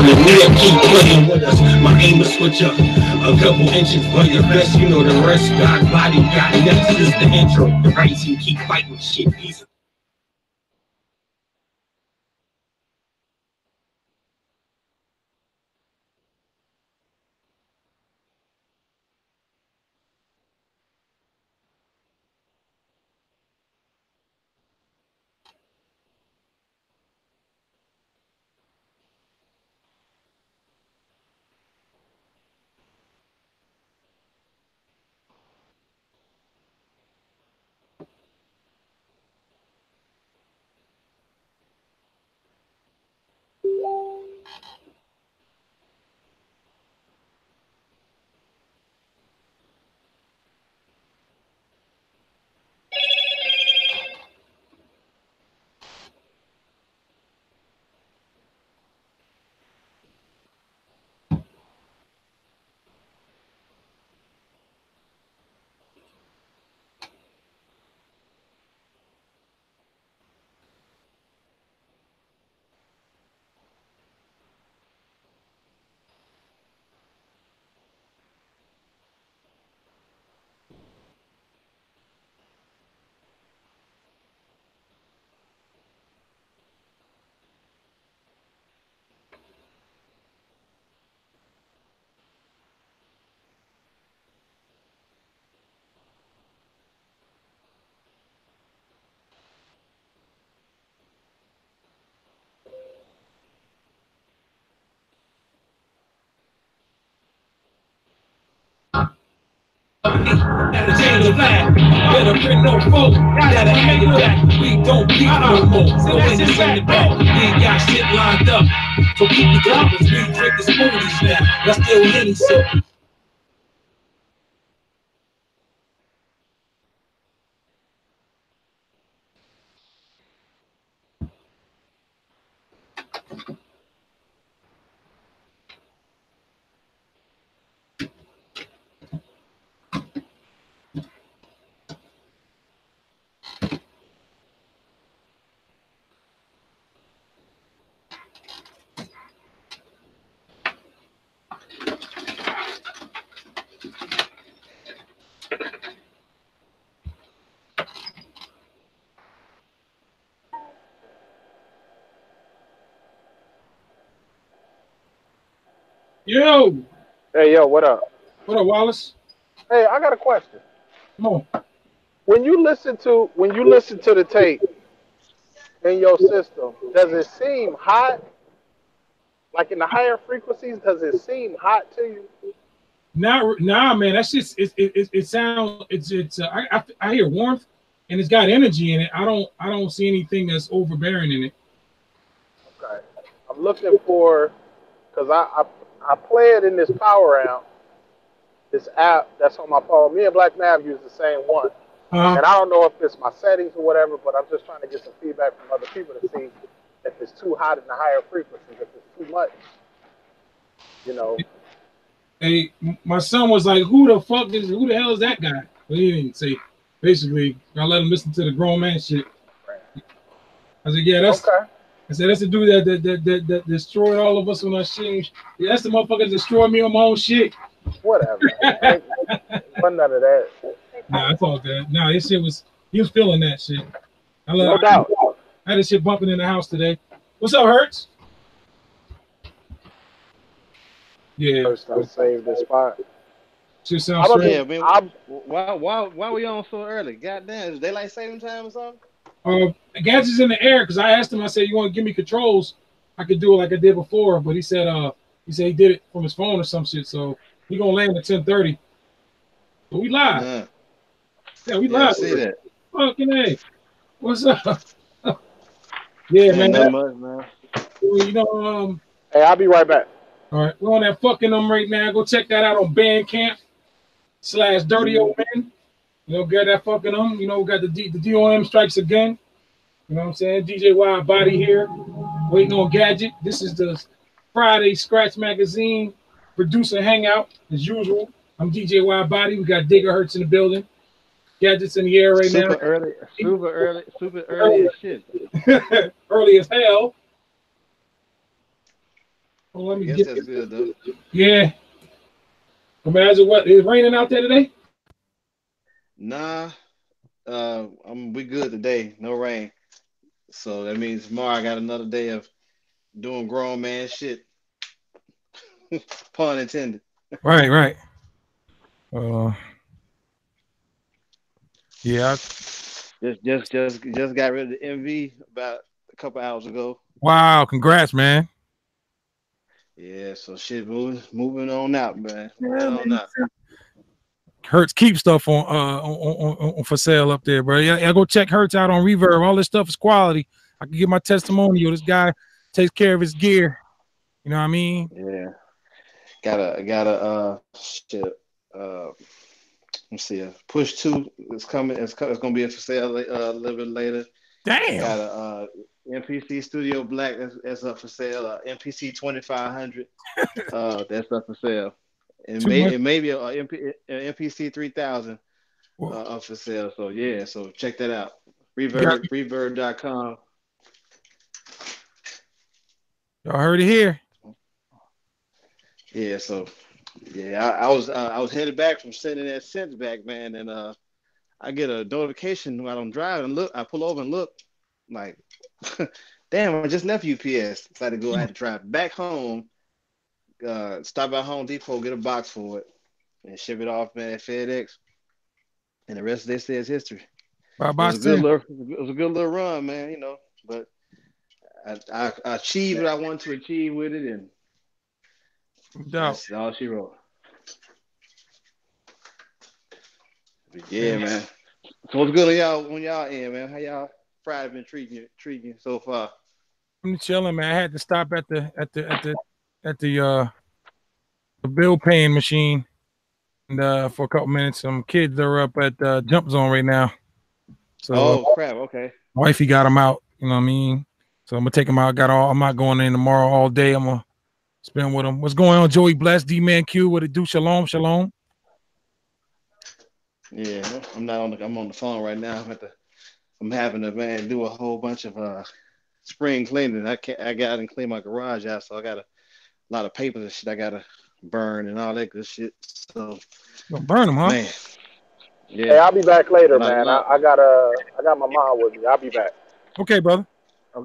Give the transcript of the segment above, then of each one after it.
and we'll keep playing with us. My aim is switch up a couple inches for your best, you know the rest. Got body, got next is the intro. The right team keep fighting shit. Peace. Gotta change the flag. Better print no folk. Gotta hang it back. We don't beat no more. So when you send it back, we ain't got shit lined up. So keep the droppers. We drink the smoothies now. That's still Henny sip. Yo. Hey, yo, what up? What up, Wallace? Hey, I got a question. Come on. When you listen to the tape in your system, does it seem hot? Like in the higher frequencies, does it seem hot to you? Nah, man. That's just it sounds I hear warmth and it's got energy in it. I don't see anything that's overbearing in it. Okay. I'm looking for because I play it in this power amp, this app that's on my phone. Me and Black Mav use the same one. And I don't know if it's my settings or whatever, but I'm just trying to get some feedback from other people to see if it's too hot in the higher frequencies, if it's too much, you know. Hey, my son was like, who the hell is that guy? Well, he didn't say. Basically, I let him listen to the grown man shit. I said, yeah, that's okay. I said, that's the dude that destroyed all of us on our shit. Yeah, that's the motherfucker that destroyed me on my own shit. Whatever. Wasn't none of that. Nah, I thought that. Nah, this shit he was feeling that shit. No doubt. I had this shit bumping in the house today. What's up, Hertz? Yeah. First I saved this spot. Shit sounds strange. Yeah, man. Why we on so early? Goddamn, is daylight saving time or something? Gadget's in the air because I asked him. I said, "You want to give me controls? I could do it like I did before." But he said he did it from his phone or some shit. So he gonna land at 10:30. But we live. Yeah, we live. I see that. Fucking hey, what's up? Yeah, man. Not much, man. You know, hey, I'll be right back. All right, we're on that fucking right now. Go check that out on Bandcamp/Dirty Old Men. You know, get that fucking You know, we got the DOM strikes again. You know what I'm saying? DJ Widebody here, waiting on Gadget. This is the Friday Scratch Magazine producer hangout as usual. I'm DJ Widebody. We got Digger Hertz in the building. Gadget's in the air right now. Super early as shit. Early as hell. Oh, let I me guess get that's good though. Yeah. Imagine what is raining out there today? Nah, we good today. No rain. So that means tomorrow I got another day of doing grown man shit. Pun intended. Right, right. Uh, yeah. Just got rid of the MV about a couple hours ago. Wow, congrats, man. Yeah, so shit moving on out, man. Moving Yeah, on man. out. Hertz keep stuff on for sale up there, bro. Yeah, go check Hertz out on Reverb. All this stuff is quality. I can give my testimonial. This guy takes care of his gear. You know what I mean? Yeah. Gotta shit. Uh let's see. Push two is coming. It's gonna be for sale a little bit later. Damn. Got a MPC Studio Black that's up for sale. MPC 2500 that's up for sale. And Too much. maybe a MPC 3000 up for sale. So yeah, so check that out. Reverb.com. Y'all heard it here. Yeah, so yeah, I was headed back from sending that cents back, man, and I get a notification while I'm driving. Look, I pull over and look, like, damn, I just left UPS. So I had to drive back home, stop by Home Depot, get a box for it, and ship it off, man, at FedEx. And the rest of this is history. Bye It bye, was a good little, it was a good little run, man. You know, but I achieved what I wanted to achieve with it, and that's all she wrote. But yeah, man. So what's good on y'all end, man? How y'all Friday been treating you so far? I'm chilling, man. I had to stop at the bill paying machine and for a couple minutes. Some kids are up at Jump Zone right now. So crap, okay. Wifey got them out, you know what I mean? So I'm gonna take them out. I'm not going in tomorrow all day. I'm gonna spend with them. What's going on, Joey Bless, D-Man Q? What it do? Shalom, shalom. Yeah, I'm on the phone right now. I'm having to do a whole bunch of spring cleaning. I got to clean my garage out, so I got a lot of papers and shit I gotta burn and all that good shit. So don't burn them, huh? Man. Yeah. Hey, I'll be back later, man. I got my mom with me. I'll be back. Okay, brother. A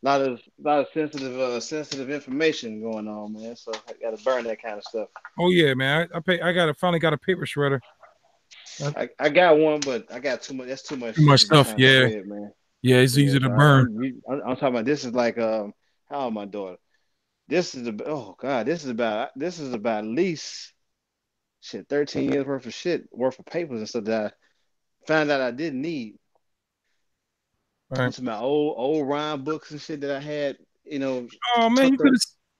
lot of sensitive information going on, man. So I gotta burn that kind of stuff. Oh yeah, man. I finally got a paper shredder. I got one, but I got too much. That's too much. Too much stuff, yeah. Shred, man. Yeah, it's easy to burn. I'm talking about this is like how old my daughter? This is about at least 13 years worth of papers and stuff that I found out I didn't need. Right. Into my old rhyme books and shit that I had, you know. Oh man,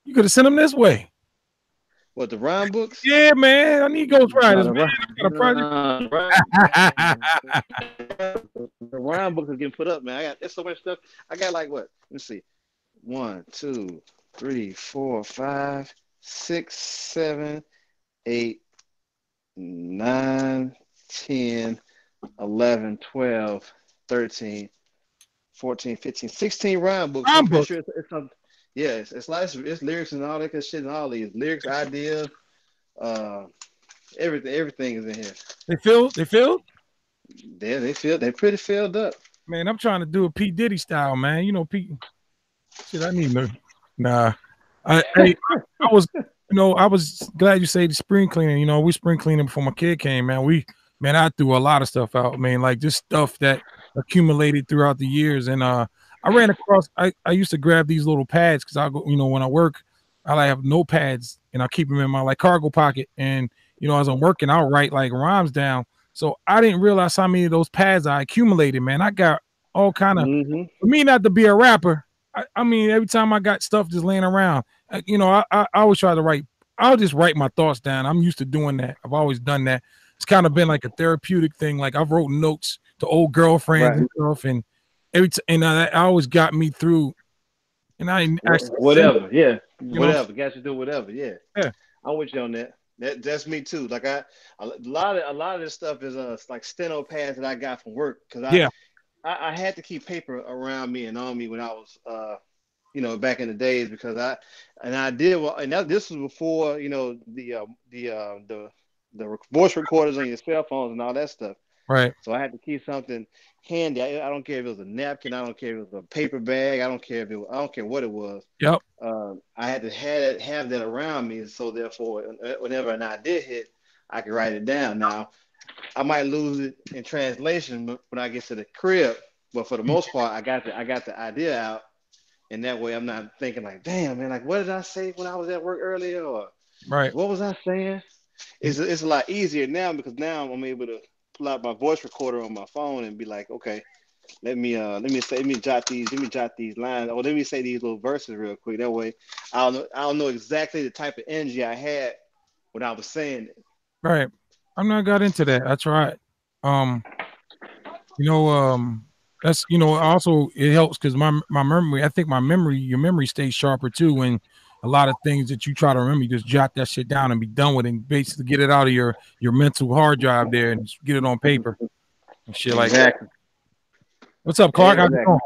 you could have sent them this way. What, the rhyme books? Yeah, man. I need ghostwriters, man. I got a project. The rhyme books are getting put up, man. There's so much stuff. I got like what? Let's see. 1, 2, 3, 4, 5, 6, 7, 8, 9, 10, 11, 12, 13, 14, 15, 16 rhyme books. I'm pretty sure it's something. Yeah, it's lyrics and all that good shit and all these lyrics, ideas, everything is in here. They filled? Yeah, they're pretty filled up. Man, I'm trying to do a P. Diddy style, man. You know, Pete. Shit, I need no. Nah, I was glad you say the spring cleaning. You know, we spring cleaning before my kid came, man. I threw a lot of stuff out, man. Like just stuff that accumulated throughout the years, and I ran across. I used to grab these little pads because I go, when I work, I have notepads and I keep them in my cargo pocket, and as I'm working, I'll write like rhymes down. So I didn't realize how many of those pads I accumulated, man. I got all kind of. For me not to be a rapper, I mean, every time I got stuff just laying around, I always try to write. I'll just write my thoughts down. I'm used to doing that. I've always done that. It's kind of been like a therapeutic thing. Like I've wrote notes to old girlfriends and stuff, and that always got me through. And I actually whatever, whatever. Got to do whatever, yeah. I'm with you on that. That's me too. Like a lot of this stuff is like steno pads that I got from work because I had to keep paper around me and on me when I was back in the days because I did well, and this was before the voice recorders on your cell phones and all that stuff. Right. So I had to keep something handy. I don't care if it was a napkin. I don't care if it was a paper bag. I don't care what it was. Yep. I had to have that around me. So therefore, whenever an idea hit, I could write it down. Now, I might lose it in translation when I get to the crib, but for the most part, I got the idea out, and that way I'm not thinking like, damn man, like what did I say when I was at work earlier, or right, what was I saying? It's a lot easier now because now I'm able to pull out my voice recorder on my phone and be like, okay, let me jot these lines, or let me say these little verses real quick. That way, I'll know exactly the type of energy I had when I was saying it. Right. I'm not got into that. That's right. That's also it helps because my memory. I think your memory stays sharper too. When a lot of things that you try to remember, you just jot that shit down and be done with it, and basically get it out of your mental hard drive there and just get it on paper and shit like that. What's up, Clark? How's it going?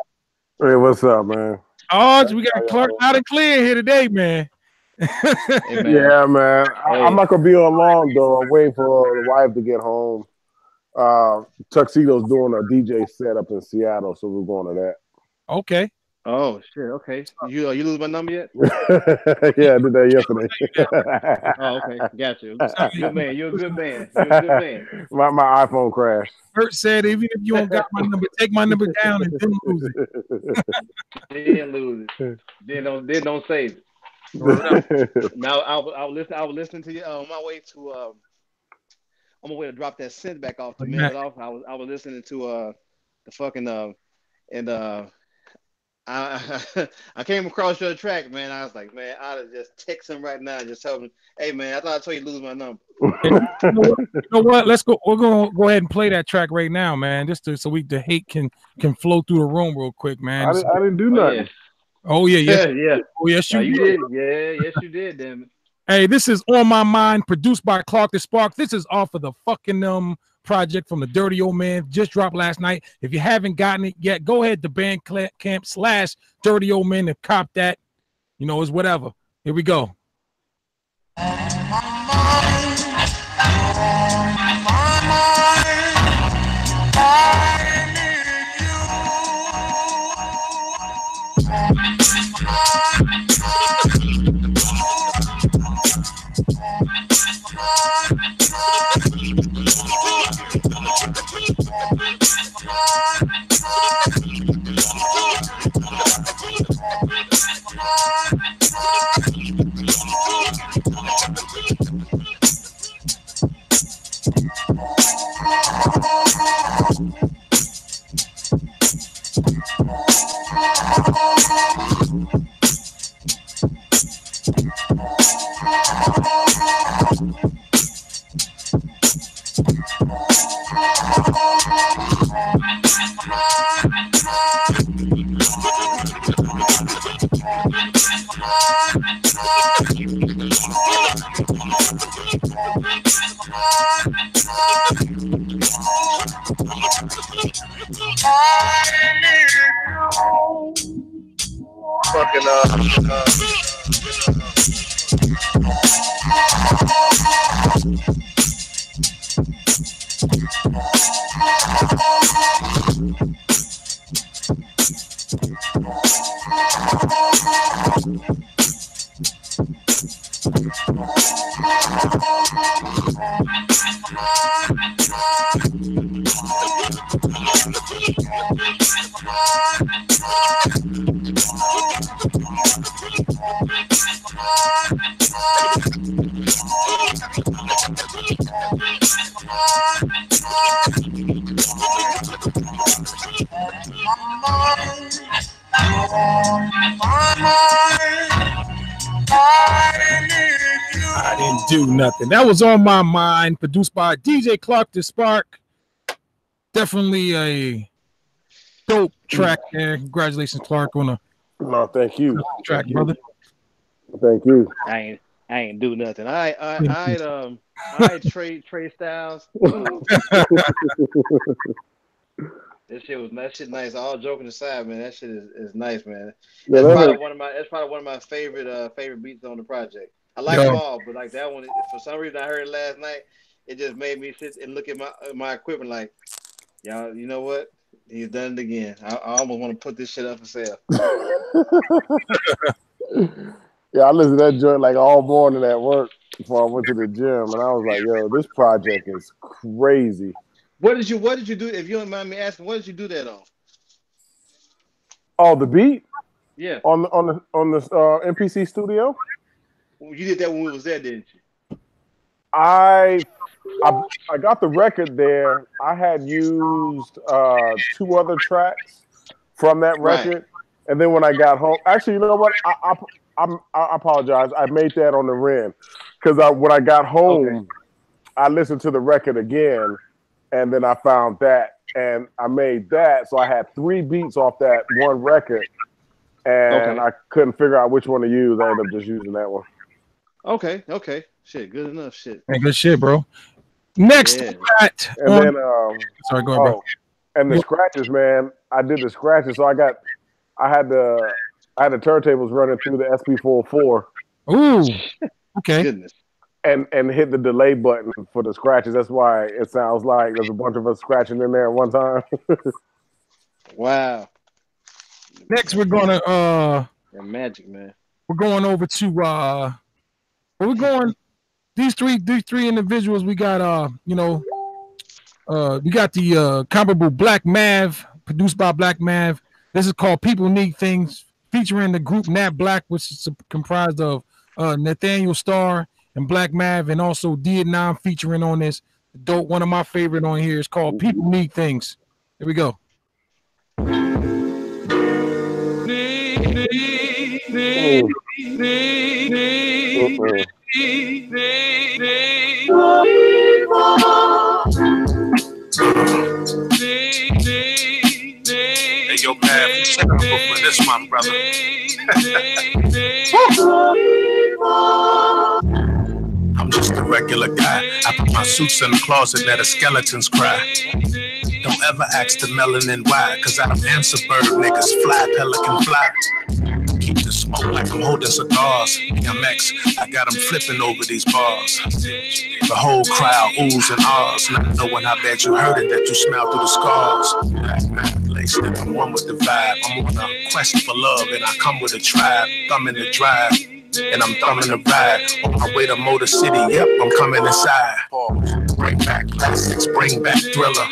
Hey, what's up, man? Oh, we got Clark loud and clear here today, man. Hey, man. Yeah, man. I'm not gonna be on long though. I'm waiting for the wife to get home. Tuxedo's doing a DJ set up in Seattle, so we're going to that. Okay. Oh shit. Okay. You lose my number yet? Yeah, I did that yesterday. Oh, okay. Got you. Good man. You're a good man. You're a good man. My iPhone crashed. Bert said, even if you don't got my number, take my number down and then lose it. Then lose it. Then don't save it. Now I was listening to you on my way to to drop that synth back off to mail it off. I was listening to the fucking I came across your track, man. I was like, man, I'll just text him right now and just tell him, hey, man, I thought I told you to lose my number. You know what? Let's go. We're gonna go ahead and play that track right now, man, just so the hate can flow through the room real quick, man. I didn't do nothing. Oh yeah, yes. Yeah. Oh yes, you did. Yeah, yes you did, damn it. Hey, this is On My Mind, produced by Clark the Spark. This is off of the fucking project from the Dirty Old Man, just dropped last night. If you haven't gotten it yet, go ahead to Bandcamp/Dirty Old Man and cop that. It's whatever. Here we go. I didn't do nothing. That was On My Mind, produced by DJ Clark the Spark. Definitely a dope track there. Congratulations, Clark, on No, thank you. Track, brother. Thank you. I ain't do nothing. I trade Styles. That shit nice. All joking aside, man, that shit is nice, man. Yeah, That's probably one of my favorite beats on the project. I like them all, but like that one, for some reason, I heard it last night. It just made me sit and look at my equipment like, y'all, you know what? He's done it again. I almost want to put this shit up for sale. Yeah, I listened to that joint like all morning at work before I went to the gym, and I was like, "Yo, this project is crazy." What did you do? If you don't mind me asking, what did you do that on? Oh, the beat? Yeah. On the MPC Studio. You did that when we was there, didn't you? I got the record there. I had used 2 other tracks from that record, and then when I got home, actually, you know what? I apologize. I made that on the Ren because when I got home, I listened to the record again, and then I found that, and I made that. So I had 3 beats off that one record, and I couldn't figure out which one to use. I ended up just using that one. Okay. Shit, good enough. Shit. Hey, good shit, bro. Next, and then sorry, go ahead, bro. And the scratches, man. I did the scratches, so I had the turntables running through the SP404. Ooh, okay. Goodness. And hit the delay button for the scratches. That's why it sounds like there's a bunch of us scratching in there at one time. Wow. Next, we're gonna magic, man. We're going over to we're going these three individuals. We got we got the comparable Black Mav, produced by Black Mav. This is called People Need Things, featuring the group Nat Black, which is comprised of Nathaniel Starr and Black Mav, and also D9 featuring on this. Dope, one of my favorite on here is called People Need Things. Here we go. Hey, yo, Mav, you set up for this one, brother. I'm just a regular guy. I put my suits in the closet, let the skeletons cry. Don't ever ask the melanin why, cause I don't answer bird niggas, fly, pelican fly. Keep the smoke like I'm holding cigars. MX, I got them flipping over these bars. The whole crowd oohs and ahs, not knowing how bad you heard it, that you smell through the scars. Laced it, I'm one with the vibe. I'm on a quest for love, and I come with a tribe. Thumb in the drive, and I'm thumbing the ride. On my way to Motor City, yep, I'm coming inside. Bring back classics, bring back Thriller.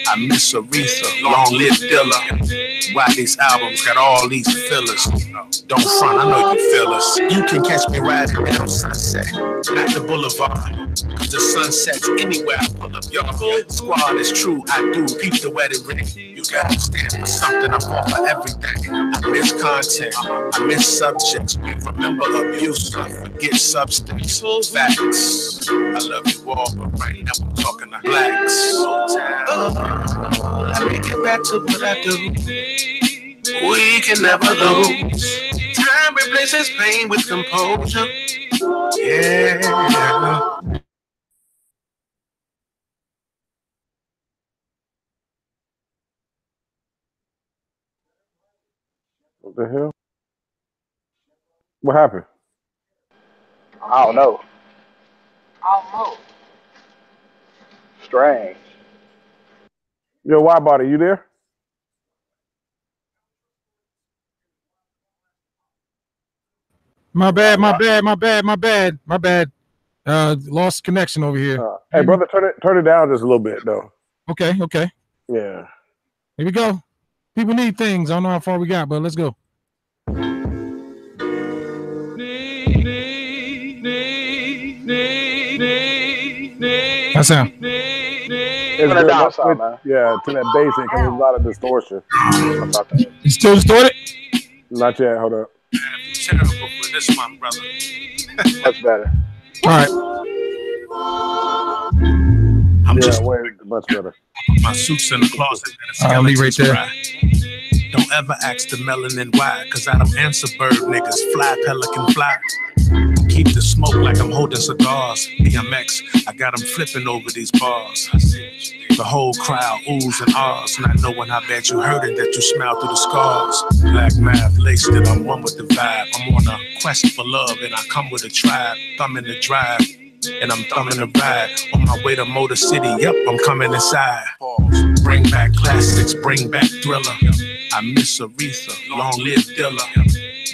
I miss Aretha, long live Dilla. Why these albums got all these fillers? Don't front, I know you feel us. You can catch me riding down Sunset, at the boulevard. Cause the sun sets anywhere I pull up. Your full squad is true, I do. Peep the wedding ring. You gotta stand for something, I'm all for everything. I miss content, I miss subjects. Remember abuse, I forget substance. Facts, I love you all, but right now I'm talking to blacks. Let me get back to what I do. We can never lose. Time replaces pain with composure. Yeah. What the hell? What happened? I don't know. Strange. Yo, Widebody, you there? My bad. Lost connection over here. Hey, brother, turn it down just a little bit, though. Okay. Yeah. Here we go. People need things. I don't know how far we got, but let's go. That sound. It's good. Down, man. Yeah, to that bass, because there's a lot of distortion. You still distorted? Not yet. Hold up. Terrible for this one, brother. Much better. All right. I'm just way much better. My suits in the closet. I'll leave right there. Don't ever ask the melanin why, cause I don't answer bird niggas, fly, pelican fly. keep the smoke like I'm holding cigars. BMX, I got them flipping over these bars. The whole crowd oohs and ahs, not knowing how bad you hurt it, that you smile through the scars. Black math laced it, I'm one with the vibe. I'm on a quest for love and I come with a tribe. Thumbing the drive and I'm thumbing the ride. On my way to Motor City, yep, I'm coming inside. Bring back classics, bring back Thriller. I miss Aretha, long live Dilla.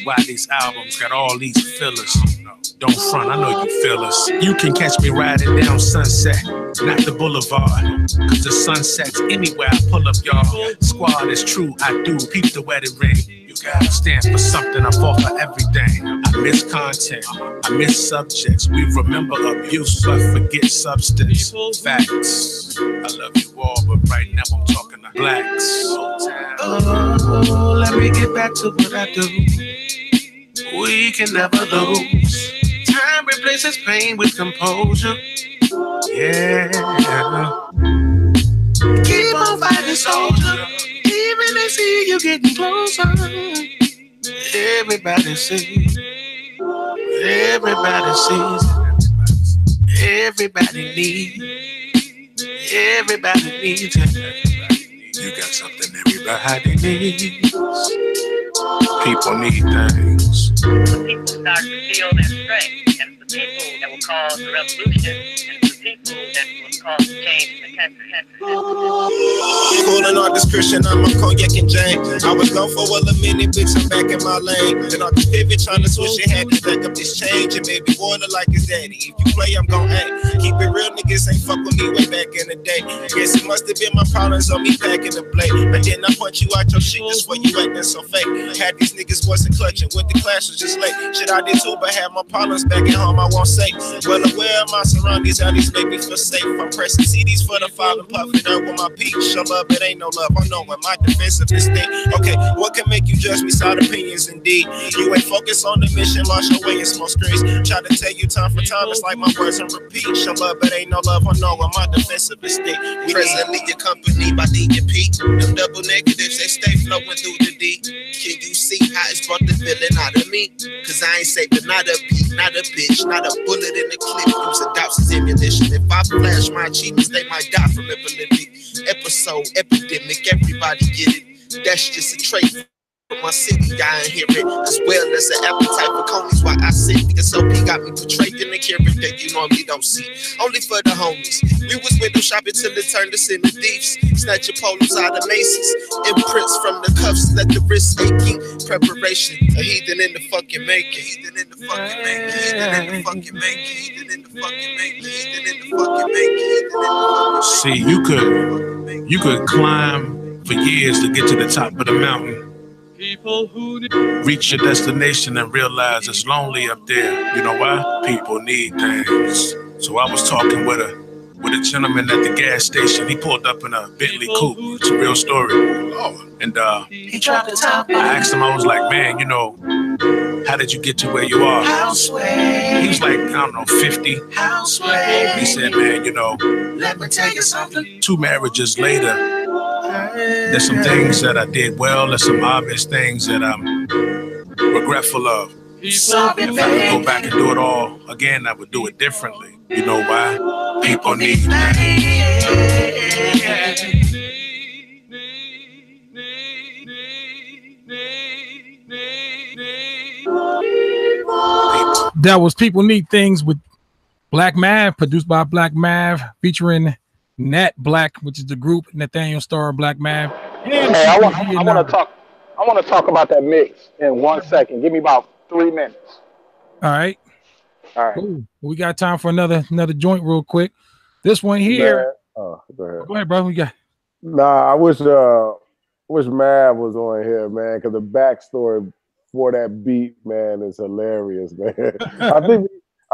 Why these albums got all these fillers? Don't front, I know you feel us. You can catch me riding down Sunset, not the boulevard. Cause the sun sets anywhere I pull up, y'all. Squad is true, I do peep the wedding ring. You gotta stand for something, I fall for everything. I miss content, I miss subjects. We remember abuse, but forget substance. Facts, I love you all, but right now I'm talking to blacks. Oh, let me get back to what I do. We can never lose. Time replaces pain with composure. Yeah. Keep on fighting, soldier. Even they see you getting closer. Everybody sees. Everybody sees. Everybody needs. Everybody needs it. You got something everybody needs. People need things. The people start to feel their strength, and it's the people that will cause the revolution, and it's the people that will cause the change in the country. Pulling on this Christian, I'm a cognac and Jane. I was gone for a minute, bitch, I'm back in my lane. Then on the pivot, trying to switch your hat to stack up this change. And maybe water like his daddy. If you play, I'm gon' act. Keep it real, niggas ain't fuck with me way back in the day. Guess it must have been my problems on me back in the blade. And then I punch you out your shit just for you acting so fake. Had these niggas wasn't clutching, with the class was just late. Shit, I did too, but had my problems back at home, I won't say. Well aware of my surroundings, how these make me feel safe. I'm pressing CDs for the file and puffing up with my peak. Show love, it ain't no love. I know when my defensiveness thing. Okay, what can make you judge me? Side opinions indeed. You ain't focused on the mission, lost your way in smoke screens. Try to tell you time for time, it's like my words on repeat. Show love, it ain't no love. I know when my defensiveness thing. Presently accompanied by D&P. Them double negatives, they stay flowing through the D. Can you see how it's brought the feeling out of me? Cause I ain't saving not a beat, not a bitch, not a bullet in the clip. Using doubts as ammunition. If I flash my achievements, they might die from epilepsy. Episode, epidemic, everybody get it. That's just a trait from my city, I ain't hear it. As well as an appetite for conies while I sit. SOP got me portrayed in the character you normally don't see. Only for the homies. We was window shopping till it turned us into thieves. Snatch your polos out of Macy's. Imprints from the cuffs, let the wrist aching. Preparation, a heathen in the fucking making. Heathen in the fucking making. Heathen in the fucking making. Heathen in the fucking making. Heathen in the fucking making. Heathen in the fucking making. See, you could climb for years to get to the top of the mountain. People who reach your destination and realize it's lonely up there. You know why? People need things. So I was talking with a gentleman at the gas station. He pulled up in a Bentley coupe. It's a real story. And he dropped the top. I asked him, I was like, man, you know, how did you get to where you are? Houseway. He was like, I don't know, 50. Houseway. He said, man, you know, let me tell you something. 2 marriages later, there's some things that I did well. There's some obvious things that I'm regretful of. If I could go back and do it all again, I would do it differently. You know why? People need things. That was People Need Things with Black Mav, produced by Black Mav, featuring Nat Black, which is the group, Nathaniel Starr, Black Mav. Hey, I want to talk about that mix in 1 second. Give me about 3 minutes. All right. Cool. We got time for another joint real quick. This one here. Go ahead. Go ahead, bro. We got. Nah, I wish Mav was on here, man, because the backstory for that beat, man, is hilarious, man. I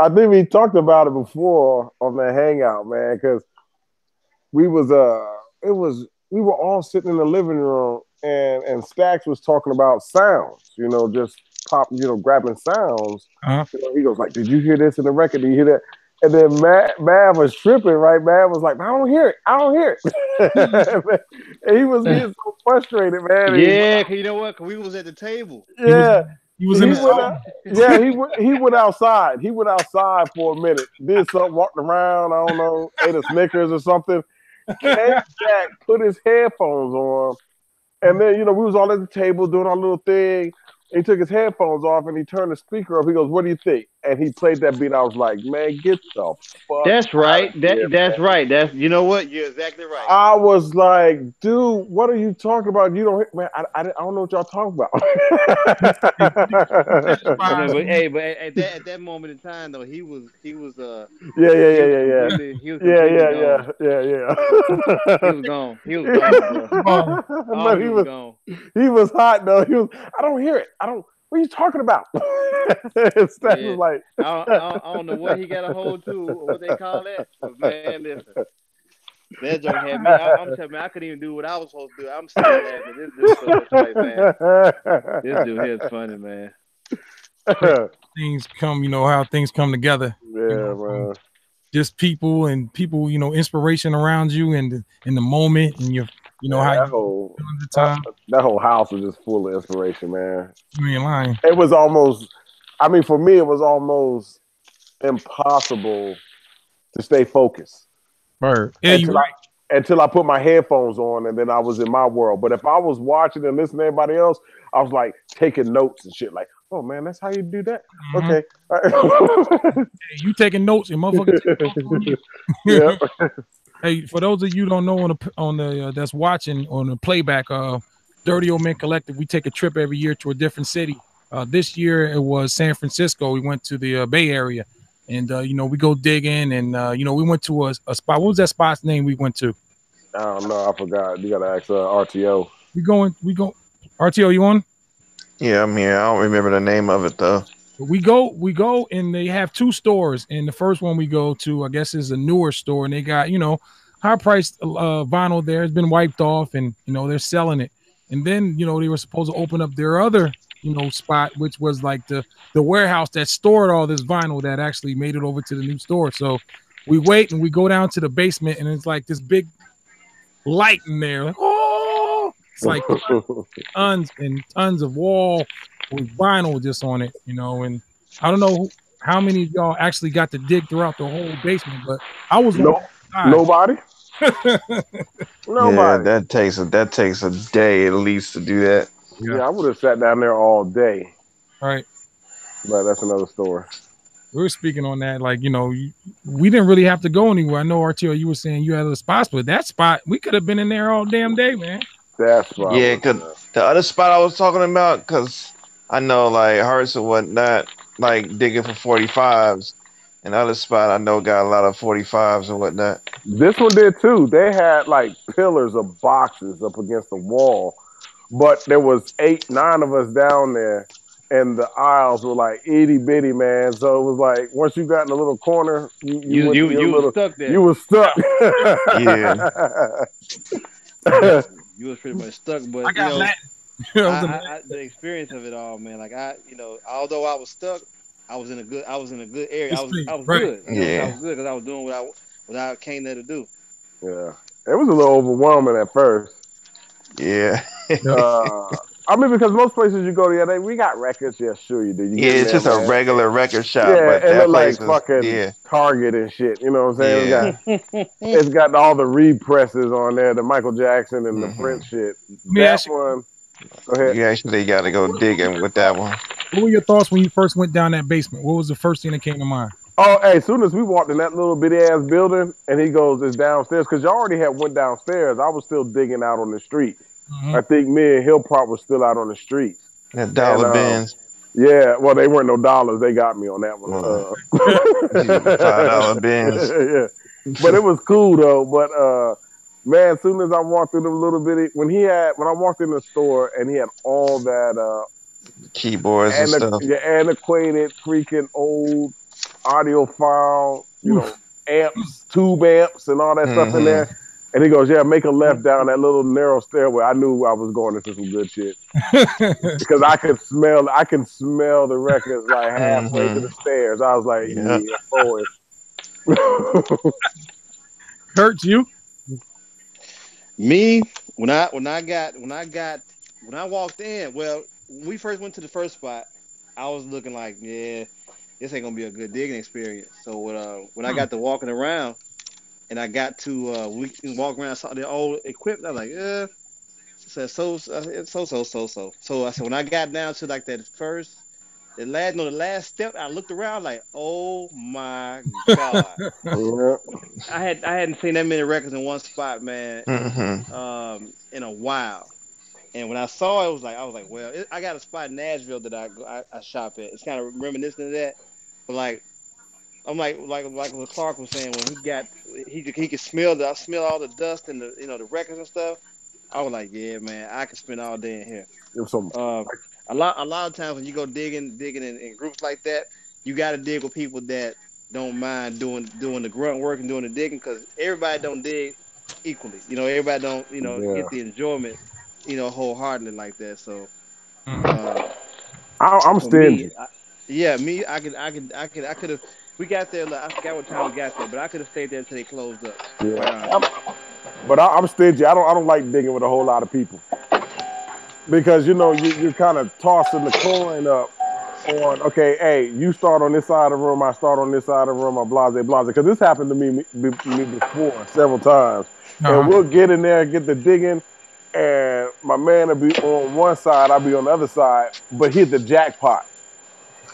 think we talked about it before on the Hangout, man, because we were all sitting in the living room and Stacks was talking about sounds, you know, just grabbing sounds. Uh-huh. You know, he goes like, "Did you hear this in the record? Did you hear that?" And then Mav was tripping, right? Mav was like, "I don't hear it." And he was getting so frustrated, man. Yeah, cause you know what? Cause we was at the table. Yeah. He was in the sauna. Yeah, he went outside. He went outside for a minute, did something, walked around, I don't know, ate a Snickers or something, came back, put his headphones on, and then, we was all at the table doing our little thing. He took his headphones off and he turned the speaker up. He goes, "What do you think?" And he played that beat. I was like, "Man, get the fuck." That's right. Here, That's right. That's you know what? You're exactly right. I was like, "Dude, what are you talking about? You don't, man. I don't know what y'all talking about." but at that moment in time though, he was yeah. He was completely gone. He was gone. He was gone, bro. He was gone. He was hot though. I don't hear it. What are you talking about? Was like, I don't know what he got a hold to, or what they call that. But man, listen, that joke had me. I'm telling you, I couldn't even do what I was supposed to do. I'm still laughing. This dude so much funny, man. This dude here is funny, man. Things come, how things come together. Yeah, man. Just people, inspiration around you, and in the moment, and that whole house was just full of inspiration, man. You ain't lying. It was almost, for me, it was almost impossible to stay focused. Right. Yeah, until I put my headphones on, and then I was in my world. But if I was watching and listening to everybody else, I was like taking notes and shit. Like, oh man, that's how you do that. Mm-hmm. Okay. You taking notes, and motherfucker. Yeah. Hey, for those of you who don't know on the that's watching on the playback, Dirty Old Men Collective, we take a trip every year to a different city. This year it was San Francisco. We went to the Bay Area, and we go digging, and we went to a spot. What was that spot's name we went to? I don't know. I forgot. You gotta ask RTO. We go. RTO, you on? Yeah, I'm here. I don't remember the name of it though. We go, and they have two stores. And the first one we go to, I guess, is a newer store, and they got high priced vinyl there. It's been wiped off, and they're selling it. And then they were supposed to open up their other spot, which was like the warehouse that stored all this vinyl that actually made it over to the new store. So we wait and we go down to the basement, and it's like this big light in there. Like, oh, it's like tons and tons of wall with vinyl just on it, and I don't know how many of y'all actually got to dig throughout the whole basement, but I was nobody. Yeah, that takes a day at least to do that. Yeah, I would have sat down there all day. All right, but that's another story. We were speaking on that, like we didn't really have to go anywhere. I know RTO, you were saying you had other spots, but that spot we could have been in there all damn day, man. That spot, yeah, because the other spot I was talking about, because I know like Hearts or whatnot, like digging for 45s. And the other spot I know got a lot of 45s and whatnot. This one did too. They had like pillars of boxes up against the wall, but there was 8, 9 of us down there, and the aisles were like itty bitty, man. So it was like once you got in a little corner, you were stuck there. You were stuck. Yeah. You was pretty much stuck, but I got the experience of it all, man. Like although I was stuck, I was in a good area. I was right. good. Yeah. I was good because I was doing what I came there to do. Yeah, it was a little overwhelming at first. Yeah. Because most places you go to, we got records. Yeah, sure you do. It's just a regular record shop. Yeah, but and that like place fucking Target and shit. You know what I'm saying? Yeah. It's got all the represses on there, the Michael Jackson and the Prince shit. That one. Go ahead. You actually got to go digging with that one. What were your thoughts when you first went down that basement? What was the first thing that came to mind? Oh, hey, as soon as we walked in that little bitty ass building, and he goes, "It's downstairs," because y'all already had went downstairs. I was still digging out on the street. Mm-hmm. I think me and Hillprop was still out on the street. That dollar bins. Yeah, well, they weren't no dollars. They got me on that one. $5 bins. Yeah, but it was cool though. But man, as soon as I walked through the little bitty, when I walked in the store and he had all that keyboards and stuff, antiquated freaking old audio file, amps, tube amps, and all that stuff in there. And he goes, "Yeah, make a left down that little narrow stairway." I knew I was going into some good shit because I can smell the records like halfway to the stairs. I was like, "Yeah, boy." Hurt you? Me, when I walked in, well, when we first went to the first spot, I was looking like, yeah, this ain't gonna be a good digging experience. So when I got to walking around and I got to we can walk around, saw the old equipment, I was like, said so. So I said when I got down to like that first, the last step, I looked around like, oh my god, I hadn't seen that many records in one spot, man, in a while. And when I saw it, I was like, well, I got a spot in Nashville that I shop at. It's kind of reminiscent of that, but like. I'm like what Clark was saying when he could smell I smell all the dust and the records and stuff. I was like, yeah, man, I could spend all day in here. A lot of times when you go digging in groups like that, you got to dig with people that don't mind doing the grunt work and doing the digging, because everybody don't dig equally. Everybody don't get the enjoyment wholeheartedly like that. So I'm stingy. I could have. We got there. I forgot what time we got there, but I could have stayed there until they closed up. Yeah. But I'm stingy. I don't like digging with a whole lot of people, because you're kind of tossing the coin up on, okay, hey, you start on this side of the room, I start on this side of the room, I blase. Because this happened to me before several times, and we'll get in there and get the digging, and my man will be on one side, I'll be on the other side, but hit the jackpot.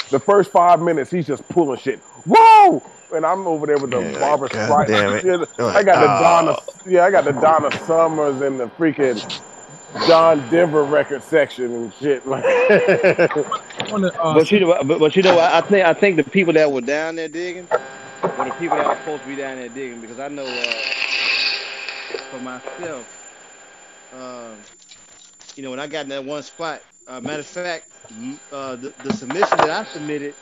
The first 5 minutes, he's just pulling shit. Whoa! And I'm over there with the Barbara Streisand. I got the Donna Summers and the freaking John Denver record section and shit. But you know what? I think the people that were down there digging were the people that were supposed to be down there digging, because I know for myself, when I got in that one spot, matter of fact, the submission that I submitted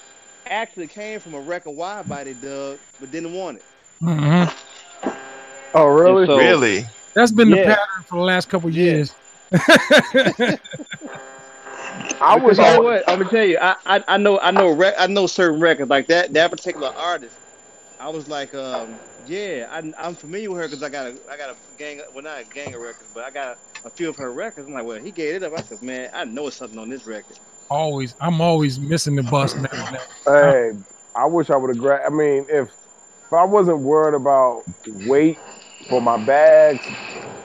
actually came from a record Widebody dug, but didn't want it. Mm-hmm. Oh, really? So, really? That's been the pattern for the last couple of years. I was. I'm gonna tell you. I know certain records like that. That particular artist, I was like, I'm familiar with her because I got a gang. Well, not a gang of records, but I got a few of her records. I'm like, well, he gave it up. I said, man, I know it's something on this record. I'm always missing the bus, man. Hey, I wish I would have grabbed. I mean, if I wasn't worried about weight for my bags,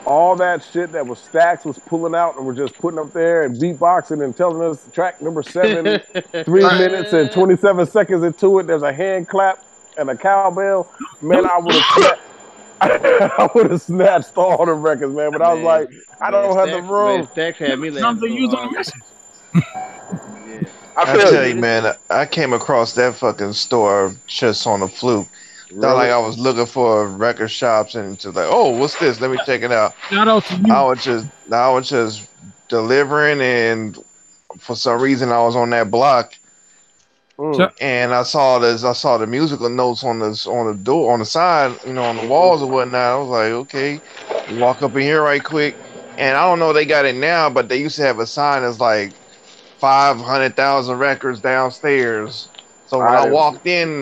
all that shit that was Stacks was pulling out and we're just putting up there and beatboxing and telling us track number 7, 3 minutes and 27 seconds into it, there's a hand clap and a cowbell. Man, I would have snatched all the records, man. But I was like, I don't have the room. Stacks had me laughing. I tell you, man, I came across that fucking store just on a fluke. Really? Not like I was looking for record shops and just like, oh, what's this? Let me check it out. Shout out to you. I was just delivering, and for some reason I was on that block, and I saw the musical notes on the door, on the side, on the walls and whatnot. I was like, okay, walk up in here right quick, and I don't know if they got it now, but they used to have a sign that's like 500,000 records downstairs. So when I walked in,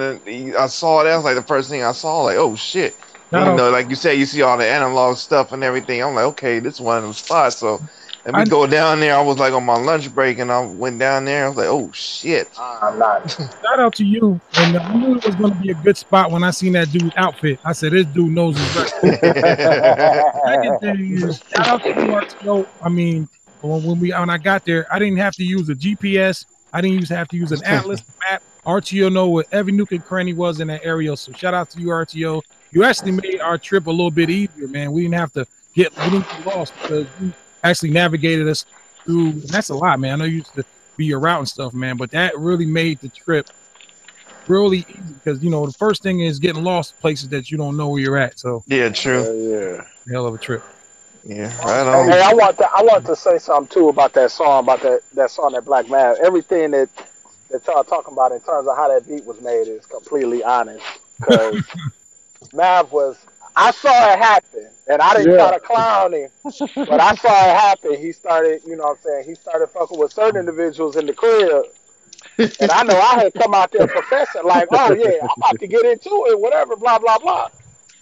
I saw that. Was like the first thing I saw. Like, oh shit! Like you said, you see all the analog stuff and everything. I'm like, okay, this is one of them spots. So let me go down there. I was like on my lunch break, and I went down there. I was like, oh shit! Shout out to you. And I knew it was going to be a good spot when I seen that dude's outfit. I said, this dude knows his record. Second thing is, shout out to you, RTO. I mean, when I got there, I didn't have to use a GPS. I didn't have to use an atlas map. RTO know where every nook and cranny was in that area. So shout out to you, RTO. You actually made our trip a little bit easier, man. We didn't get lost because you actually navigated us through. And that's a lot, man. I know you used to be your route and stuff, man, but that really made the trip really easy because the first thing is getting lost places that you don't know where you're at. So yeah, true. Hell of a trip. Yeah, right on. Hey, I want to say something too about that song, that Black Mav. Everything that y'all talking about in terms of how that beat was made is completely honest. Because Mav I saw it happen, and I didn't try to clown him, but I saw it happen. He started, he started fucking with certain individuals in the crib, and I know I had come out there professing like, oh yeah, I'm about to get into it, whatever, blah blah blah,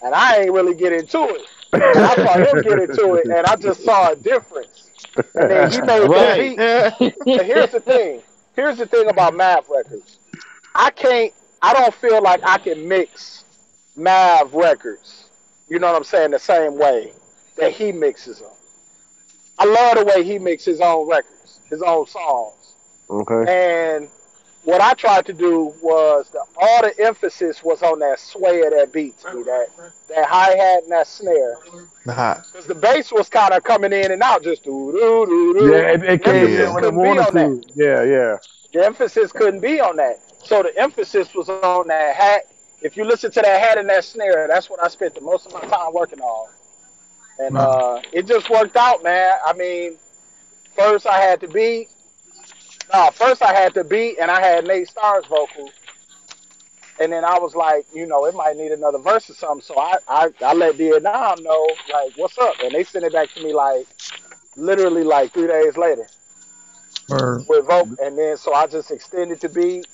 and I ain't really get into it. And I saw him get into it, and I just saw a difference. And then he made that beat. And here's the thing. here's the thing about Mav records. I don't feel like I can mix Mav records. You know what I'm saying? The same way that he mixes them. I love the way he mixes his own records, his own songs. Okay. And what I tried to do was all the emphasis was on that sway of that beat to me, that hi-hat and that snare. Because the bass was kind of coming in and out, just do. Yeah, it came in when it wanted to. Yeah. The emphasis couldn't be on that. So the emphasis was on that hat. If you listen to that hat and that snare, that's what I spent the most of my time working on. And it just worked out, man. I mean, first I had the beat, and I had Nate Starr's vocal. And then I was like, you know, it might need another verse or something. So I let Vietnam know, like, what's up? And they sent it back to me, like, literally, like, 3 days later. With vocal. And then, so I just extended the beat.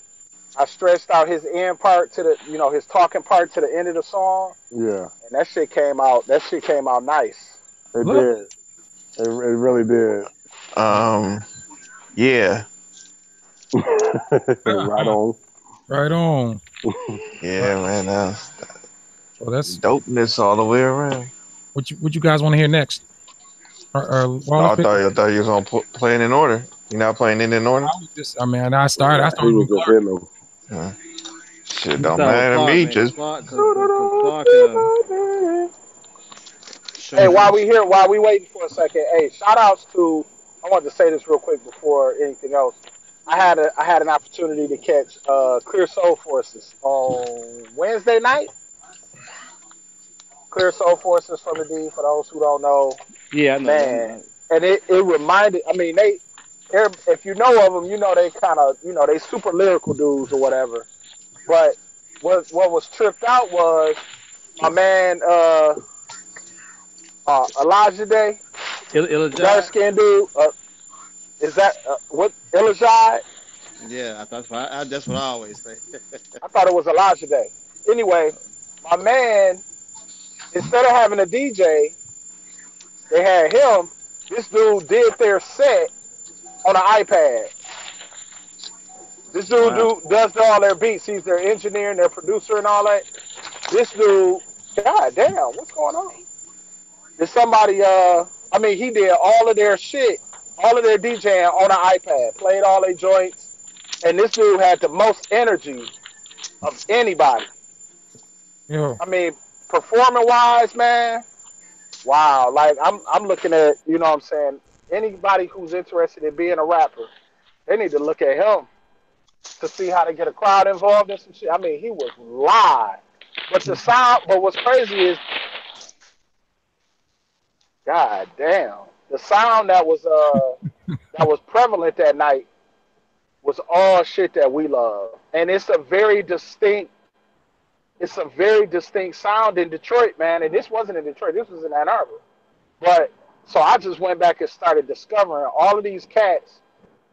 I stretched out his end part to the, you know, his talking part to the end of the song. Yeah. And that shit came out nice. It did. It really did. Yeah. Right on. Right on. Yeah, man. That's dopeness all the way around. What you guys want to hear next? I thought you was gonna play it in order. You're not playing it in order? I started shit don't matter to me. Just hey, while we waiting for a second, hey, shout outs to, I wanted to say this real quick before anything else. I had an opportunity to catch Clear Soul Forces on Wednesday night. Clear Soul Forces from the D, for those who don't know. Yeah, I know. Man. And it reminded, I mean, if you know of them, you know they kind of, you know, they super lyrical dudes or whatever. But what was tripped out was my man Elijah Day, dark skinned dude. Is that what Elijah? Yeah, that's what I always say. I thought it was Elijah Day. Anyway, my man, instead of having a DJ, they had him. This dude did their set on an iPad. This dude does all their beats. He's their engineer and their producer and all that. This dude, god damn, what's going on? There's somebody, he did all of their shit, all of their DJing on an iPad, played all their joints, and this dude had the most energy of anybody. Yeah. I mean, performing-wise, man, wow. Like, I'm looking at, you know what I'm saying, anybody who's interested in being a rapper, they need to look at him to see how to get a crowd involved in some shit. I mean, he was live. But the sound, but what's crazy is, god damn, the sound that was prevalent that night was all shit that we love. And it's a very distinct sound in Detroit, man. And this wasn't in Detroit, this was in Ann Arbor. But so I just went back and started discovering all of these cats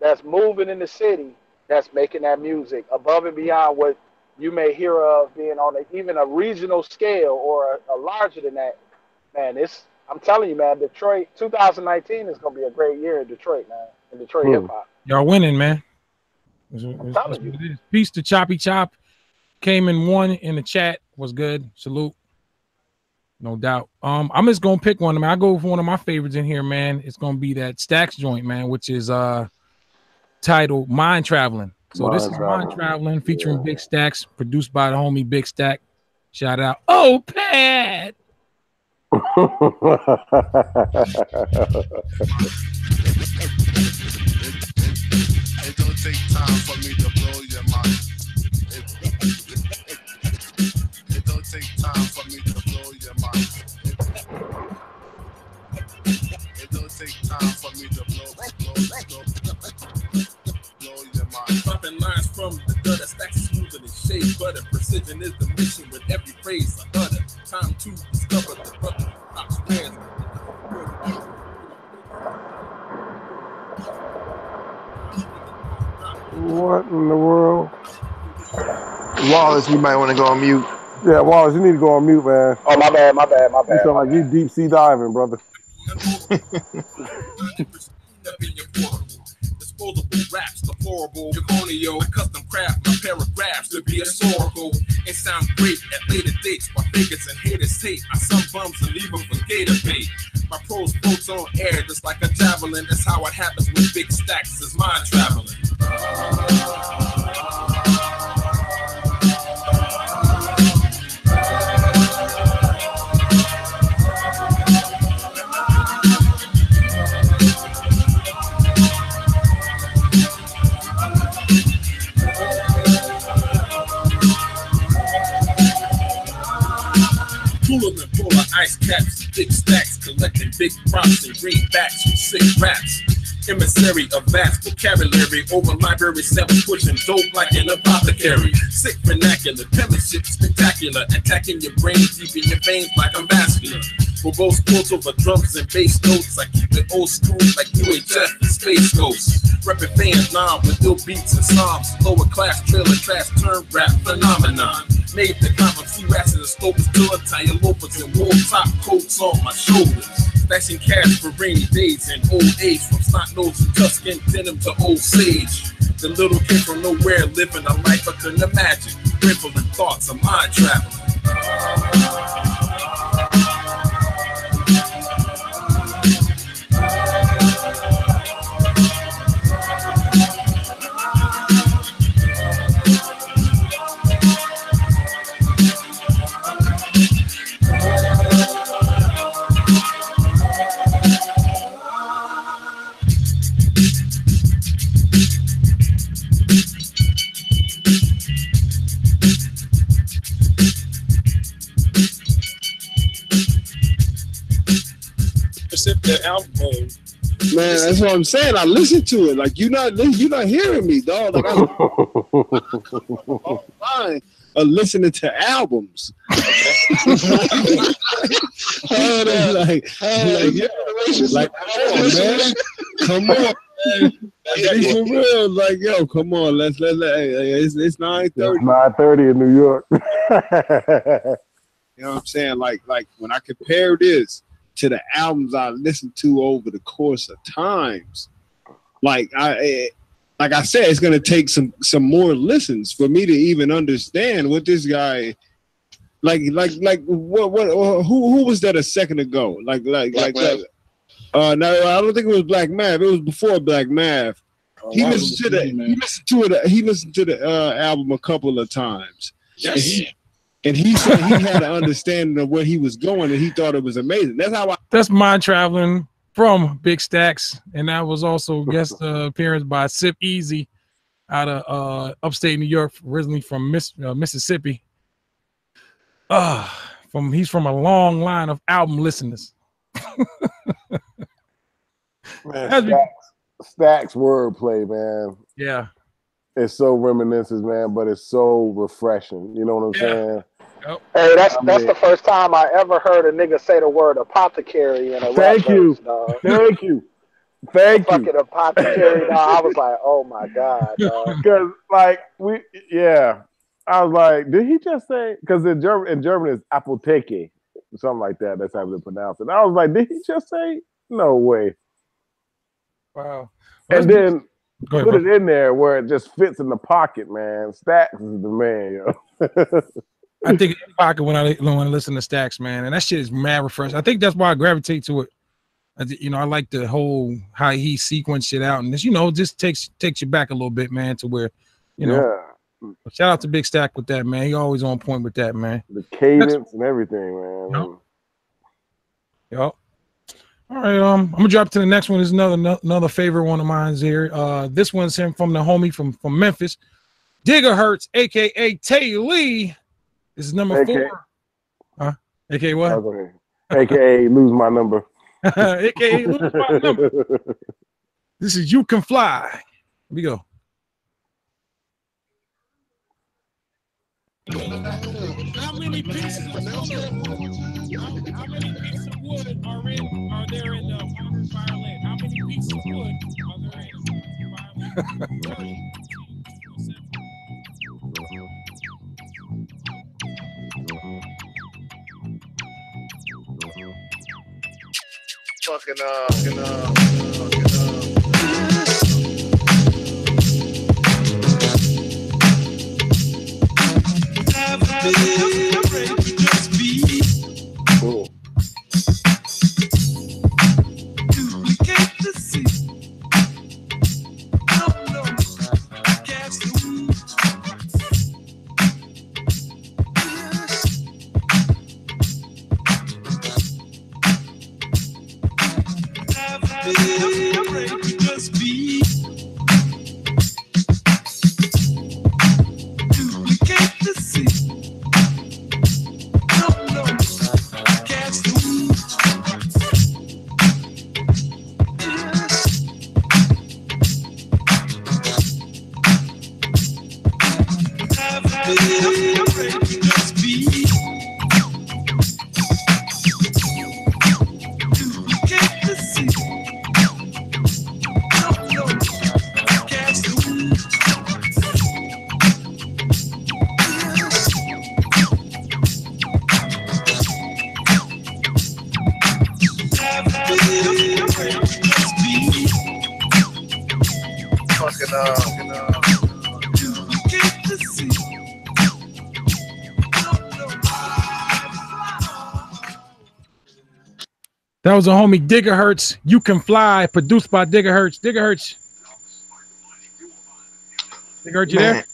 that's moving in the city, that's making that music above and beyond what you may hear of being on even a regional scale or a larger than that. Man, I'm telling you, man, Detroit 2019 is gonna be a great year in Detroit, man. In Detroit hip hop. Y'all winning, man. I'm telling you. Peace to Choppy Chop. Came in one in the chat. Was good. Salute. No doubt. I'm just gonna pick one. I go for one of my favorites in here, man. It's gonna be that Stax joint, man, which is titled Mind Traveling. So this is Mind Traveling featuring Big Stacks, produced by the homie Big Stack. Shout out. Oh, Pat. It don't take time for me to blow your mind. It don't take time for me to blow your mind. It don't take time for me to blow your mind. Dropping lines from the gutter, stacks smoother than shade butter. Precision is the mission with every phrase I utter. Time to discover the brother pop strands. What in the world? Wallace, you might want to go on mute. Yeah, Wallace, you need to go on mute, man. Oh, my bad. You sound like you deep sea diving, brother. disposable raps, deplorable, deconio. I custom craft my paragraphs to be historical and sound great at later dates. My figures and haters hate. I some bums and leave them for gator bait. My prose floats on air just like a javelin. That's how it happens with big stacks. Is mind traveling. Cooler than polar ice caps, big stacks, collecting big props and greenbacks from sick raps. Emissary of vast vocabulary, over library samples pushing dope like an apothecary. Sick vernacular, penmanship spectacular, attacking your brain, deep in your veins like I'm vascular. Verbose quotes over drums and bass notes, I keep it old school like UHF and Space Ghost. Reppin' fans non with ill beats and psalms, lower class trailer trash turn rap phenomenon. Made the common few rats in the scopes, till entire loafers and wool top coats on my shoulders. Stashing cash for rainy days and old age, from snot nose and Tuscan denim to old sage. The little kid from nowhere living a life I couldn't imagine. Grateful in thoughts of mind traveling. The album. Man, that's what I'm saying. I listen to it. Like you're not hearing me, dog. Like I'm fine listening to albums. Come on, man. It's for real. Like, yo, come on. Let's it's 9:30. 9:30 in New York. You know what I'm saying? Like when I compare this to the albums I listened to over the course of times, like I said, it's gonna take some more listens for me to even understand what this guy, what who was that a second ago? No, I don't think it was Black Mav. It was before Black Mav. He listened to the album a couple of times. Yes. And he said he had an understanding of where he was going, and he thought it was amazing. That's mind traveling from Big Stacks, and that was also guest appearance by Sip Easy out of upstate New York, originally from Mississippi. He's from a long line of album listeners. Man, Stacks wordplay, man. Yeah. It's so reminiscent, man, but it's so refreshing. You know what I'm saying? Yep. Hey, that's the first time I ever heard a nigga say the word apothecary in a rap verse, dog. Thank you. Fucking apothecary, dog. I was like, oh my God, dog. Because I was like, did he just say? Because in German it's Apotheke, something like that. That's how they pronounce it. I was like, did he just say? No way. Wow. And then put it in there where it just fits in the pocket, man. Stacks is the man, yo. I think in the pocket when I listen to Stacks, man, and that shit is mad refreshing. I think that's why I gravitate to it. I like the whole how he sequenced shit out, and this, just takes you back a little bit, man, to where, Yeah. Shout out to Big Stack with that, man. He always on point with that, man. The cadence and everything, man. Yep. All right, I'm gonna drop to the next one. Is another favorite one of mine here. This one's him from the homie from Memphis, Gigahertz, aka Tay Lee. This is number 4. AKA what? Okay. AKA lose my number. AKA lose my number. This is You Can Fly. Here we go. How many pieces of wood are there in the Fireland? How many pieces of wood are there in Fireland? Cool. That was a homie Gigahertz. You Can Fly, produced by Gigahertz. Gigahertz. Gigahertz, you there?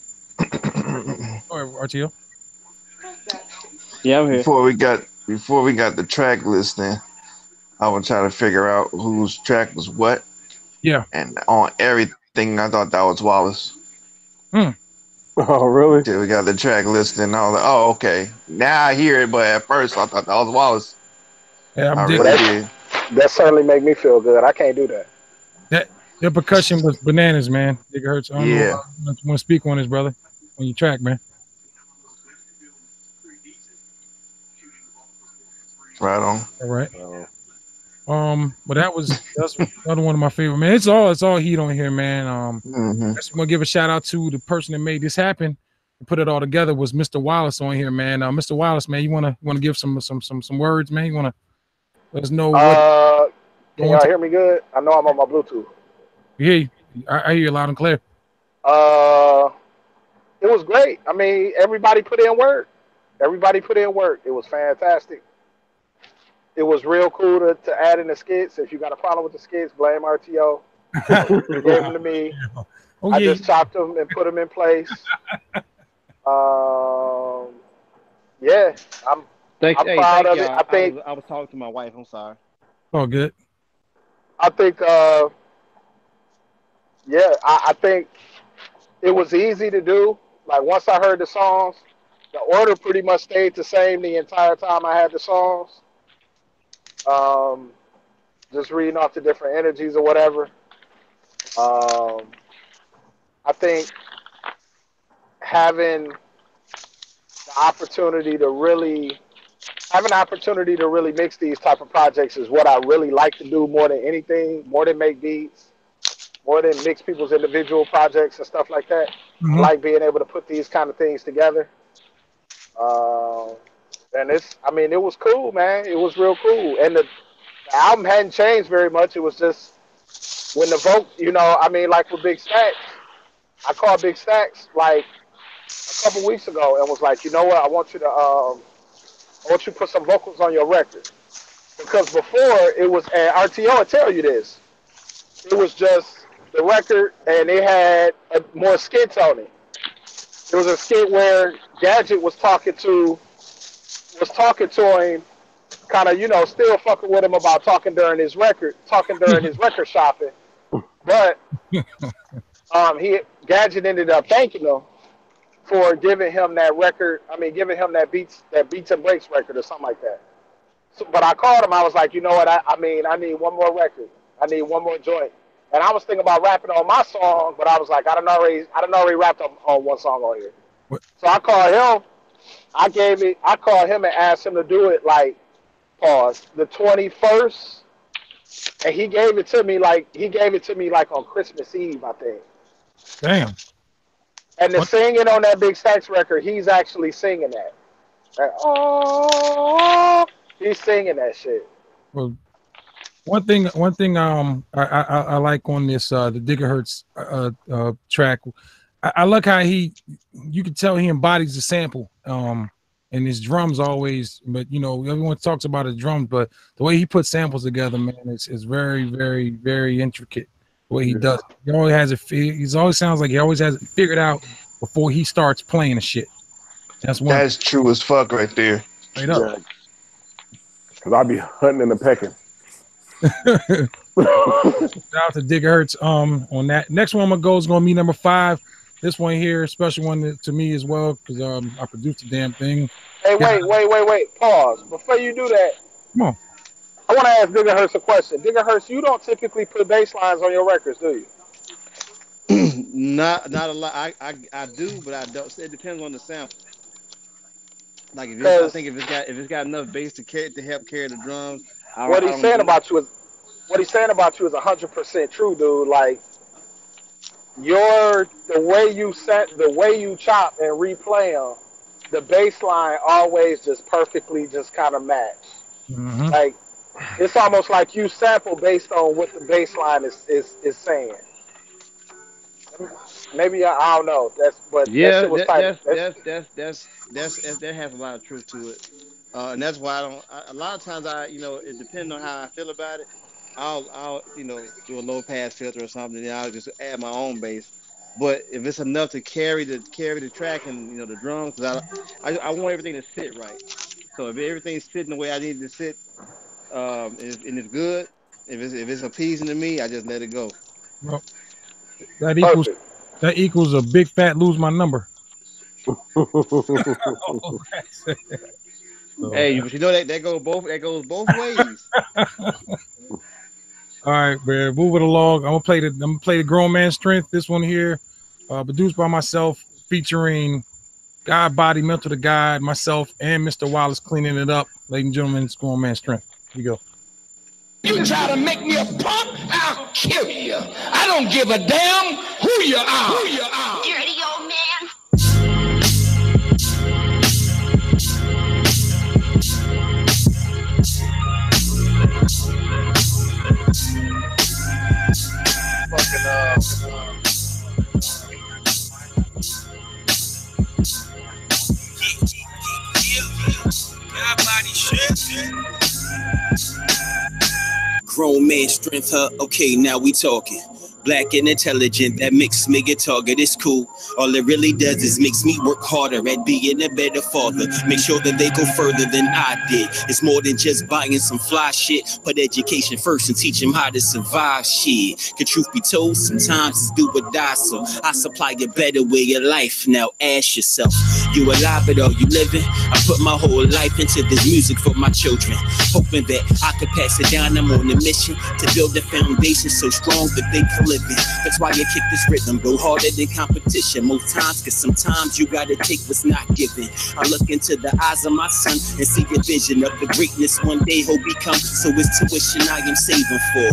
Or RTO? Yeah, I'm here. Before we got the track listing, I was trying to figure out whose track was what. Yeah. And on everything, I thought that was Wallace. Oh, really? Until we got the track listing, I was like, oh, okay. Now I hear it, but at first I thought that was Wallace. Yeah, I really did. That certainly make me feel good. I can't do that. Your percussion was bananas, man. Gigahertz. I don't know. I want to speak on this, brother. On your track, man. Right on. All right. But that's another one of my favorite, man. It's all heat on here, man. I just want to give a shout out to the person that made this happen and put it all together was Mr. Wallace on here, man. Mr. Wallace, man, you wanna give some words, man? You wanna let us know what can y'all hear me good? I know I'm on my Bluetooth. Yeah, I hear you loud and clear. It was great. I mean, everybody put in work. It was fantastic. It was real cool to add in the skits. If you got a problem with the skits, blame RTO. He gave them to me. I just chopped them and put them in place. Yeah, I'm proud of it. I was talking to my wife. I'm sorry. Oh, good. I think, I think it was easy to do. Like, once I heard the songs, the order pretty much stayed the same the entire time I had the songs. Just reading off the different energies or whatever. I think having the opportunity to really mix these type of projects is what I really like to do more than anything, more than make beats, more than mix people's individual projects and stuff like that. I like being able to put these kind of things together. And it was cool, man. It was real cool. And the album hadn't changed very much. It was just when the vote, like with Big Stacks, I called Big Stacks like a couple weeks ago and was like, you know what, I want you to put some vocals on your record. Because before it was, and RTO will tell you this, it was just the record and it had more skits on it. There was a skit where Gadget was talking to him, kind of, still fucking with him about talking during his record shopping. But Gadget ended up thanking him for giving him that record. Giving him that Beats and Breaks record or something like that. So, but I called him. I was like, you know what? I need one more record. I need one more joint. And I was thinking about rapping on my song, but I was like, I done already rapped on one song on here. What? So I called him. I called him and asked him to do it like, the 21st, and he gave it to me like on Christmas Eve, I think. Damn. And the singing on that Big Stacks record, he's actually singing that. Oh, he's singing that shit. Well, one thing I like on this the Gigahertz track, I like how you can tell he embodies the sample. and his drums always. But you know, everyone talks about his drums, but the way he puts samples together, man, is very, very, very intricate. The way he does it. He always has it. He always sounds like he always has it figured out before he starts playing the shit. That's one. That's true as fuck right there. Straight up. Because I be hunting and the pecking. Shout out to Gigahertz on that. Next one I'm gonna go is gonna be number 5. This one here, special one to me as well, because I produced the damn thing. Hey, wait. Pause. Before you do that, come on. I want to ask Gigahertz a question. Gigahertz, you don't typically put bass lines on your records, do you? Not a lot. I do, but I don't. It depends on the sample. Like if it's got enough bass to help carry the drums. What he's saying about you is 100% true, dude. Like the way you chop and replay them, the bass line always just perfectly just kind of match. Mm-hmm. Like it's almost like you sample based on what the bass line is saying. Maybe I don't know. That has a lot of truth to it, and that's why a lot of times it depends on how I feel about it. I'll do a low pass filter or something, and I'll just add my own bass. But if it's enough to carry the track and the drums, because I want everything to sit right. So if everything's sitting the way I need it to sit, and it's good, if it's appeasing to me, I just let it go. Well, that equals a big fat lose my number. Hey, but that goes both ways. All right, man, move it along. I'm gonna play the Grown Man Strength. This one here, produced by myself, featuring God Body, Mental to God, myself, and Mr. Wallace cleaning it up. Ladies and gentlemen, it's Grown Man Strength. Here we go. You try to make me a punk, I'll kill you. I don't give a damn who you are. Dirty old man. Grown man strength, huh? Okay, now we talking. Black and intelligent, that makes me a target. It's cool. All it really does is makes me work harder at being a better father. Make sure that they go further than I did. It's more than just buying some fly shit. Put education first and teach them how to survive shit. Can truth be told, sometimes it's do or die. So I supply a better way of life. Now ask yourself, you alive or are you living? I put my whole life into this music for my children, hoping that I could pass it down. I'm on a mission to build a foundation so strong that they can live it. That's why you kick this rhythm, go harder than competition most times, cause sometimes you gotta take what's not given. I look into the eyes of my son and see a vision of the greatness one day he'll become. So it's tuition I am saving for.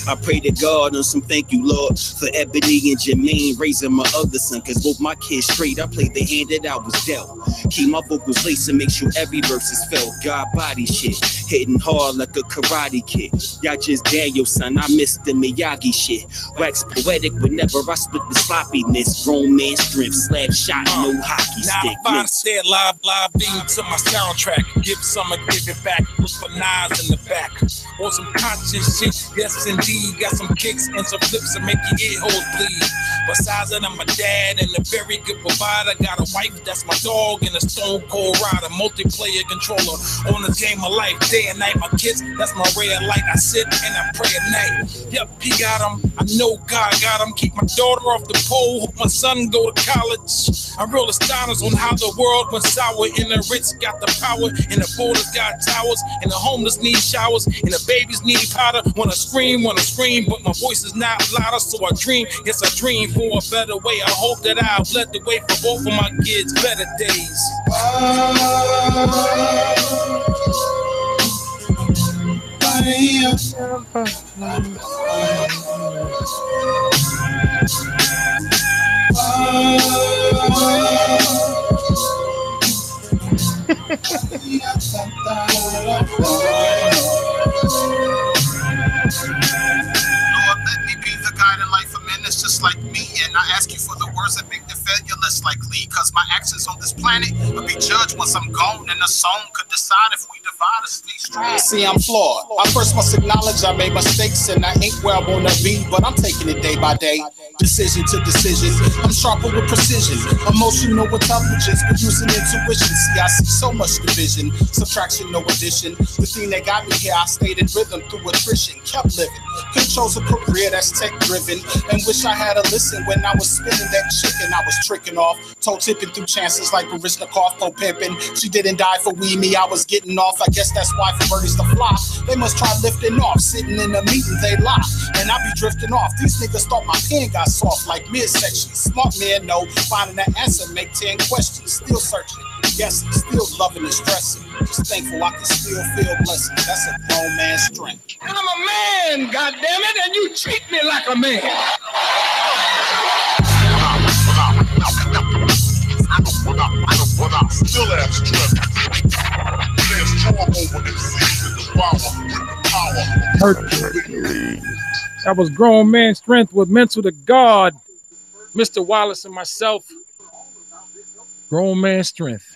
I pray to God on some thank you, Lord, for Ebony and Jermaine raising my other son. Cause both my kids straight, I played the hand that I was dealt. Keep my vocals laced and make sure every verse is felt. God body shit, hitting hard like a karate kid. Y'all just Daniel, son, I missed the Miyagi shit. Wax poetic whenever I split the sloppiness. Grown man strength, slap shot, no hockey stick. Now I find stay live theme to my soundtrack. Give some and give it back. Look for knives in the back. On some conscious shit, yes indeed. Got some kicks and some flips that make your ear holes bleed. Besides that, I'm a dad and a very good provider. Got a wife that's my dog and a stone cold rider. Multiplayer controller on this game of life. Day and night, my kids, that's my ray of light. I sit and I pray at night. Yep, he got him. I know God got him. Keep my daughter off the pole. Hope my son go to college. I'm real astonished on how the world went sour. And the rich got the power. And the boulders got towers. And the homeless need showers. And the babies need powder. Wanna scream, but my voice is not louder. So I dream, yes I dream for a better way. I hope that I've led the way for both of my kids' better days. Lord, let me be the guide in life for men that's just like me, and I ask you for the words that make them fabulous. less likely, cause my actions on this planet will be judged once I'm gone, and the song could decide if we divide or stay strong. See, I'm flawed. I first must acknowledge I made mistakes, and I ain't where I wanna be, but I'm taking it day by day, decision to decision. I'm sharper with precision, emotional intelligence, producing intuition. See, I see so much division, subtraction, no addition. The thing that got me here, I stayed in rhythm through attrition, kept living. Could chose a career that's tech driven, and wish I had a listen when I was spinning that chicken. I was tricking off, toe tipping through chances like Barishnikov, po pimping. She didn't die for we me, I was getting off. I guess that's why for birdies to fly, they must try lifting off. Sitting in a meeting, they lie, and I be drifting off. These niggas thought my pen got soft like midsection. Smart man, no, finding that answer, make 10 questions, still searching. Yes, still loving and stressing. Just thankful I can still feel blessings. That's a grown man's strength. And I'm a man, goddammit, and you treat me like a man. I still have strength. There's strong over MCs in the power, with the power. That was Grown Man Strength with Mental to God. Mr. Wallace and myself. Grown Man Strength.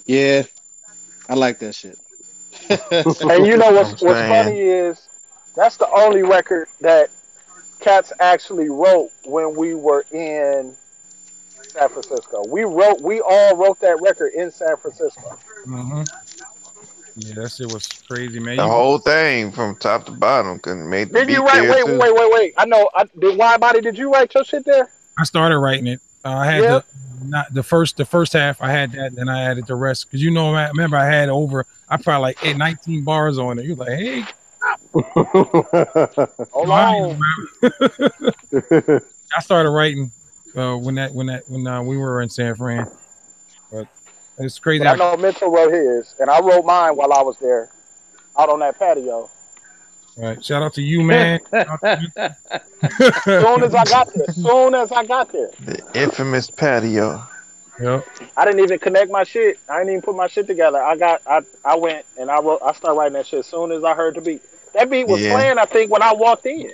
Yeah, I like that shit. And you know what's funny is that's the only record that Cats actually wrote when we were in San Francisco. We all wrote that record in San Francisco. Mm-hmm. Yeah, that shit was crazy, man. The whole thing from top to bottom couldn't make the Did you write? Wait. I know. Did Widebody? Did you write your shit there? I started writing it. I had the first half. I had that, then I added the rest. Because I remember I had I probably like 19 bars on it. You like, hey, hold on. I started writing when we were in San Fran. But it's crazy. But I know Mitchell wrote his, and I wrote mine while I was there, out on that patio. All right, shout out to you, man. Soon as I got there. The infamous patio. Yep. I didn't even connect my shit. I didn't even put my shit together. I went and I started writing that shit as soon as I heard the beat. That beat was playing, I think, when I walked in.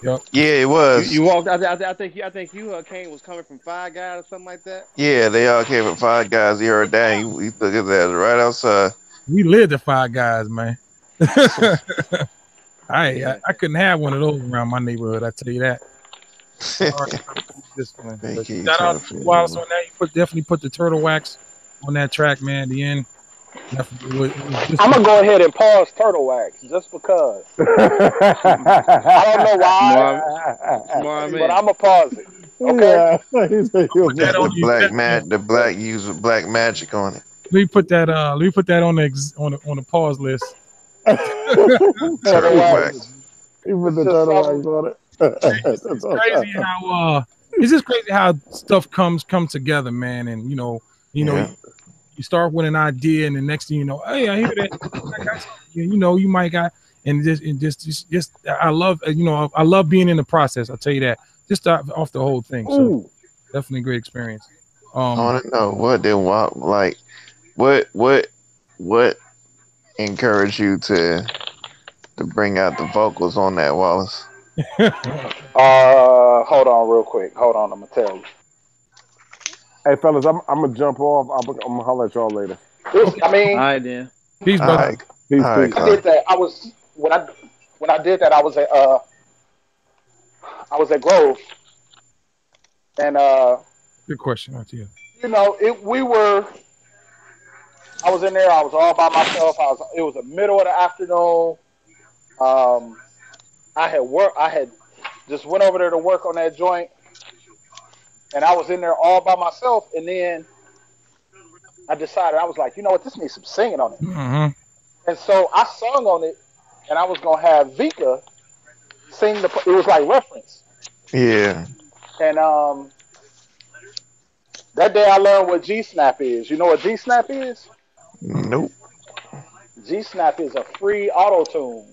Yep. Yeah, it was. You walked. I think you Kane was coming from Five Guys or something like that. Yeah, they all came from Five Guys. You heard that? We took it there right outside. We lived at Five Guys, man. I couldn't have one of those around my neighborhood. I tell you that. Shout out to Wallace on that. You definitely put the turtle wax on that track, man. At the end. I'm gonna go ahead and pause Turtle Wax just because. I don't know why, but I'm gonna pause it. Okay. The black use with black magic on it. Let me put that on the pause list. Turtle wax. You put the turtle wax on it. It's just crazy how stuff comes together, man. And you start with an idea, and the next thing you know, hey, I hear that. You might got, and just I love being in the process. I'll tell you that. Just off the whole thing. So definitely a great experience. I want to know what encouraged you to bring out the vocals on that, Wallace? Hold on real quick. Hold on, I'm gonna tell you. Hey fellas, I'm gonna jump off. I'm gonna holler at y'all later. All right, then. Peace, brother. Peace. I did that. When I did that, I was at Grove, and good question out to you. I was in there. I was all by myself. It was the middle of the afternoon. I had just went over there to work on that joint. And I was in there all by myself, and then I decided, I was like, you know what, this needs some singing on it. Mm-hmm. And so I sung on it, and I was going to have Vika sing it was like reference. Yeah. And that day I learned what G-Snap is. You know what G-Snap is? Nope. G-Snap is a free auto-tune.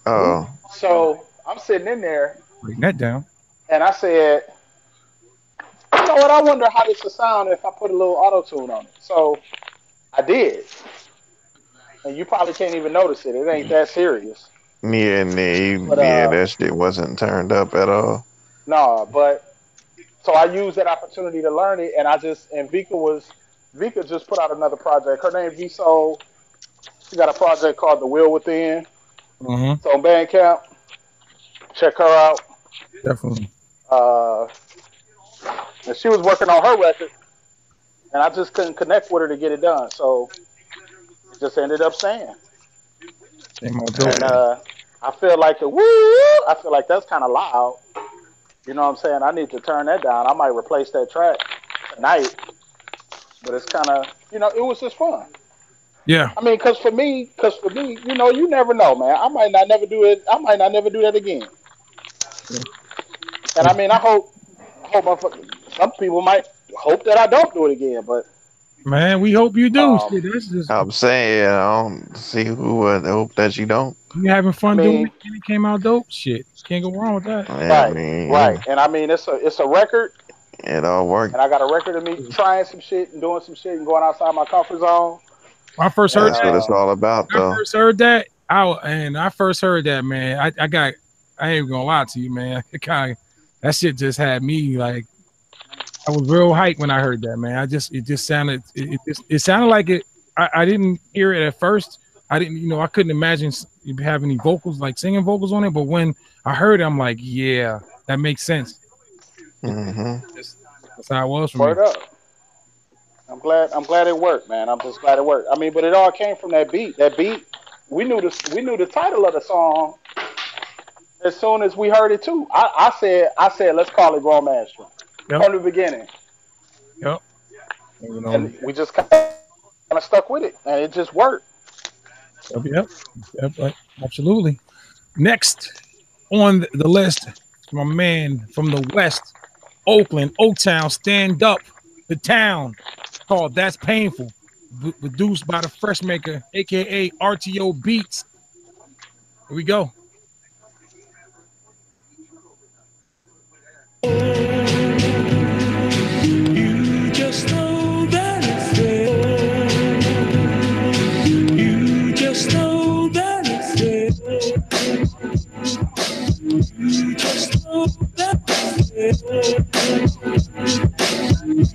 Oh. So I'm sitting in there. Bring that down. And I said, you know what? I wonder how this would sound if I put a little auto-tune on it. So I did. And you probably can't even notice it. It ain't that serious. Yeah, that shit wasn't turned up at all. No, but So I used that opportunity to learn it, and Vika just put out another project. Her name Viso. She got a project called The Will Within. Mm-hmm. So on Bandcamp, check her out. Definitely. And she was working on her record, and I just couldn't connect with her to get it done. So it just ended up staying. And I feel like I feel like that's kind of loud. You know what I'm saying? I need to turn that down. I might replace that track tonight. But it's kind of, you know, it was just fun. Yeah. I mean, cause for me, you know, you never know, man. I might not never do it. I might not never do that again. Yeah. And I mean, I hope some people might hope that I don't do it again. But man, we hope you do. I'm saying, I don't see who would hope that you don't. You having fun doing it? And it came out dope. Shit, can't go wrong with that. Right. And I mean, it's a record. It all worked. And I got a record of me trying some shit and doing some shit and going outside my comfort zone. When I first heard that's what it's all about, though. I first heard that, man. I ain't gonna lie to you, man. That shit just had me like, I was real hyped when I heard that, man. It sounded like it. I didn't hear it at first. I couldn't imagine you have any vocals, like singing vocals on it. But when I heard it, I'm like, yeah, that makes sense. Mm-hmm. That's how it was for Word me. Up. I'm glad it worked, man. I'm just glad it worked. I mean, but it all came from that beat. That beat, we knew the title of the song as soon as we heard it too. I said, let's call it Grown Man Strength from the beginning. Yep. And we just kind of stuck with it, and it just worked. Yep. Absolutely. Next on the list, my man from the West, Oakland, O-Town, Stand Up, the town, called That's Painful, produced by the Fresh Maker, aka RTO Beats. Here we go. You just know that it's real. You just know that it's real. You just know that it's real.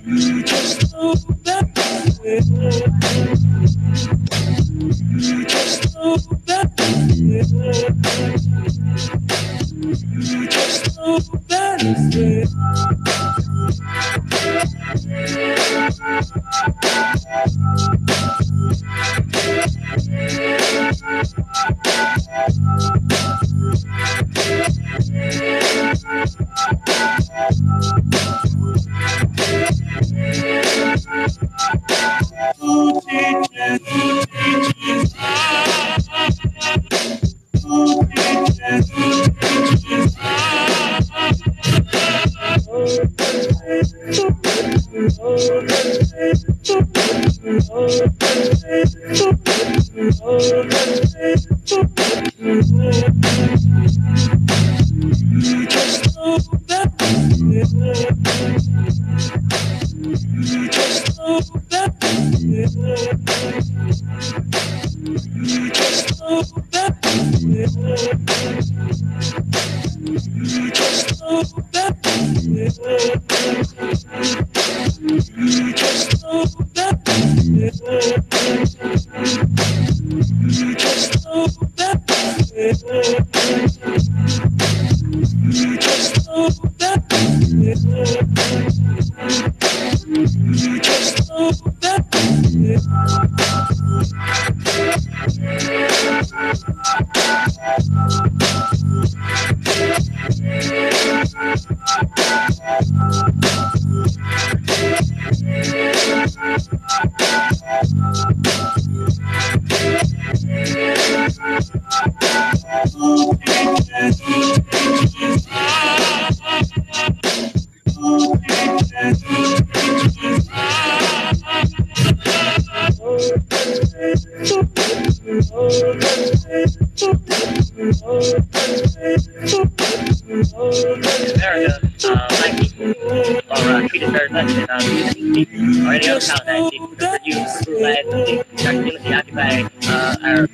You just know that it's real. You just know that it's real. You just know that it's real. America, black people are treated very much in the other colonized people to produce brutalized community occupying our area, our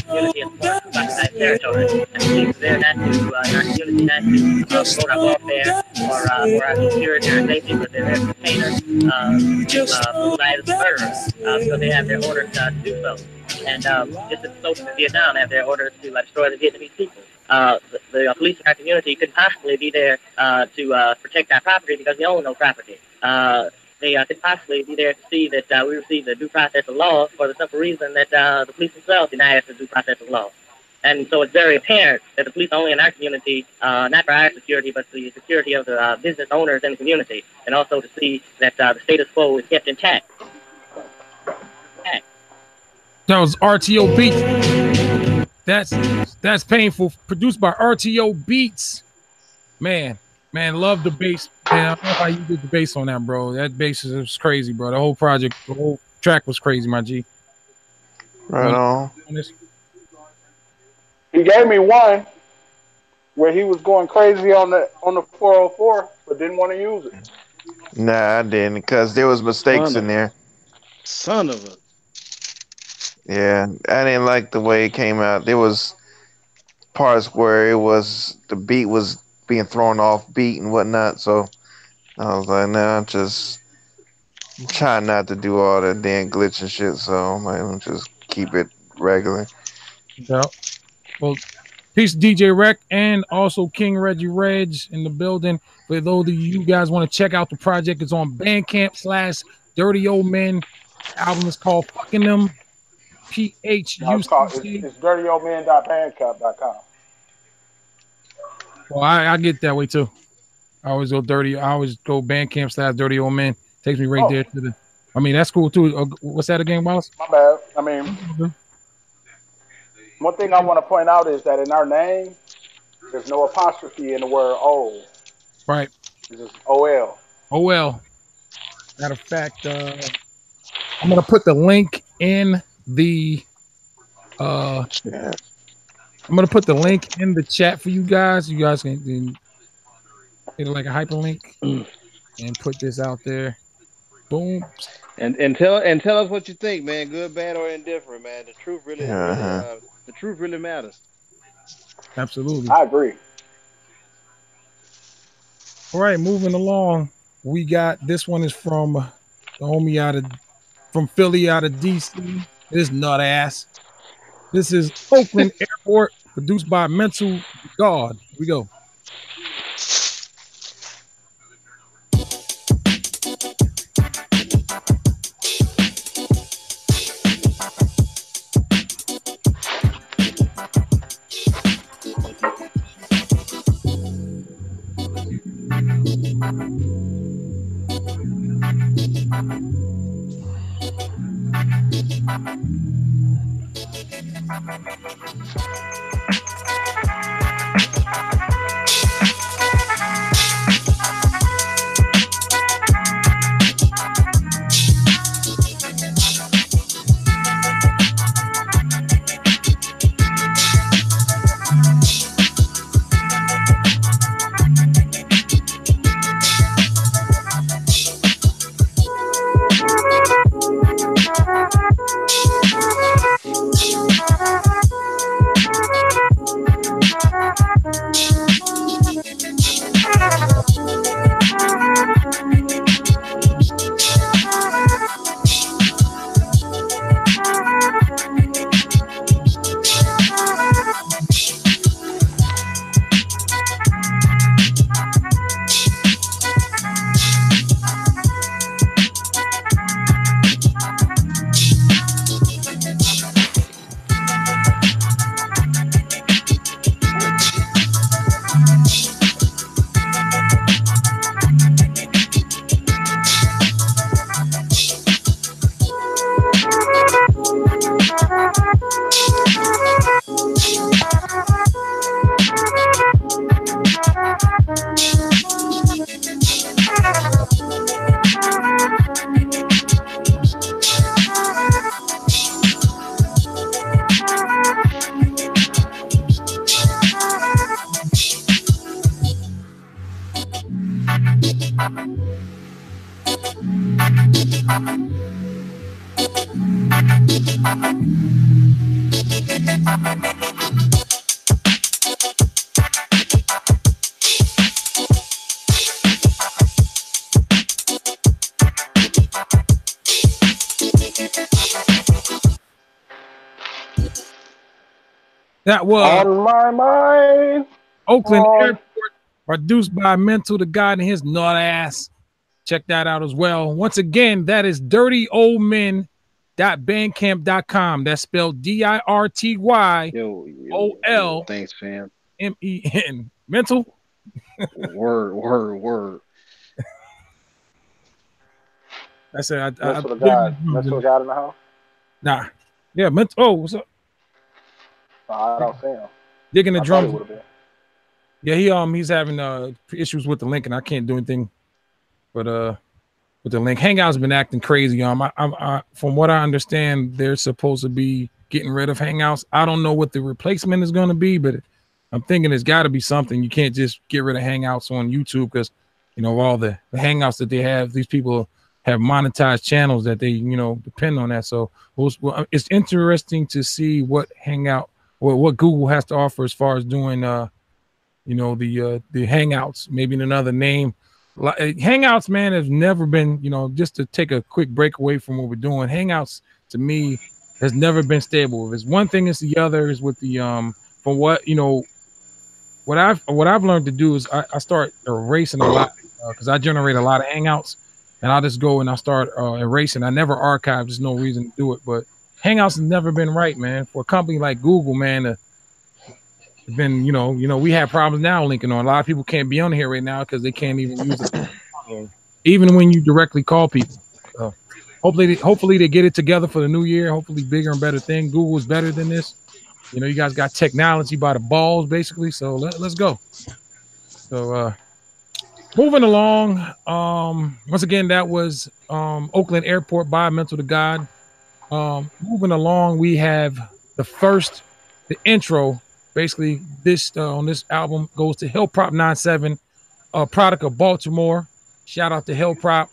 community as part of occupied territory. And the police is there not to, in our community, not to promote our welfare or our security or safety, but they're there to contain us, brutalize and murder us, because they have their orders to do so. And just as the soldiers in Vietnam have their orders to destroy the Vietnamese people. The police in our community couldn't possibly be there to protect our property because we own no property. They could possibly be there to see that we receive the due process of law for the simple reason that the police themselves deny us the due process of law. And so it's very apparent that the police only in our community, not for our security, but the security of the business owners in the community, and also to see that the status quo is kept intact. That was RTO Beats. That's painful. Produced by RTO Beats. Man, love the bass. Man, I don't know how you did the bass on that, bro. That bass was crazy, bro. The whole project, the whole track was crazy, my G. Right on. He gave me one where he was going crazy on the 404, but didn't want to use it. Nah, I didn't, because there was mistakes in there. Son of a. Yeah, I didn't like the way it came out. There was parts where the beat was being thrown off beat and whatnot. So I was like, nah, I'm trying not to do all that damn glitch and shit. So I'm like, I'm just keep it regular. Yeah. Well, peace DJ Rec and also King Reggie Reg in the building. For those of you guys want to check out the project, it's on Bandcamp / Dirty Old Men. The album is called Fucking Them. It's dirtyoldmen.bandcamp.com. Well, I get that way too. I always go Bandcamp / Dirty Old Men. Takes me right there to the. I mean, that's cool too. What's that again, Wallace? My bad. I mean, one thing I want to point out is that in our name, there's no apostrophe in the word O. Right. It's just OL. OL. Matter of fact, I'm gonna put the link in the. I'm gonna put the link in the chat for you guys. You guys can get like a hyperlink and put this out there. Boom. And tell us what you think, man. Good, bad, or indifferent, man. The truth really, the truth really matters. Absolutely. I agree. All right, moving along. We got this one is from the homie from Philly out of DC. This nut ass. This is Oakland Airport, produced by Mental God. Here we go. That was On my mind. Oakland Airport, produced by Mental the God and his nut ass. Check that out as well. Once again, that is dirtyoldmen.bandcamp.com. That's spelled DIRTYOLMEN. Thanks, fam. Mental. Word. I said, Mental the God in the house. Nah. Yeah, Mental. Oh, what's up? I don't see him. Digging the drums. Been. Yeah, he's having issues with the link, and I can't do anything. But with the link, Hangout's been acting crazy. From what I understand, they're supposed to be getting rid of Hangouts. I don't know what the replacement is going to be, but I'm thinking there's got to be something. You can't just get rid of Hangouts on YouTube because, of all the Hangouts that they have. These people have monetized channels that they, depend on that. So it's interesting to see what what Google has to offer as far as doing, the Hangouts, maybe in another name. Hangouts, man, has never been, just to take a quick break away from what we're doing. Hangouts to me has never been stable. If it's one thing, it's the other. Is with the from what what I've learned to do is I start erasing a lot because I generate a lot of Hangouts, and I'll just go and I'll start erasing. I never archive. There's no reason to do it, but Hangouts has never been right, man. For a company like Google, man, been we have problems now linking on. A lot of people can't be on here right now because they can't even use it, even when you directly call people. Hopefully they get it together for the new year. Hopefully bigger and better thing. Google is better than this. You guys got technology by the balls, basically. So let's go. So moving along. Once again, that was Oakland Airport by Mental to God. Moving along, we have the intro. Basically, this on this album goes to Hill Prop 97, a product of Baltimore. Shout out to Hill Prop.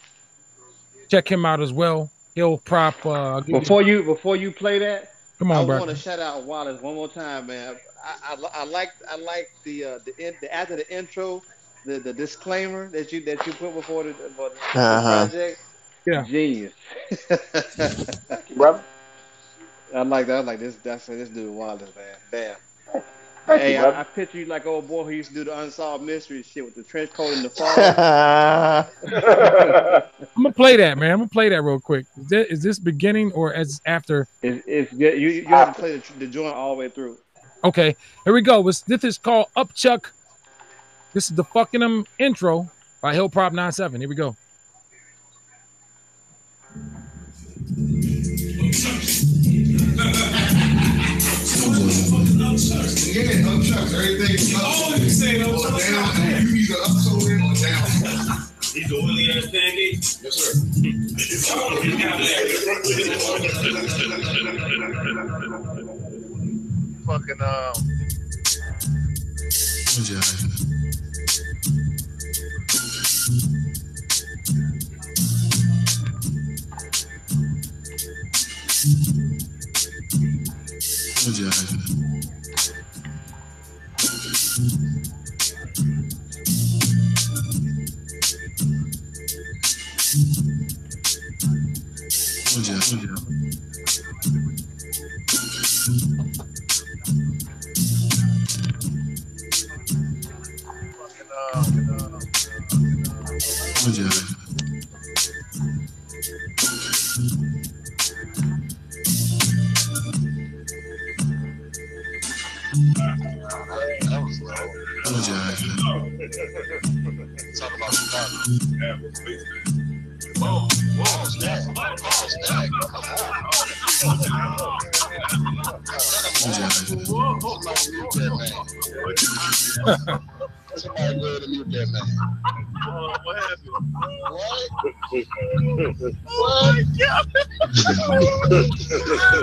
Check him out as well. Hill Prop. Before you play that, come on, I want to shout out Wallace one more time, man. I like the after the intro, the disclaimer that you put before the project. Yeah, genius. Thank you, brother. I like that. I like this. That's this dude Wallace, man. Damn. Thank Hey, you, brother. I picture you like old boy who used to do the unsolved mystery shit with the trench coat in the fall. I'm gonna play that, man. I'm gonna play that real quick. Is this beginning or as after? It's good. You have to play the joint all the way through. Okay, here we go. This is called Upchuck. This is the fucking intro by Hill Prop 97. Here we go. Yeah, upchucks. Everything. Oh, you say down. You either up so in or down. He's the only ass pancake. Yes, sir. Fucking Talk about whoa, snap. Somebody go ahead and mute that man. What happened? What?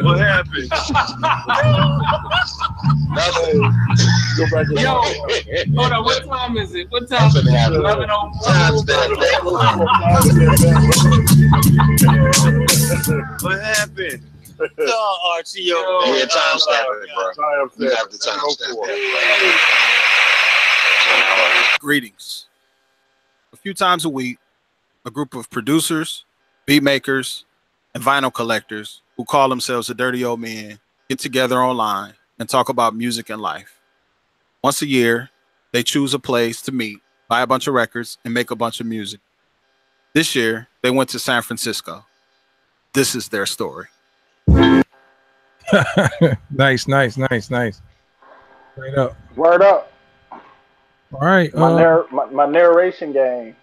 What happened? Go back to Yo, hold on. What time is it? What time is it? 11:04. What happened? Oh, Archie, yo. Yeah, time stamp it, bro. You have the time stamp it. Greetings. A few times a week, a group of producers, beat makers, and vinyl collectors who call themselves the Dirty Old Men get together online and talk about music and life. Once a year, they choose a place to meet, buy a bunch of records, and make a bunch of music. This year, they went to San Francisco. This is their story. Nice. Straight up. Word up. All right. My narration game.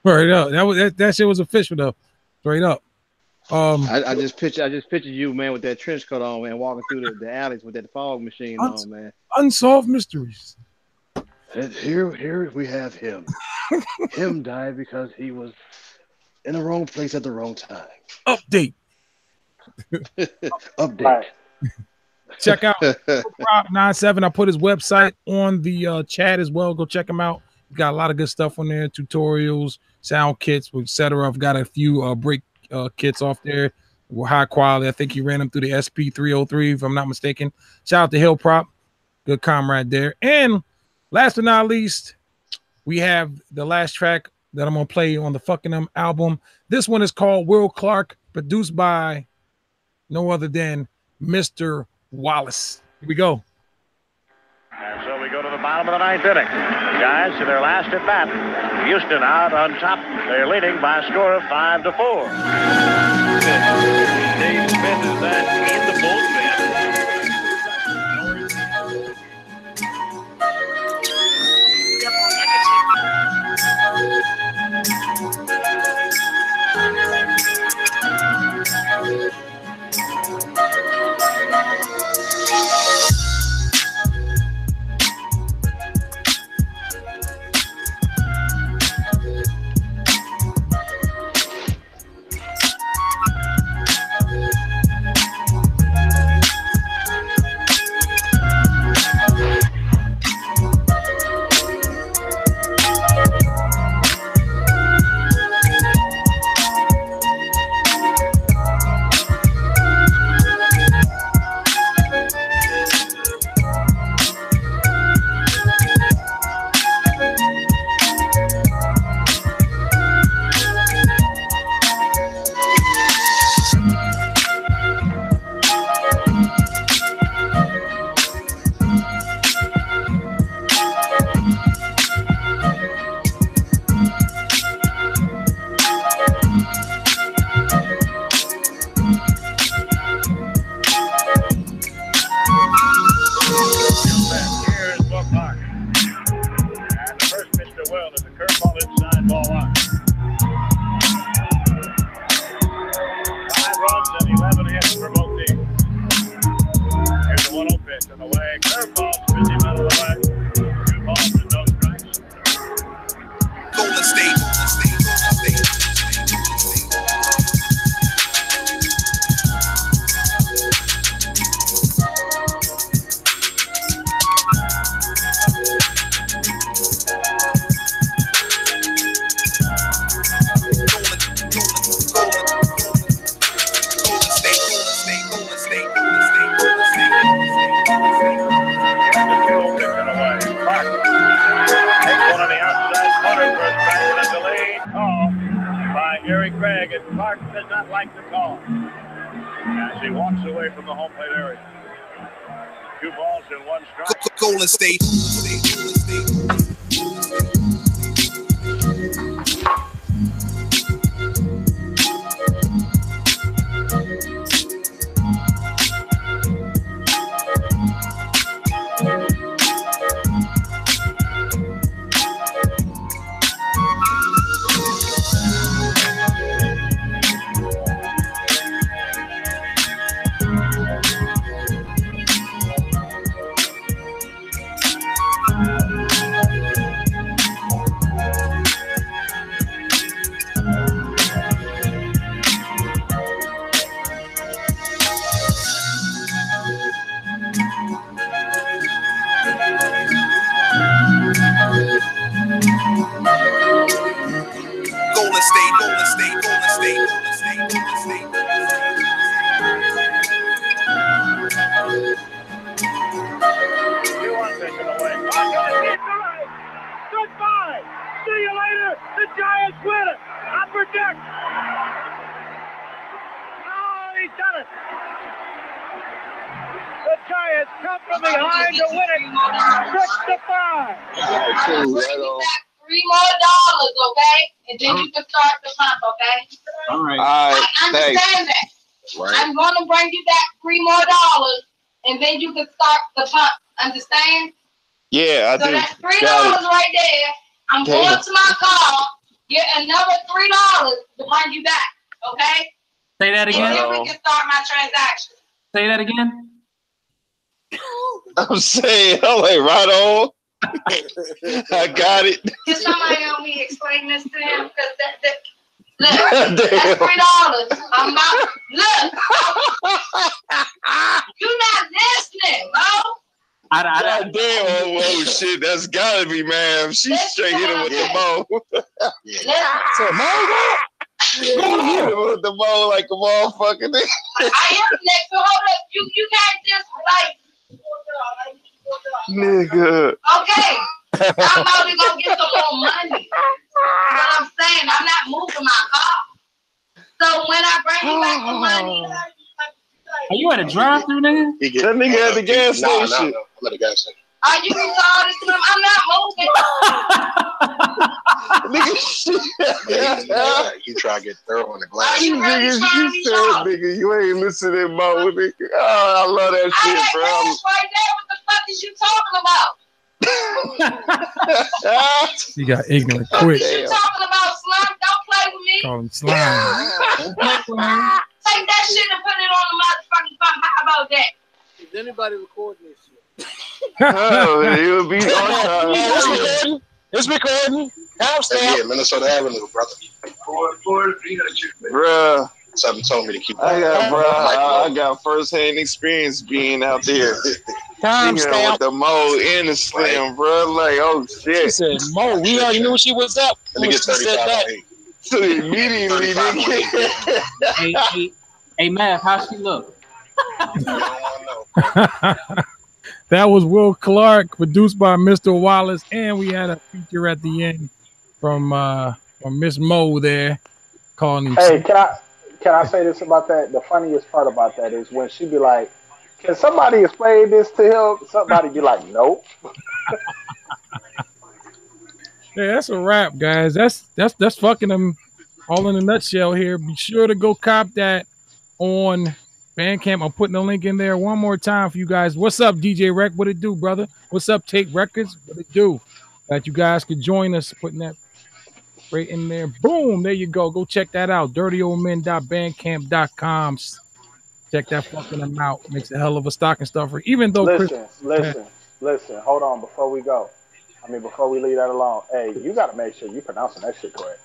Straight up. That shit was official though. Straight up. I just pictured you, man, with that trench coat on, man, walking through the alleys with that fog machine on, man. Unsolved mysteries. And here we have him. Him died because he was in the wrong place at the wrong time. Update. Update. Right. Check out Prop97. I put his website on the chat as well. Go check him out. He's got a lot of good stuff on there, tutorials, sound kits, etc. I've got a few break kits off there. Were high quality. I think he ran them through the SP303, if I'm not mistaken. Shout out to Hill Prop. Good comrade there. And last but not least, we have the last track that I'm going to play on the Fucking Them album. This one is called Will Clark, produced by no other than Mr. Wallace. Here we go. And so we go to the bottom of the ninth inning. The guys to their last at bat. Houston out on top. They're leading by a score of 5-4. Dave Smith is that in the bullpen. Golden State. he's done it. The Giants come from behind to win it 6-5. $3 more, okay? And then you can start the pump, okay? All right. I understand that. Right. I'm going to bring you back $3 more, and then you can start the pump. Understand? Yeah, I do. So that's $3 right there. I'm going to my car, get another $3 to bring you back, okay? Say that again. And then we can start my transaction. Say that again. I'm saying, I'm like, right on. I got it. Can somebody help me explain this to him? Because look, that's $3. I'm not, look. You're not listening, bro. God damn, oh shit, that's gotta be, man. She's straight hit him with the bow. So, hit him with the bow like a motherfucker. I am next, so hold up. You can't just like. Nigga. Okay. I'm probably gonna get some more money. What I'm saying, I'm not moving my car. So when I bring you back the money. Are you at a drive-through, nigga? That nigga at the gas station. No, I'm at the gas station. Are you retarded, Slim? I'm not moving. You try to get thorough on the glass. You said, nigga, you ain't listening, Mo. Nigga. Oh, I love that shit, bro. Right there. What the fuck is you talking about? He got ignorant quick. What you talking about, Slime? Don't play with me. Call him slime. Take that shit and put it on the motherfucking phone. How about that? Is anybody recording this shit? Oh, it would be on time. It's recording. Yeah, Minnesota Avenue, brother. Bruh. Something told me to keep. I got first-hand experience being out there. With the Mo and the Slim, bro. Like, oh shit. She said, Mo, we already knew she was up. Let me get 35. So immediately, nigga. Hey, Matt, how she look? That was Will Clark, produced by Mr. Wallace, and we had a feature at the end from Miss Mo there, calling him. Hey, can I say this about that? The funniest part about that is when she be like, "Can somebody explain this to him?" Somebody be like, "Nope." Yeah, that's a wrap, guys. That's fucking them all in a nutshell here. Be sure to go cop that on Bandcamp. I'm putting the link in there one more time for you guys. What's up, DJ Rec? What it do, brother? What's up, Take Records? What it do? That you guys could join us, putting that right in there. Boom, there you go. Go check that out. dirtyoldmen.bandcamp.com. Check that fucking amount. Makes a hell of a stocking stuffer. Even though Listen. Hold on before we go. Before we leave that alone. Hey, you got to make sure you pronouncing that shit correct.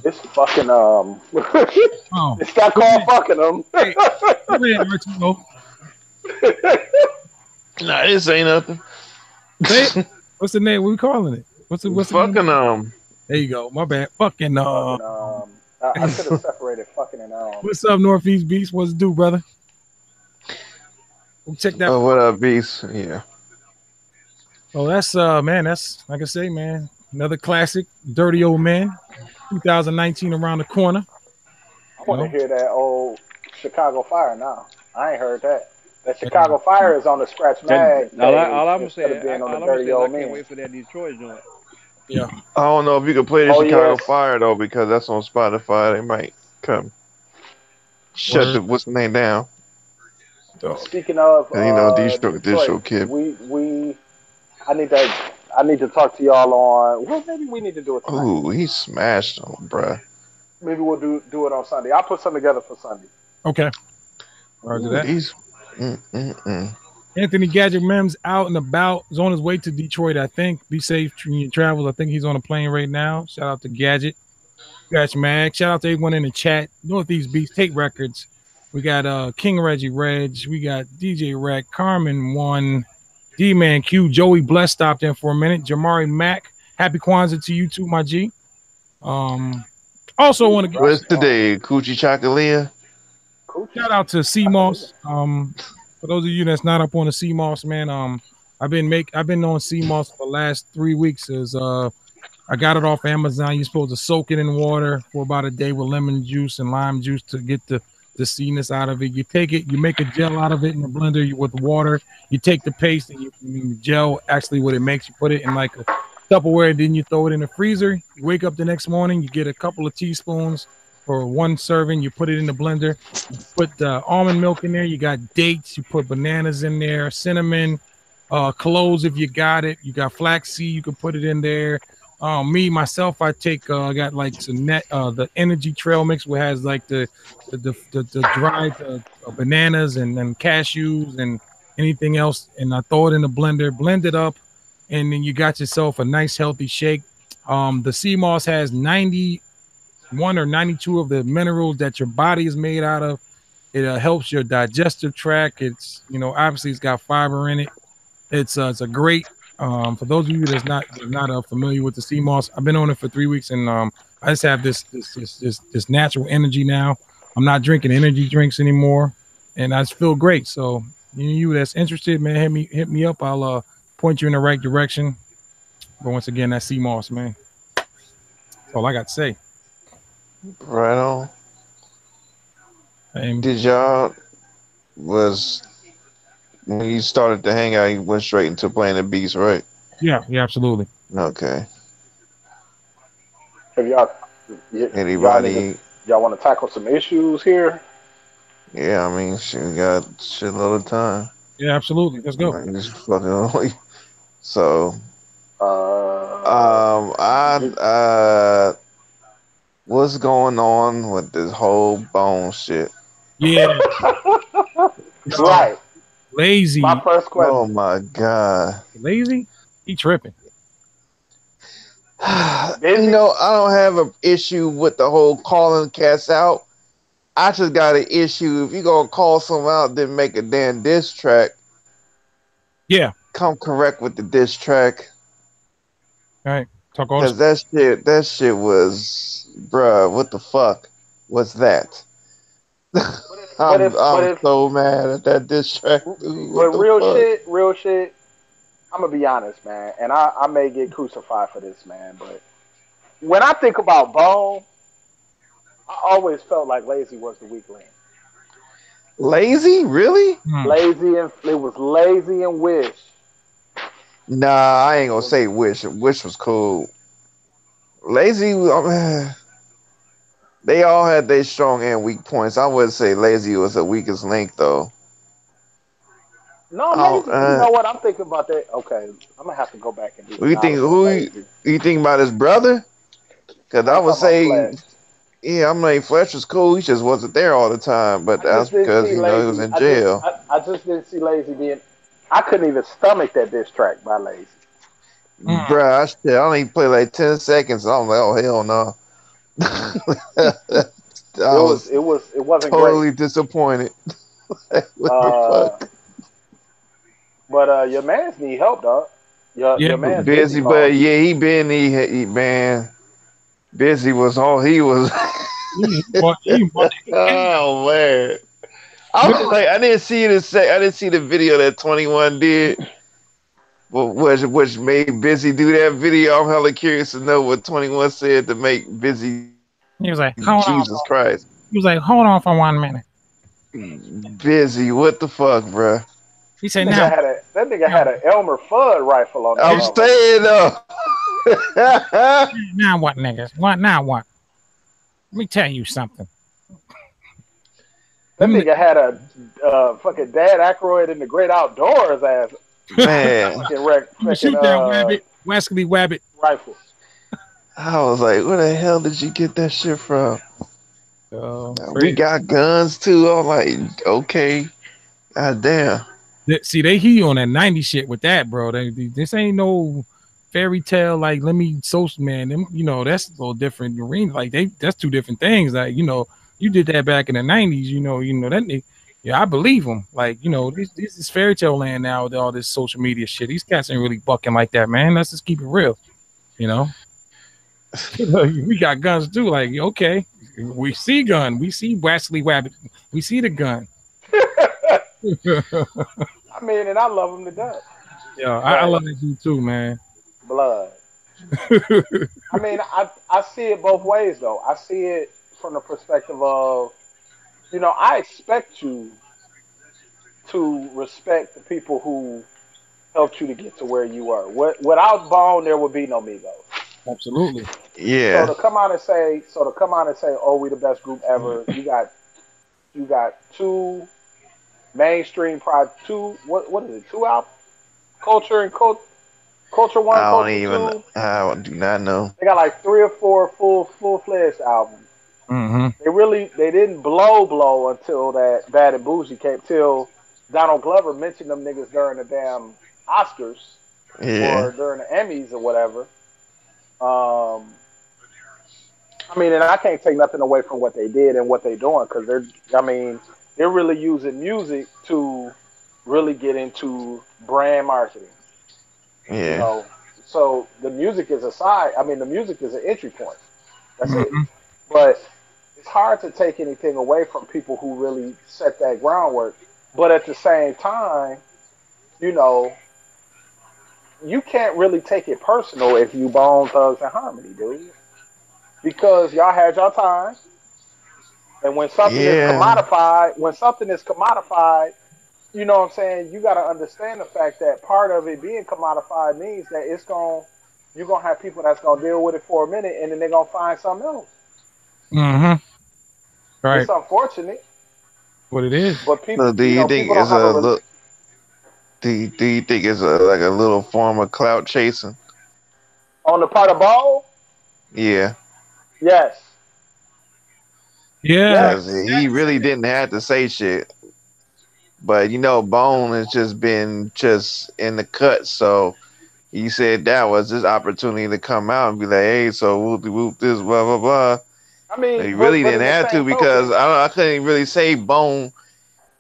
It's fucking It's not called fucking them. Hey, nah, this ain't nothing. What's the name? What we calling it? What's the fucking name? There you go. My bad. Fucking I should have separated fucking and What's up, Northeast Beast? What's it do, brother? We'll check that. Oh, what up, Beast? Yeah. Oh, that's man. That's like I say, man. Another classic, Dirty Old Man, 2019 around the corner. I want to hear that old Chicago Fire now. I ain't heard that. That Chicago Fire is on the Scratch Mag. All I'm saying, I can't wait for that Detroit joint. Yeah. I don't know if you can play the Chicago Fire though, because that's on Spotify. They might come shut what's the name down. Speaking of, Detroit kid. I need to talk to y'all on. Well, maybe we need to do it tonight. Ooh, he smashed them, bruh. Maybe we'll do it on Sunday. I'll put something together for Sunday. Okay. Roger that. Anthony Gadget Mims out and about. He's on his way to Detroit, I think. Be safe in your travels. I think he's on a plane right now. Shout out to Gadget. Scratch Mag. Shout out to everyone in the chat. Northeast Beast, Take Records. We got King Reggie Reg. We got DJ Rec, Carmen 1, D-Man Q, Joey Bless stopped in for a minute. Jamari Mack. Happy Kwanzaa to you too, my G. Also want to give what's today? Coochie Chocolate. Shout out to CMOS. For those of you that's not up on the CMOS, man, I've been on CMOS for the last 3 weeks. I got it off Amazon. You're supposed to soak it in water for about a day with lemon juice and lime juice to get the the seedness out of it. You take it, you make a gel out of it in the blender with water. You take the paste and the gel, actually what it makes, you put it in like a Tupperware, then you throw it in the freezer. You wake up the next morning, you get a couple of teaspoons for one serving. You put it in the blender. You put almond milk in there. You got dates. You put bananas in there, cinnamon, cloves if you got it. You got flaxseed. You can put it in there. Myself, I take I got like some the energy trail mix, which has like the dried bananas and cashews and anything else, and I throw it in the blender, blend it up, and then you got yourself a nice healthy shake. The sea moss has 91 or 92 of the minerals that your body is made out of. It helps your digestive tract. It's obviously it's got fiber in it. It's a great for those of you that's not familiar with the sea moss. I've been on it for 3 weeks, and I just have this natural energy now. I'm not drinking energy drinks anymore, and I just feel great. So you that's interested, man, hit me up. I'll point you in the right direction. But once again, that sea moss, man. That's all I got to say. Right on. Did y'all when you started to hang out, you went straight into playing the beats, right? Yeah, absolutely. Okay. Have y'all anybody y'all want to tackle some issues here? Yeah, I mean, shit, we got shitload of time. Yeah, absolutely. Let's go. Just fucking so what's going on with this whole bone shit? Yeah. Right. Lazy. My first question. Oh my god. Lazy? He tripping. I don't have an issue with the whole calling cats out. I just got an issue if you gonna call someone out, then make a damn diss track. Yeah. Come correct with the diss track. All right. Talk all Because that shit was, bruh, what the fuck was that? I'm so mad at that diss track, dude. But real shit, I'm gonna be honest, man, and I may get crucified for this, man, but when I think about Bone, I always felt like Lazy was the weak link. Lazy? Really? Lazy, and it was Lazy and Wish. Nah, I ain't gonna say Wish. Wish was cool. Lazy, they all had their strong and weak points. I wouldn't say Lazy was the weakest link, though. No, Lazy. You know what? I'm thinking about that. Okay, I'm gonna have to go back and do. You think about his brother? Because I would say, yeah, I'm like Fletch was cool. He just wasn't there all the time. But that's because he was in jail. I just didn't see Lazy being. I couldn't even stomach that diss track by Lazy. Bruh, I only played like 10 seconds. I'm like, oh hell no. It wasn't totally great. Disappointed. What the fuck? But your man's need help, dog. Your man's busy, but yeah, he man. Busy was all he was. Oh man. I didn't see the video that 21 did. Which made Busy do that video. I'm hella curious to know what 21 said to make Busy. He was like, Jesus Christ. He was like, hold on for 1 minute. Busy, what the fuck, bro? He said, that nigga had an Elmer Fudd rifle on. I'm saying though. Now what, niggas? What now? What? Let me tell you something. That nigga had a fucking Dad Aykroyd in the Great Outdoors ass. Man, shoot that rabbit, Wesley Wabbit rifle. I was like, where the hell did you get that shit from? We got guns too. I'm like, okay, god damn. See, they heat on that 90s shit with that, bro. This ain't no fairy tale. Like, let me social man. Them, that's a little different arena. Like, that's two different things. Like, you did that back in the 90s. That. Yeah, I believe them. Like, this is fairy tale land now with all this social media shit. These cats ain't really bucking like that, man. Let's just keep it real. We got guns too. Like, okay, we see gun. We see Wesley Wabbit. We see the gun. I mean, and I love him to death. Yeah, I love you too, man. Blood. I mean, I see it both ways, though. I see it from the perspective of I expect you to respect the people who helped you to get to where you were. Without Bone, there would be no Migos. Absolutely. So Yeah. to come out and say, oh, we the best group ever. You got two mainstream two. What is it? Two albums? Culture and Culture One, I don't Culture even. Two. I do not know. They got like 3 or 4 full-fledged albums. Mm-hmm. They didn't blow until that Bad and Bougie came, till Donald Glover mentioned them niggas during the damn Oscars Yeah. or during the Emmys or whatever. I mean, and I can't take nothing away from what they did and what they're doing, because they're really using music to really get into brand marketing. Yeah. So the music is the music is an entry point. That's it. Mm-hmm. But it's hard to take anything away from people who really set that groundwork. But at the same time, you can't really take it personal if you Bone Thugs and Harmony, dude. Because y'all had your time. And when something is commodified, you know what I'm saying, you gotta understand the fact that part of it being commodified means that you're gonna have people that's gonna deal with it for a minute and then they're gonna find something else. Mm-hmm. Right. It's unfortunate. What it is. But people, So do you think people don't it's have a a look? Do you think it's like a little form of clout chasing? On the part of Ball? Yeah. Yes. Yeah. Because he really didn't have to say shit. But Bone has just been in the cut, so he said that was his opportunity to come out and be like, hey, so whoop whoop this, blah blah blah. I mean, but he really didn't in the have to, same because token, I couldn't really say Bone,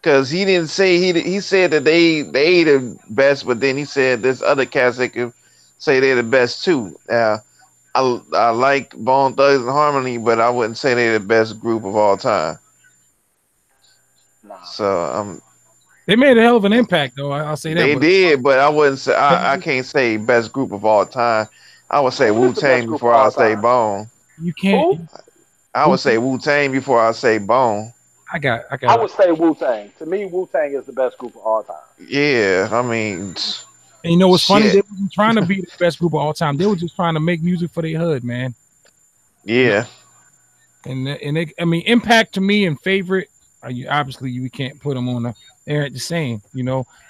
because he didn't say he said that they the best, but then he said there's other cats that could say they're the best too. I like Bone Thugs and Harmony, but I wouldn't say they're the best group of all time. Nah. So they made a hell of an impact, though. I'll say that. They did, but I wouldn't say I can't say best group of all time. I would say Wu-Tang before I say Bone. You can't. I would say Wu-Tang before I say Bone. I would say Wu-Tang. To me, Wu-Tang is the best group of all time. Yeah, I mean, and you know what's funny? They wasn't trying to be the best group of all time. They were just trying to make music for their hood, man. Yeah. And impact to me and favorite. Obviously, you can't put them on the air the same.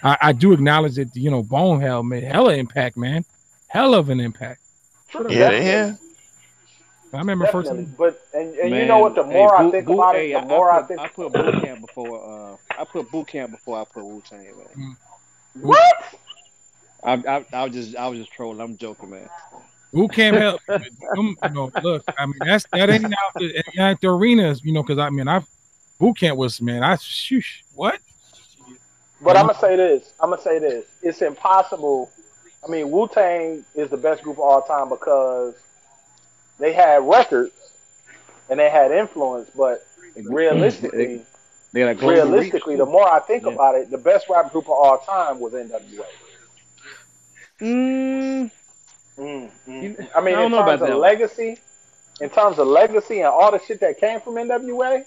I do acknowledge that Bone Hell made hella impact, man. Hell of an impact. Yeah. I remember definitely. first. And you know what? The more I think about it, the more I think. I put boot camp before. I put boot camp before I put Wu-Tang, man. What? I was just trolling. I'm joking, man. Who can't help? Look, I mean that ain't out the arenas, because boot camp was, man. What? But I'm gonna say this. It's impossible. I mean, Wu-Tang is the best group of all time because they had records and they had influence, but realistically, the more I think about it, the best rap group of all time was NWA. I mean, in terms of legacy and all the shit that came from NWA.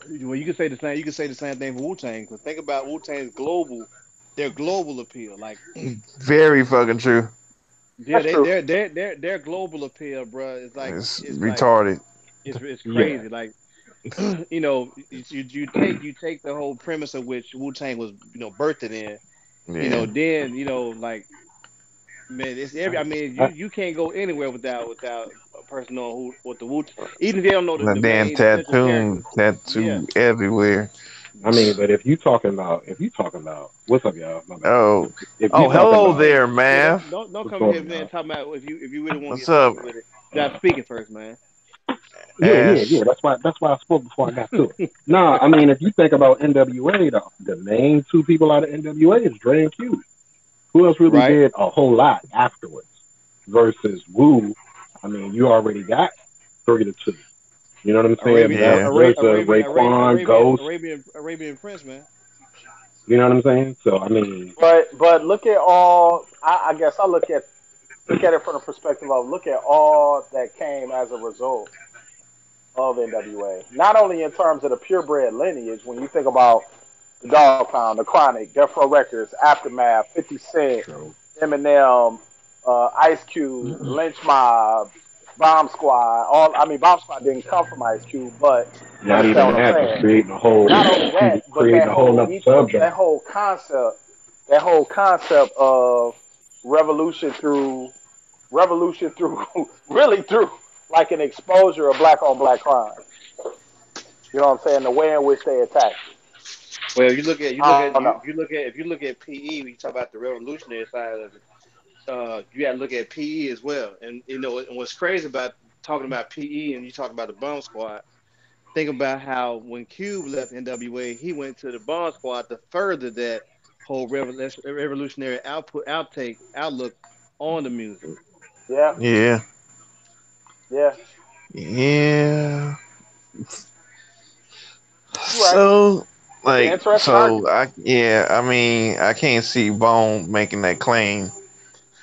Well, you can say the same. You can say the same thing for Wu-Tang. Because think about Wu-Tang's their global appeal, like very fucking true. Yeah, their global appeal, bro, is like it's retarded. It's crazy. Yeah. Like you take the whole premise of which Wu-Tang was birthed in. Yeah. Then like, man, it's every. I mean, you can't go anywhere without a person knowing what the Wu. Even if they don't know the damn tattoo everywhere. I mean, but if you talking about what's up, y'all? Hello there, man. Don't come here, man. Talking about if you really want to get up with it. Stop speaking first, man. Yeah. That's why I spoke before I got to it. Nah, I mean, if you think about NWA, the main two people out of NWA is Dre and Q. Who else really did a whole lot afterwards? Versus Wu, I mean, you already got 3-2. You know what I'm saying? Raekwon, Ghost, Arabian Prince, man. You know what I'm saying? So I mean, but look at all. I guess I look at it from the perspective of look at all that came as a result of NWA. Not only in terms of the purebred lineage, when you think about the Dog Pound, the Chronic, Death Row Records, Aftermath, 50 Cent, Eminem, Ice Cube, Lynch Mob, Bomb Squad. Bomb Squad didn't come from Ice Cube, but you Not understand even what I'm that, just saying. creating a whole, Not only that, but creating a whole nother that subgenre. whole concept of revolution through really through like an exposure of black on black crime. You know what I'm saying? The way in which they attack it. Well, if I don't know. you look at PE, when you talk about the revolutionary side of it, you got to look at PE as well. And you know, and what's crazy about talking about PE and you talk about the Bomb Squad, think about how when Cube left NWA, he went to the Bomb Squad to further that whole revolutionary outlook on the music. Yeah. Yeah. Yeah. Yeah. You're right. So, It's an like, interesting argument. I mean, I can't see Bone making that claim.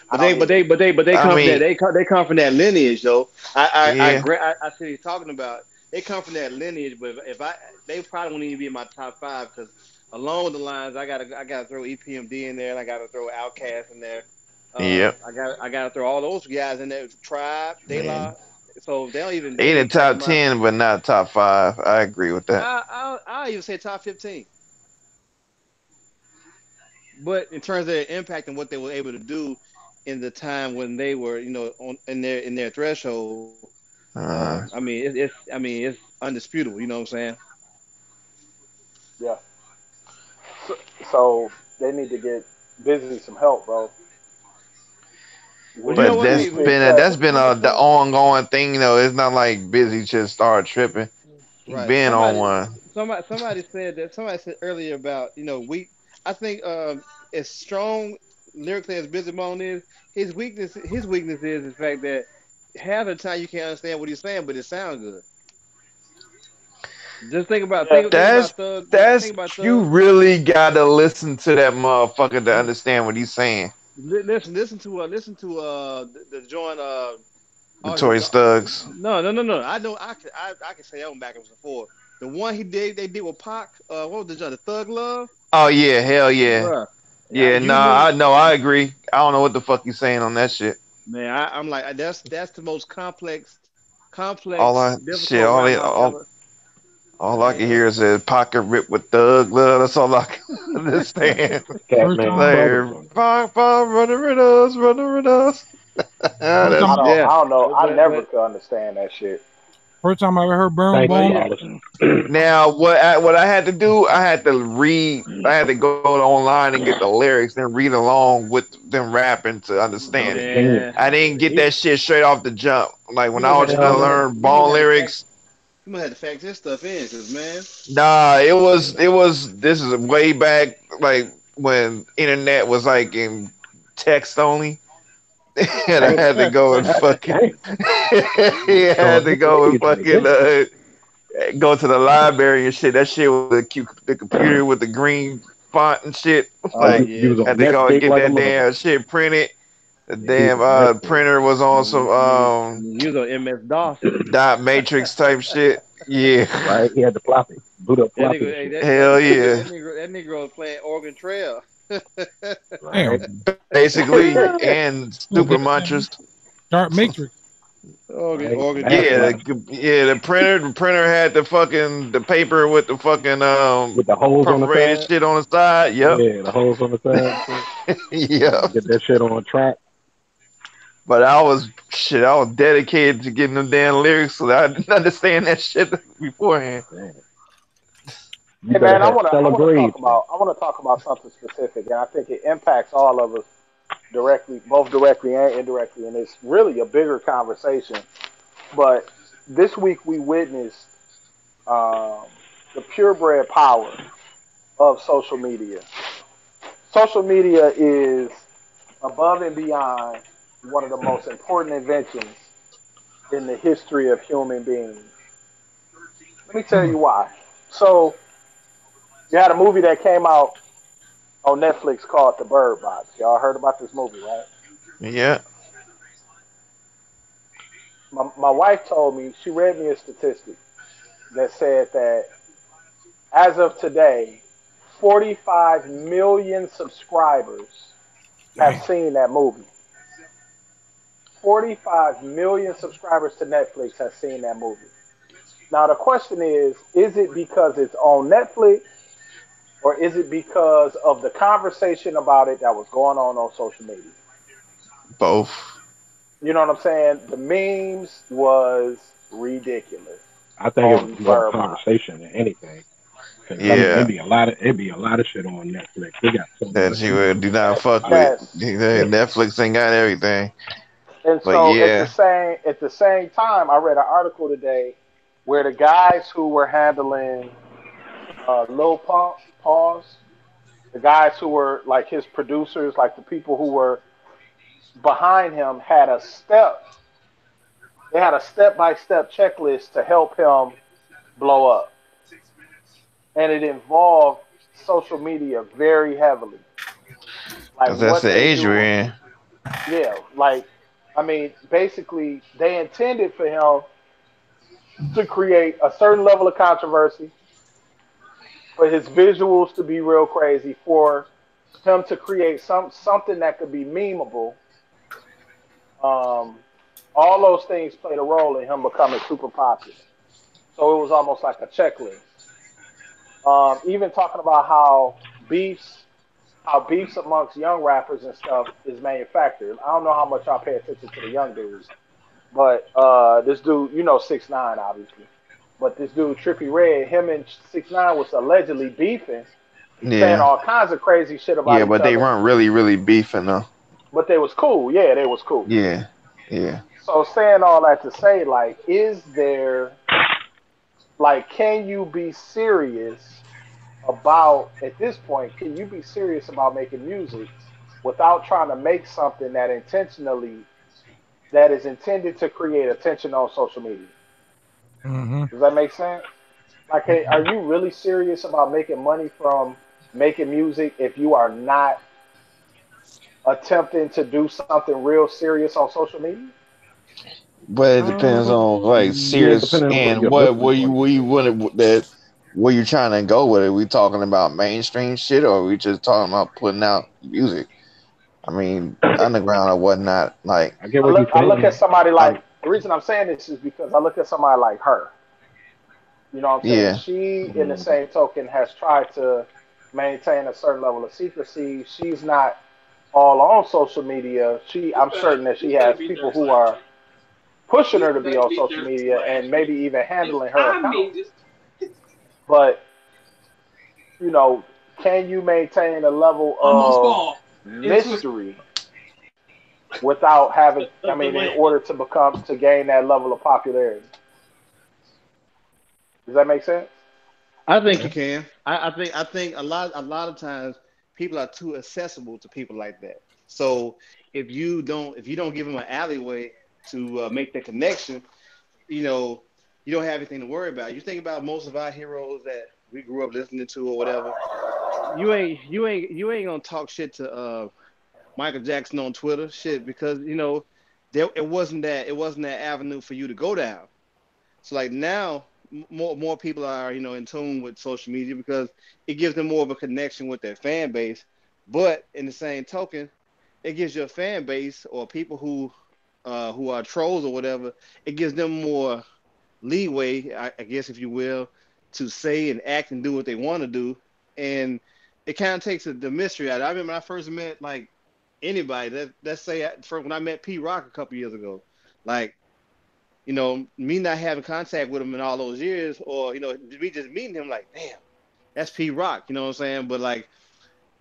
But they I come from that mean, they come from that lineage though. yeah, I see what you're talking about. They come from that lineage, but if I they probably wouldn't even be in my top five because along the lines I gotta throw EPMD in there and I gotta throw Outkast in there. yep. I gotta throw all those guys in there. Tribe, De Man, La. So they in the ain't touching top my. 10, but not top 5. I agree with that. I'll even say top 15. But in terms of their impact and what they were able to do in the time when they were, you know, in their threshold, Uh, it's undisputable. You know what I'm saying? Yeah. So they need to get busy some help, bro. But you know but what? With Hey, that's been some, the ongoing thing. You know, it's not like Busy just started tripping. He right. been on one. Somebody said earlier about I think as strong lyrically as Busy Bone is, his weakness is the fact that half the time you can't understand what he's saying, but it sounds good. Just think about Thug. That's Think about you Thug. really gotta listen to that motherfucker to understand what he's saying. Listen to the joint Notorious Thugs. No. I know I can say that one backwards and forth. The one they did with Pac, what was the joint? The Thug Love? Oh yeah, hell yeah. Bruh. Yeah, You nah, need I know, I agree. I don't know what the fuck he's saying on that shit. man, I'm like that's the most complex, All I shit, difficult rhyme I've ever. all I can hear is a pocket rip with thug love. That's all I can understand. Catman Like, running with us, running with us. I don't know. I never but could understand that shit. First time I ever heard Burn Bone. Now, what I had to do, I had to go online and get the lyrics and read along with them rapping to understand it. I didn't get that shit straight off the jump. Like when I was trying to learn Bone lyrics. You might have to factor this stuff in, cause man. Nah, it was. This is way back, like when internet was like in text only, and I had to go and fucking. I had to go and fucking go to the library and shit. That shit was the computer with the green font and shit. Like had to go and get that damn shit printed. The damn printer was on some You was on MS DOS. dot matrix type shit. Yeah. Right, he had the floppy, boot up floppy. Hell yeah. That nigga was playing Oregon Trail. Basically, and Super Mantras. Dark Matrix. Oregon The printer had the paper with the fucking with the holes on the side. shit on the side. Yep. Yeah, the holes on the side. Yep. Get that shit on track. But I was dedicated to getting them damn lyrics so that I didn't understand that shit beforehand. Hey man, I want to talk about something specific, and I think it impacts all of us directly, both directly and indirectly, and it's really a bigger conversation. But this week we witnessed the purebred power of social media. Social media is above and beyond one of the most important inventions in the history of human beings. Let me tell you why. So, you had a movie that came out on Netflix called The Bird Box. Y'all heard about this movie, right? Yeah. My wife told me, she read me a statistic. that said that as of today, 45 million subscribers have seen that movie. 45 million subscribers to Netflix have seen that movie. Now the question is it because it's on Netflix or is it because of the conversation about it that was going on social media? Both. You know what I'm saying? The memes was ridiculous. I think it was more conversation than anything. Cause I mean, it'd be a lot of shit on Netflix. They got so that you do not fuck with. Yes. Netflix ain't got everything. And But so yeah, at the same time, I read an article today where the guys who were handling Lil Pump, pause, the guys who were like his producers, like the people who were behind him, had a step-by-step checklist to help him blow up, and it involved social media very heavily. Like because that's what the they age do, we're in. yeah. Like I mean, basically, they intended for him to create a certain level of controversy, for his visuals to be real crazy, for him to create something that could be memeable. Um, all those things played a role in him becoming super popular. So it was almost like a checklist. Even talking about how beefs amongst young rappers and stuff is manufactured. I don't know how much y'all pay attention to the young dudes, but this dude, 6ix9ine, obviously, but this dude Trippie Redd, him and 6ix9ine was allegedly beefing, saying Yeah, all kinds of crazy shit about yeah, each but they other. weren't really beefing though. But they was cool. Yeah, they was cool. Yeah, yeah. So saying all that to say, like, can you be serious about, at this point, can you be serious about making music without trying to make something that is intended to create attention on social media? Mm-hmm. Does that make sense? Like, hey, are you really serious about making money from making music if you are not attempting to do something real serious on social media? But it depends on like Yeah, serious depending on what and your what business were you want that where you trying to go with it. We talking about mainstream shit or we just talking about putting out music? I mean, underground or whatnot. Like I get I what you're look, I look at saying. somebody like, the reason I'm saying this is because I look at somebody like her. You know what I'm saying? yeah, She, in the same token, has tried to maintain a certain level of secrecy. She's not all on social media. I'm certain that she has people who are pushing her to be on social media and maybe even handling her account. But, you know, can you maintain a level of mystery without having, I mean, in order to gain that level of popularity? Does that make sense? I think yeah. you can. I think a lot of times people are too accessible to people like that. So if you don't give them an alleyway to make the connection, you know, you don't have anything to worry about. You think about most of our heroes that we grew up listening to or whatever. You ain't gonna talk shit to Michael Jackson on Twitter, shit, because it wasn't that avenue for you to go down. So like now, more people are in tune with social media because it gives them more of a connection with their fan base. But in the same token, it gives your fan base or people who are trolls or whatever. It gives them more leeway, I guess, if you will, to say and act and do what they want to do, and it kind of takes the mystery out. I remember when I first met like anybody. Let's say when I met P Rock a couple years ago, like me not having contact with him in all those years, or me just meeting him, like, damn, that's P Rock, you know what I'm saying? But like,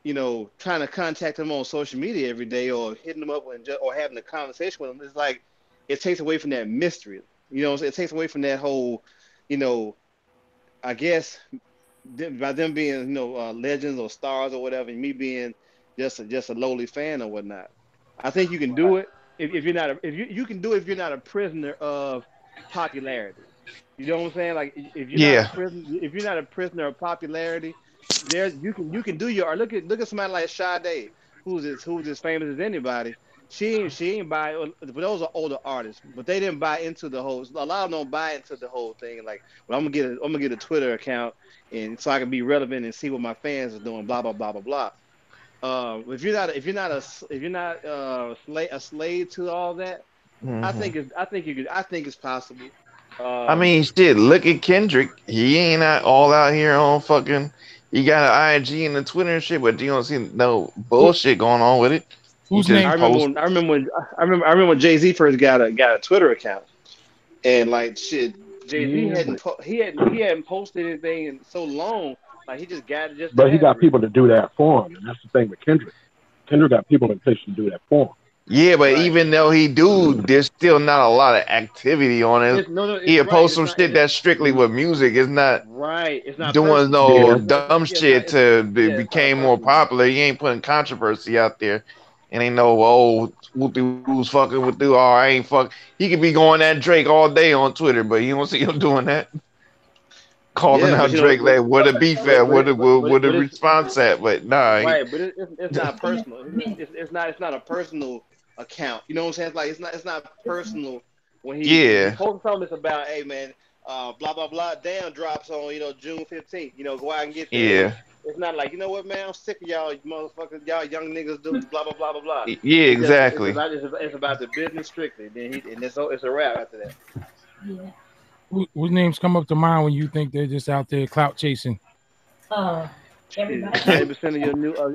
trying to contact him on social media every day, or hitting him up or having a conversation with him, it's like it takes away from that mystery. It takes away from that whole, you know, I guess by them being legends or stars or whatever, and me being just a lowly fan or whatnot. I think you can do it if you're not if you can do it if you're not a prisoner of popularity. You know what I'm saying? Like Yeah. if you're not a prisoner of popularity, there you can do your or look at somebody like Sade, who's as famous as anybody. she ain't buy. But those are older artists, but they didn't buy into the whole. A lot of them don't buy into the whole thing. Like, well, I'm gonna get a Twitter account, and so I can be relevant and see what my fans are doing. Blah blah blah blah blah. If you're not a slave to all that, I think it's possible. I mean, shit. Look at Kendrick. He ain't not all out here on fucking. He got an IG and a Twitter and shit, but you don't see no bullshit going on with it. Whose name? I remember when Jay-Z first got a Twitter account, and like shit, Jay-Z hadn't posted anything in so long. Like he just got it just. But he got people to do that for him, and that's the thing with Kendrick. Kendrick got people in place to do that for him. Yeah, but even though he do, there's still not a lot of activity on it. He'll post some shit that's strictly with music. It's not It's not doing no dumb shit to became more popular. He ain't putting controversy out there. And ain't no who's fucking with you. Oh, I ain't fuck. He could be going at Drake all day on Twitter, but you don't see him doing that. Calling out Drake like what a beef at, what a response at, but nah. Right, but it's not personal. It's not a personal account. You know what I'm saying? It's like it's not personal when he posts something that's about, hey man, blah blah blah. Damn drops on June 15th. Go out and get there. Yeah. It's not like, you know what, man, I'm sick of y'all motherfuckers, y'all young niggas do blah blah blah blah blah. Yeah, exactly. It's about the business strictly. Then it's a wrap after that. Yeah. Whose names come up to mind when you think they're just out there clout chasing? 90% of your new all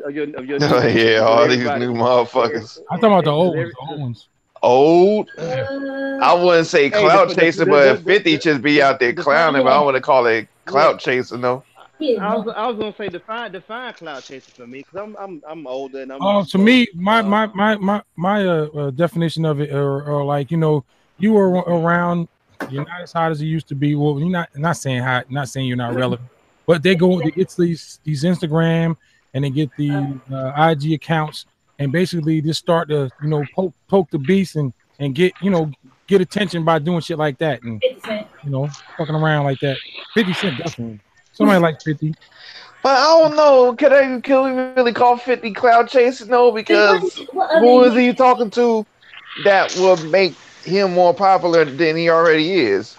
these new motherfuckers. I'm talking about the old ones. Old? I wouldn't say clout chaser, but 50 just be out there clowning, but I wouldn't call it clout chasing though. I was gonna say define clout chaser for me, because I'm older and I'm. To me, my definition of it, or like you were around. You're not as hot as you used to be. Well, you're not saying hot, not saying you're not relevant, but they get these Instagram and they get the IG accounts and basically just start to poke the beast and get get attention by doing shit like that and fucking around like that. 50 Cent definitely. Somebody like 50. But I don't know. Can we really call 50 cloud chasing? No, because who is he talking to that would make him more popular than he already is?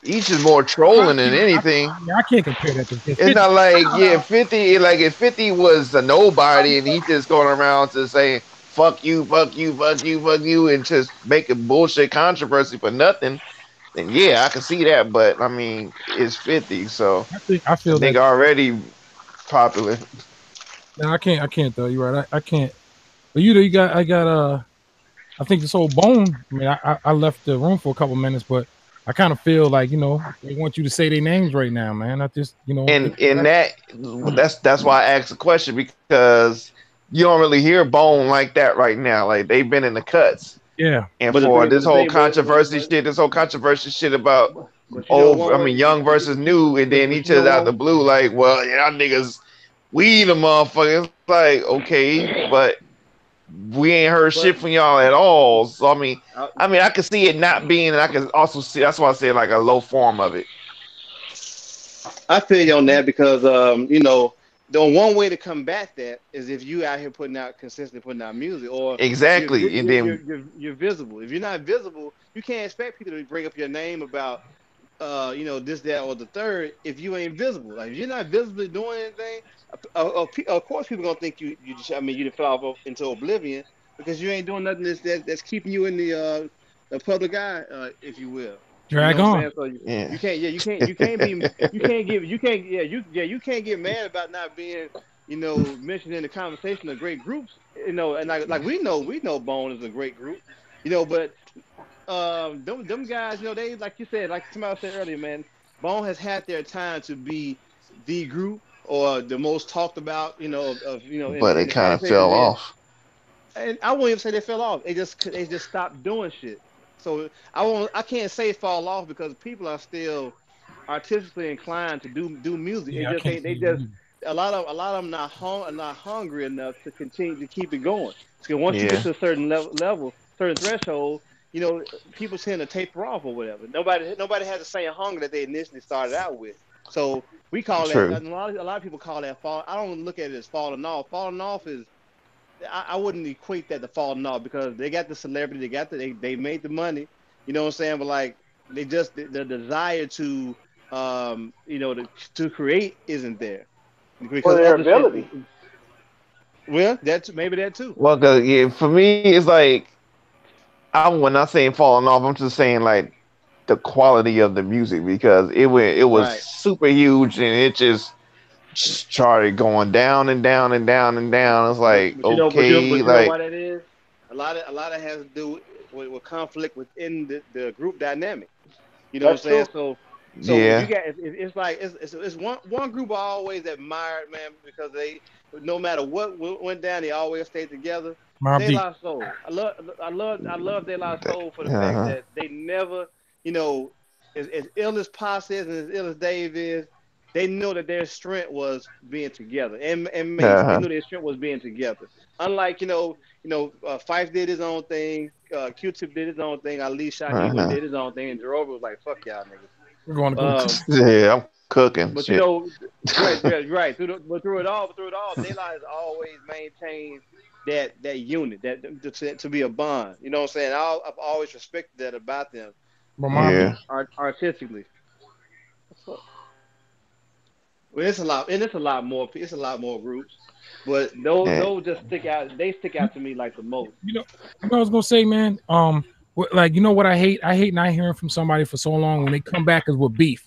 He's just more trolling than anything. I can't compare that to 50. It's not like 50. Like if 50 was a nobody and he just going around to say fuck you, fuck you, fuck you, fuck you, and just making bullshit controversy for nothing. Then yeah, I can see that. But I mean, it's 50, so I feel think already popular. No, I can't though. You're right. I can't. But I think this whole Bone. I mean, I left the room for a couple minutes, but I kind of feel like they want you to say their names right now, man. I just and that's why I asked the question, because you don't really hear Bone like that right now. Like they've been in the cuts. Yeah. And for this whole controversy shit about young versus new, and then he just out the blue like, well, y'all niggas, we the motherfuckers. It's like, okay, but we ain't heard shit from y'all at all. So I mean, I can see it not being, and I can also see, that's why I say like a low form of it. I feel you on that, because the one way to combat that is if you out here consistently putting out music, or exactly, and then you're visible. If you're not visible, you can't expect people to bring up your name about this, that, or the third if you ain't visible. Like if you're not visibly doing anything, of course people gonna think you just fell off into oblivion, because you ain't doing nothing that's keeping you in the public eye, if you will. Drag on. So you can't get mad about not being mentioned in the conversation of great groups. And like we know Bone is a great group, but them guys, they, like you said, like somebody said earlier, man, Bone has had their time to be the group or the most talked about, but it kind of fell off. And I won't even say they fell off. They just stopped doing shit. So I can't say fall off, because people are still artistically inclined to do music. Yeah, a lot of them not hungry enough to continue to keep it going. So once you get to a certain level, certain threshold, people tend to taper off or whatever. Nobody has the same hunger that they initially started out with. So we call that, a lot of people call that fall. I don't look at it as falling off. Falling off is I wouldn't equate that to falling off because they got the celebrity, they made the money, you know what I'm saying? But like they just the desire to to create isn't there because For their other shit. ability. Well, maybe that too. Well, cause for me, it's like I'm not saying falling off. I'm just saying like the quality of the music because it was Right. super huge and it just started going down and down and down and down. It's like But okay, you know like why that is? A lot of has to do with conflict within the group dynamic. You know what I'm That's saying? true. So when you yeah, got it's like it's one group I always admired, man, because they no matter what went down, they always stayed together. Mobb De Deep. La Soul. I love De La Soul for the fact uh-huh, that they never, as ill as Paz is and as ill as Dave is, they know that their strength was being together. And Mace, they uh-huh, knew their strength was being together. Unlike Fife did his own thing, Q-Tip did his own thing, Ali Shaheed uh-huh. did his own thing, and Jerobe was like, "Fuck y'all niggas." We're going to go cook. Yeah, I'm cooking But shit. right. Through it all, De La has always maintained that unit, to be a bond. You know what I'm saying? I've always respected that about them, But Mobb Deep. artistically. Well, it's a lot, and it's a lot more. It's a lot more groups, but Yeah. those just stick out. They stick out to me like the most. You know what I was gonna say, man. Like you know what I hate? I hate not hearing from somebody for so long when they come back is with beef.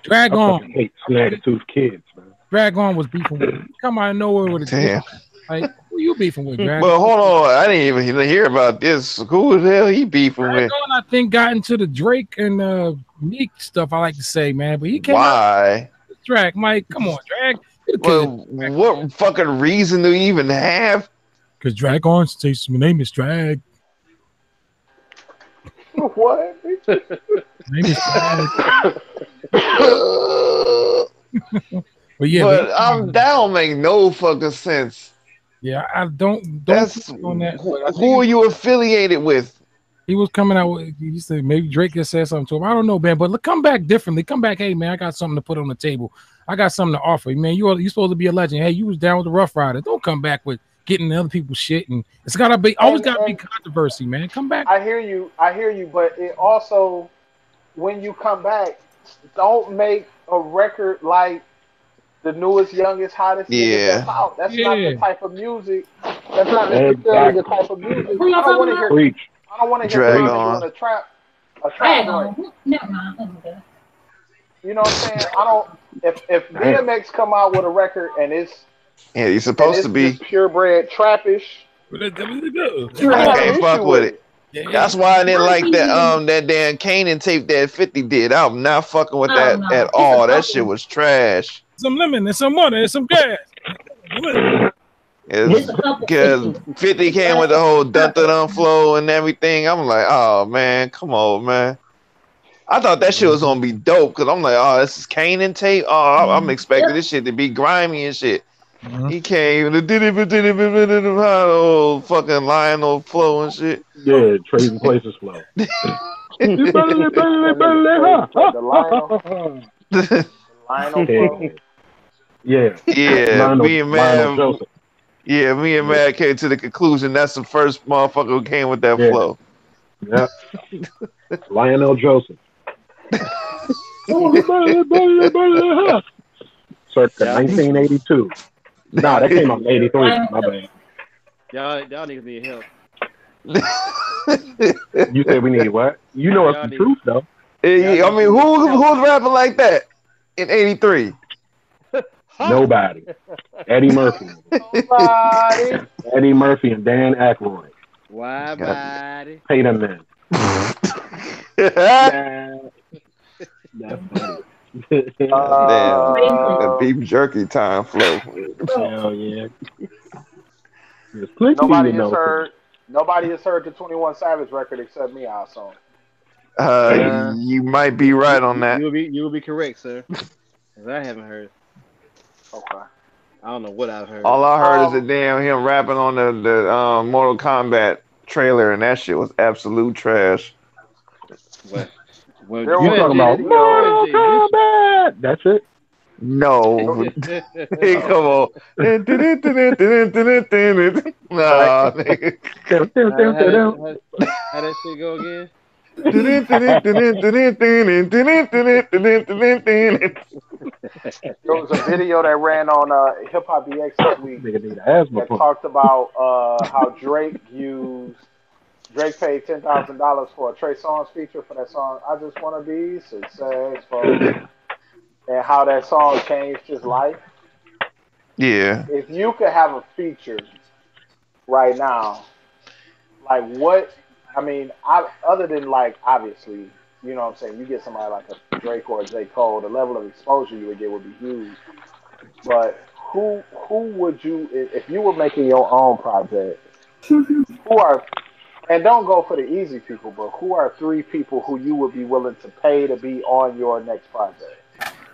Drag I On. fucking hate Snaggletooth kids, man. Drag On was beefing with. Come out of nowhere with a Damn. like who you beefing with, Drag? Well, hold on. I didn't even hear about this. Who the hell he beefing Drag with? On, I think, got into the Drake and Meek stuff. I like to say, man, but he came Why? out. Drag, Mike, come on, Drag. Well, what fucking reason do you even have? Because Drag On says my name is Drag. What? My name is Drag. But yeah, that don't make no fucking sense. Yeah, I don't. That's on that. Who are you affiliated with? He was coming out with. He said maybe Drake had said something to him. I don't know, man. But come back differently. Come back, hey man, I got something to put on the table. I got something to offer, man. You supposed to be a legend. Hey, you was down with the Rough Riders. Don't come back with getting other people's shit, and it's gotta be always gotta be controversy, man. Come back. I hear you, but it also, when you come back, don't make a record like the newest, youngest, hottest nigga that's out. That's not the type of music. That's not necessarily the type of music. I don't want to hear. I don't want to hear Common doing a trap joint. You know what I'm saying? I don't. If DMX come out with a record and it's he's supposed to be purebred trappish, I can't fuck with it. That's why I didn't like that damn Kanan tape that 50 did. I'm not fucking with that at all. That shit was trash. Some lemon and some water and some gas. Because 50 came with the whole dun flow and everything. I'm like, oh man, come on, man. I thought that shit was gonna be dope because I'm like, oh, this is Kanan tape. Oh, I'm expecting this shit to be grimy and shit. He came and did it, fucking Lionel flow and shit. Yeah, Trading Places flow. the Lionel flow. Yeah. Me and Mad came to the conclusion that's the first motherfucker who came with that flow. Yeah. Lionel Joseph. Circa 1982. Nah, that came out in 83. My bad. Y'all niggas need help. You say we need what? You know it's the truth though. I mean, who's rapping like that in 83? Nobody. Eddie Murphy. Eddie Murphy and Dan Aykroyd. Widebody. Pay them men. That's funny. The beef jerky time flow. Hell yeah. Nobody has heard the 21 Savage record except me, I assume. You might be right on that. You will be correct, sir. 'Cause I haven't heard. Okay. I don't know what I've heard. All I heard is the damn him rapping on the Mortal Kombat trailer, and that shit was absolute trash. What? You talking about Mortal Kombat? That's it. No. Hey, come on. Nah, nigga. How that shit go again? There was a video that ran on Hip Hop DX this week that talked about how Drake paid $10,000 for a Trey Songz feature for that song "I Just Wanna Be Successful," and how that song changed his life. Yeah. If you could have a feature right now, like what? I mean, other than like obviously, you know what I'm saying, you get somebody like a Drake or a J. Cole, the level of exposure you would get would be huge. But who would you, if you were making your own project, who are, and don't go for the easy people, but who are 3 people who you would be willing to pay to be on your next project?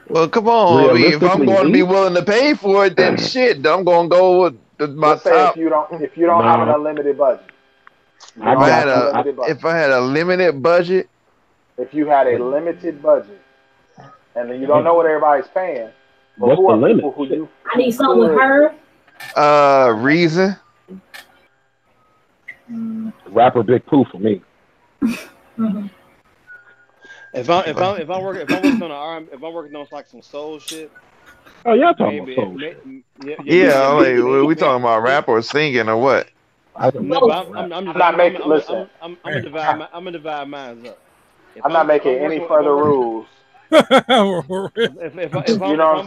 Well, come on. I mean, if I'm going to be willing to pay for it, then shit, I'm going to go with my Let's say top. if you don't have an unlimited budget. If I had a limited budget. If you had a limited budget, and then you don't know what everybody's paying, but who are people who you? I need something with her. Reason. Rapper Big Pooh for me. If I'm working on like some soul shit. Oh, y'all talking about soul shit? Yeah, like we talking about rap or singing or what? I'm not making. Listen, I'm gonna divide mine up. I'm not making any further rules. If I'm working on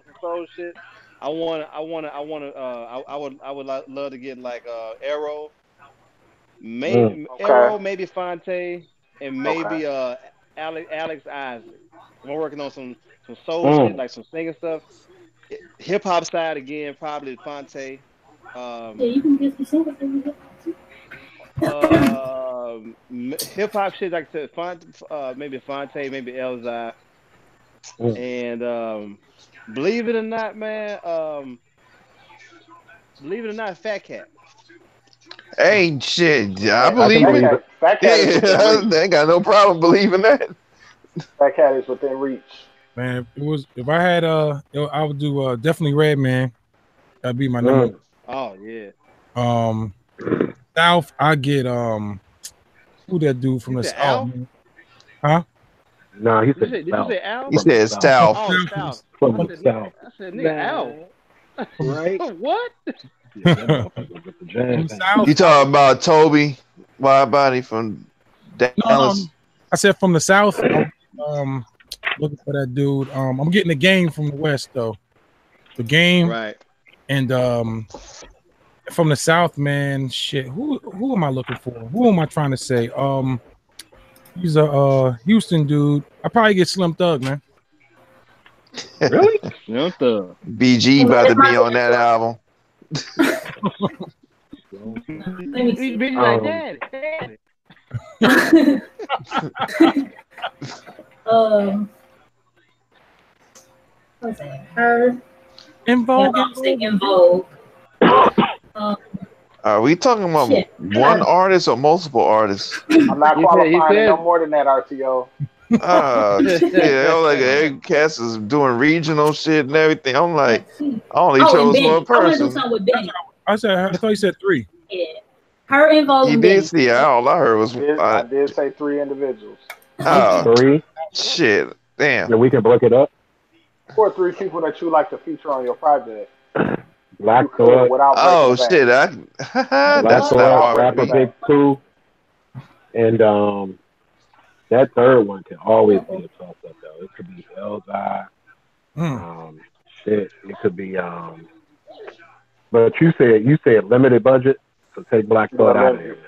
some soul shit, I would love to get like Arrow, Arrow, maybe Fonte, and maybe Alex Isaac. I'm working on some soul shit, like some singing stuff. Hip hop side again, probably Fonte. You can get the singers. Hip hop shit, like I said, maybe Fonte, maybe Elzai, and believe it or not, man, Fat Cat. Hey, shit, I believe it. Fat Cat is within reach. They ain't got no problem believing that. Fat Cat is within reach. Man, if I had I would do definitely Redman. That'd be my number. Oh yeah. South, I get who that dude from the South? Huh? Nah, he said. Did you say Al? He said South. Oh, South. From the South. I said nigga Al. Right? What? You talking about Toby Widebody from Dallas? No, I said from the South. Looking for that dude. I'm getting the Game from the West though. The Game, right? And from the South, man, shit. Who am I looking for? Who am I trying to say? He's a Houston dude. I probably get Slim Thug, man. Really? Slim Thug. BG about to be on that album. BG like daddy. What's that? Her. In Vogue. In Vogue. Are we talking about one artist or multiple artists? I'm not qualifying no more than that, RTO. Yeah, like Eric Cass is doing regional shit and everything. I'm like, I only chose one person. I thought you said 3. Yeah, her and Vogue. You did see all I heard was I did say 3 individuals. 3. Shit, damn. Yeah, we can break it up. Who are 3 people that you like to feature on your project? Black Thought. Oh shit, that's not hard. Rapper Big Pooh, and that third one can always be a toss up though. It could be Elzai. Shit, it could be But you said limited budget, so take Black Thought out of here.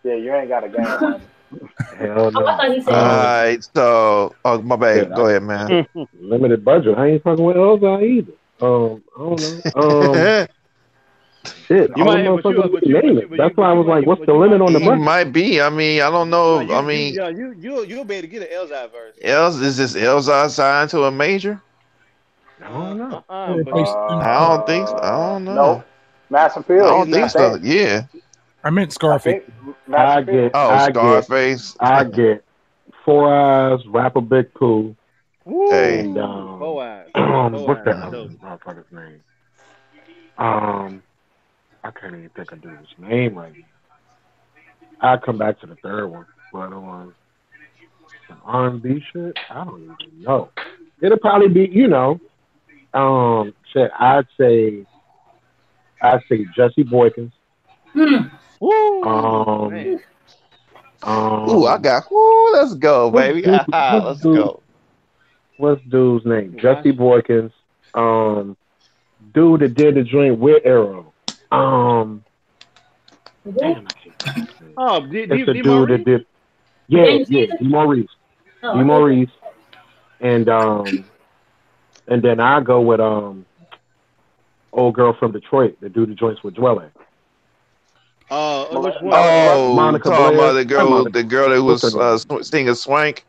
Yeah, you ain't got a game on it. Hell no. Alright, so my bad. Go ahead, man. Limited budget. I ain't fucking with Elzai either. I don't know. Shit, you might name it. That's why I was like, "What's the limit on the budget?" Might be. I mean, I don't know. You'll be able to get an Elzai verse. Is this Elzai signed to a major? I don't know. I don't think so. I don't know. Nope. Mass Appeal. I don't think so. Yeah. I meant Scarface. I get Scarface. I get 4 Eyes, Rapper Big Pooh, Hey. And Boaz. what's that That's other dope. motherfucker's name? I can't even think of dude's name right now. I'll come back to the third one, but some R&B shit, I don't even know. It'll probably be, shit. I'd say Jesse Boykins. Woo, Man. I got. Woo, let's go, baby. Let's go. What's dude's name? Jesse Boykins. Dude that did the joint with Arrow. Damn, it's the dude that did. Yeah, D. Maurice. D. Maurice. And then I go with old girl from Detroit, the dude that joints with Dwelling. Which one? Monica talking Blair. about the girl that was singing Swank.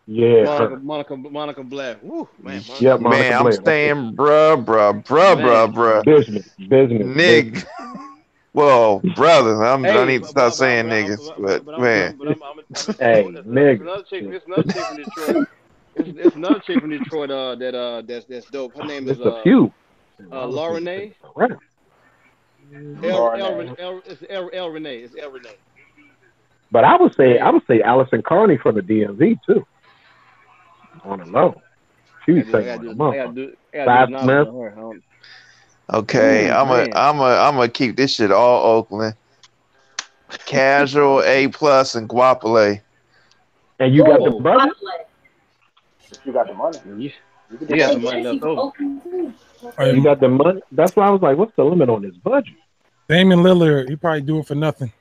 Yeah, Monica Blair. Woo, man. Yeah, Monica Man, Blair. I'm saying, bruh. Business. Nigga. Well, brother, I need to stop saying niggas, but man. Hey, nigga. It's another chick from Detroit. It's another chick from Detroit that's dope. Her name is a few. Laura Renee. It's El Renee. It's El Renee. But I would say Allison Carney from the DMV too. On the low. She was saying Okay, I'm gonna keep this shit all Oakland. Casual, A+, and Guapole. And you got the budget? You got the money. You got the money left over. You got the money? That's why I was like, what's the limit on this budget? Damian Lillard, he probably do it for nothing.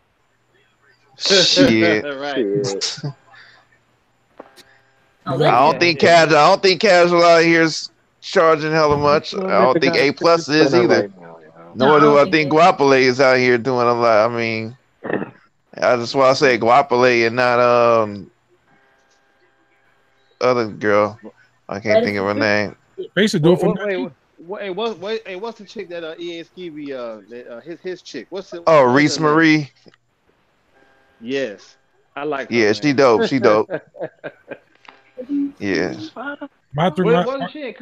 Shit. Right. I don't think casual out here is charging hella much. I don't think A+ is either. Nor do I think Guapole is out here doing a lot. I mean, I just want to say Guapole and not other girl. I can't think of her name. Basically, do it for what's the chick that EA Skivvy his chick? What's it? Oh, Reese Marie. Yes, I like her. Yeah, man. she dope. She dope. Yeah. Wasn't she in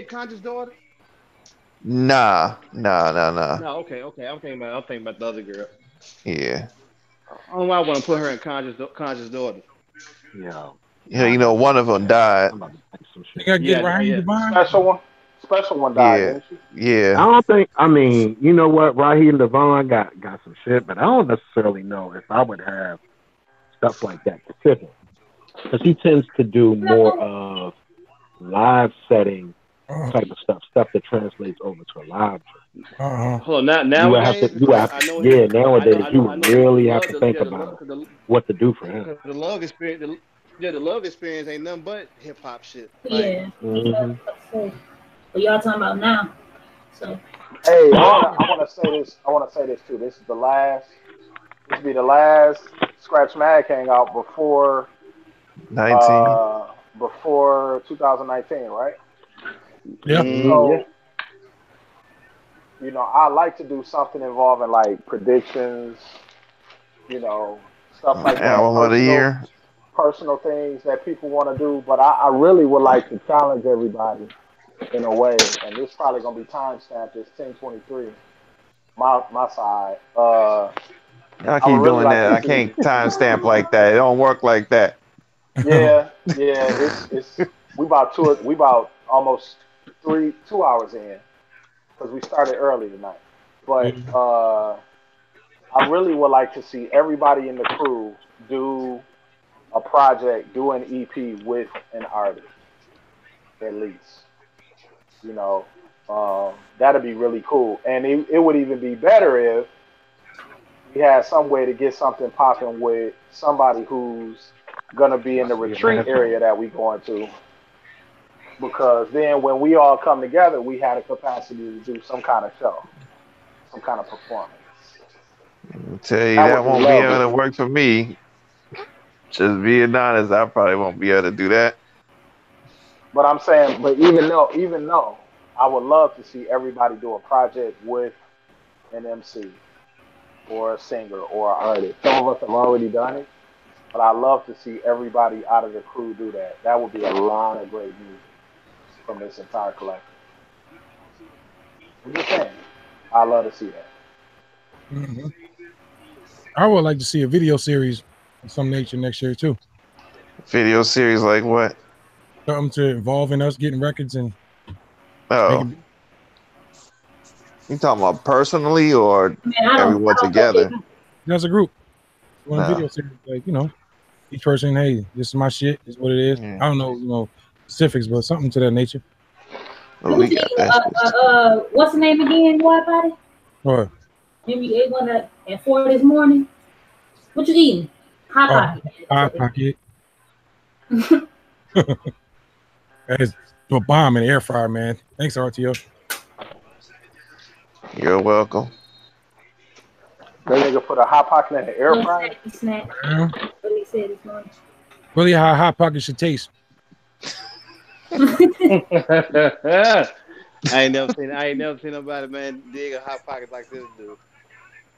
Conscious Daughter? Nah. No, okay. I'm thinking about the other girl. Yeah. I don't know why I want to put her in Conscious Daughter. Yeah, one of them died. You gotta get Raheem Devine. Special one died, didn't she? Yeah. I don't think. I mean, you know what? Raheem Devine got some shit, but I don't necessarily know if I would have stuff like that specific, because he tends to do more of live setting type of stuff that translates over to a live. Hold on, nowadays, nowadays you really have to think about what to do for him. The love experience. The love experience ain't nothing but hip hop shit. Yeah. What y'all talking about now? So. Hey, I want to say this too. This will be the last Scratch Mag Hangout before 2019, right? Yeah. So, I like to do something involving like predictions, stuff like that. Album of the year. Personal things that people want to do, but I really would like to challenge everybody in a way, and this is probably gonna be time stamped. It's 10:23. My side. I keep doing that. I can't timestamp like that. It don't work like that. Yeah. It's we about almost 2 hours in, because we started early tonight. But I really would like to see everybody in the crew do a project, do an EP with an artist, at least. That'd be really cool. And it would even be better if we had some way to get something popping with somebody who's gonna be in the retreat area that we going to. Because then when we all come together, we had a capacity to do some kind of show, some kind of performance. I'll tell you, that won't be able to work for me. Just being honest, I probably won't be able to do that. But I'm saying, even though I would love to see everybody do a project with an MC or a singer or an artist. Some of us have already done it, But I love to see everybody out of the crew do that. That would be a lot of great music from this entire collection. I'm just saying, I love to see that. Mm-hmm. I would like to see a video series of some nature next year too. Video series like what? Something to involve in us getting records and. Oh. You talking about personally or everyone together? As a group. One No. video series, like, you know, each person, hey, this is my shit, this is what it is. Yeah. I don't know, you know, specifics, but something to that nature. Well, we got that. What's the name again, Widebody? What? Maybe you ate one at 4 this morning. What you eating? Hot pocket. Hot pocket. That's a bomb in the air fryer, man. Thanks, RTO. You're welcome. That nigga put a hot pocket in the air fryer. Snack. Yeah. What he said this morning. Really, how hot pocket should taste. I ain't never seen nobody, man, dig a hot pocket like this dude.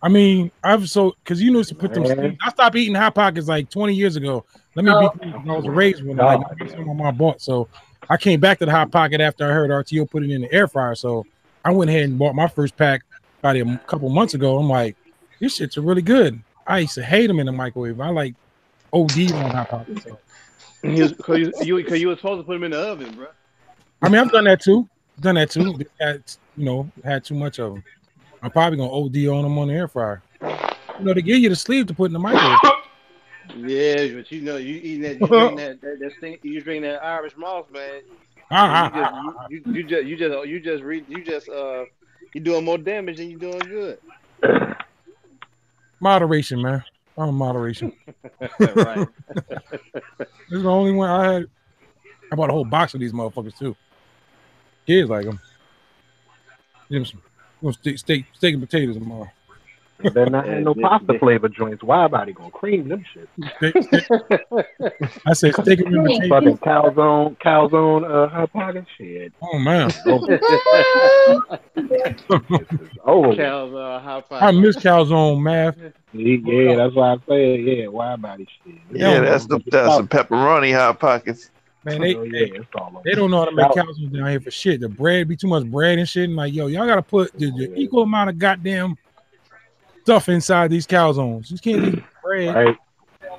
I mean, because you used to put them. I stopped eating hot pockets like 20 years ago. Let me be clear, I was raised with them. Like, my mom bought. So I came back to the hot pocket after I heard RTO put it in the air fryer. So I went ahead and bought my first pack about a couple months ago. I'm like, these shits are really good. I used to hate them in the microwave. I like OD on hot pockets. So. Because you were supposed to put them in the oven, bro. I mean, I've done that too. Had too much of them. I'm probably gonna OD on them on the air fryer. You know, they give you the sleeve to put in the microwave. Yeah, but you know, you eating that, you drink that Irish moss, man. You doing more damage than you doing good. Moderation, man. I'm moderation. Right. This is the only one I had. I bought a whole box of these motherfuckers too. Kids like them. Give them some steak and potatoes tomorrow. They're not no pasta flavor joints. Widebody gonna cream them shit. I said steak and potatoes. Fucking calzone hot pocket shit. Oh man. I miss calzone, man. Yeah, that's why I say Widebody shit. Yeah, that's the pepperoni hot pockets. Man, they don't know how to make calzones down here for shit. The bread be too much bread and shit. And like, yo, y'all gotta put the equal amount of goddamn stuff inside these calzones. You can't eat bread. Right.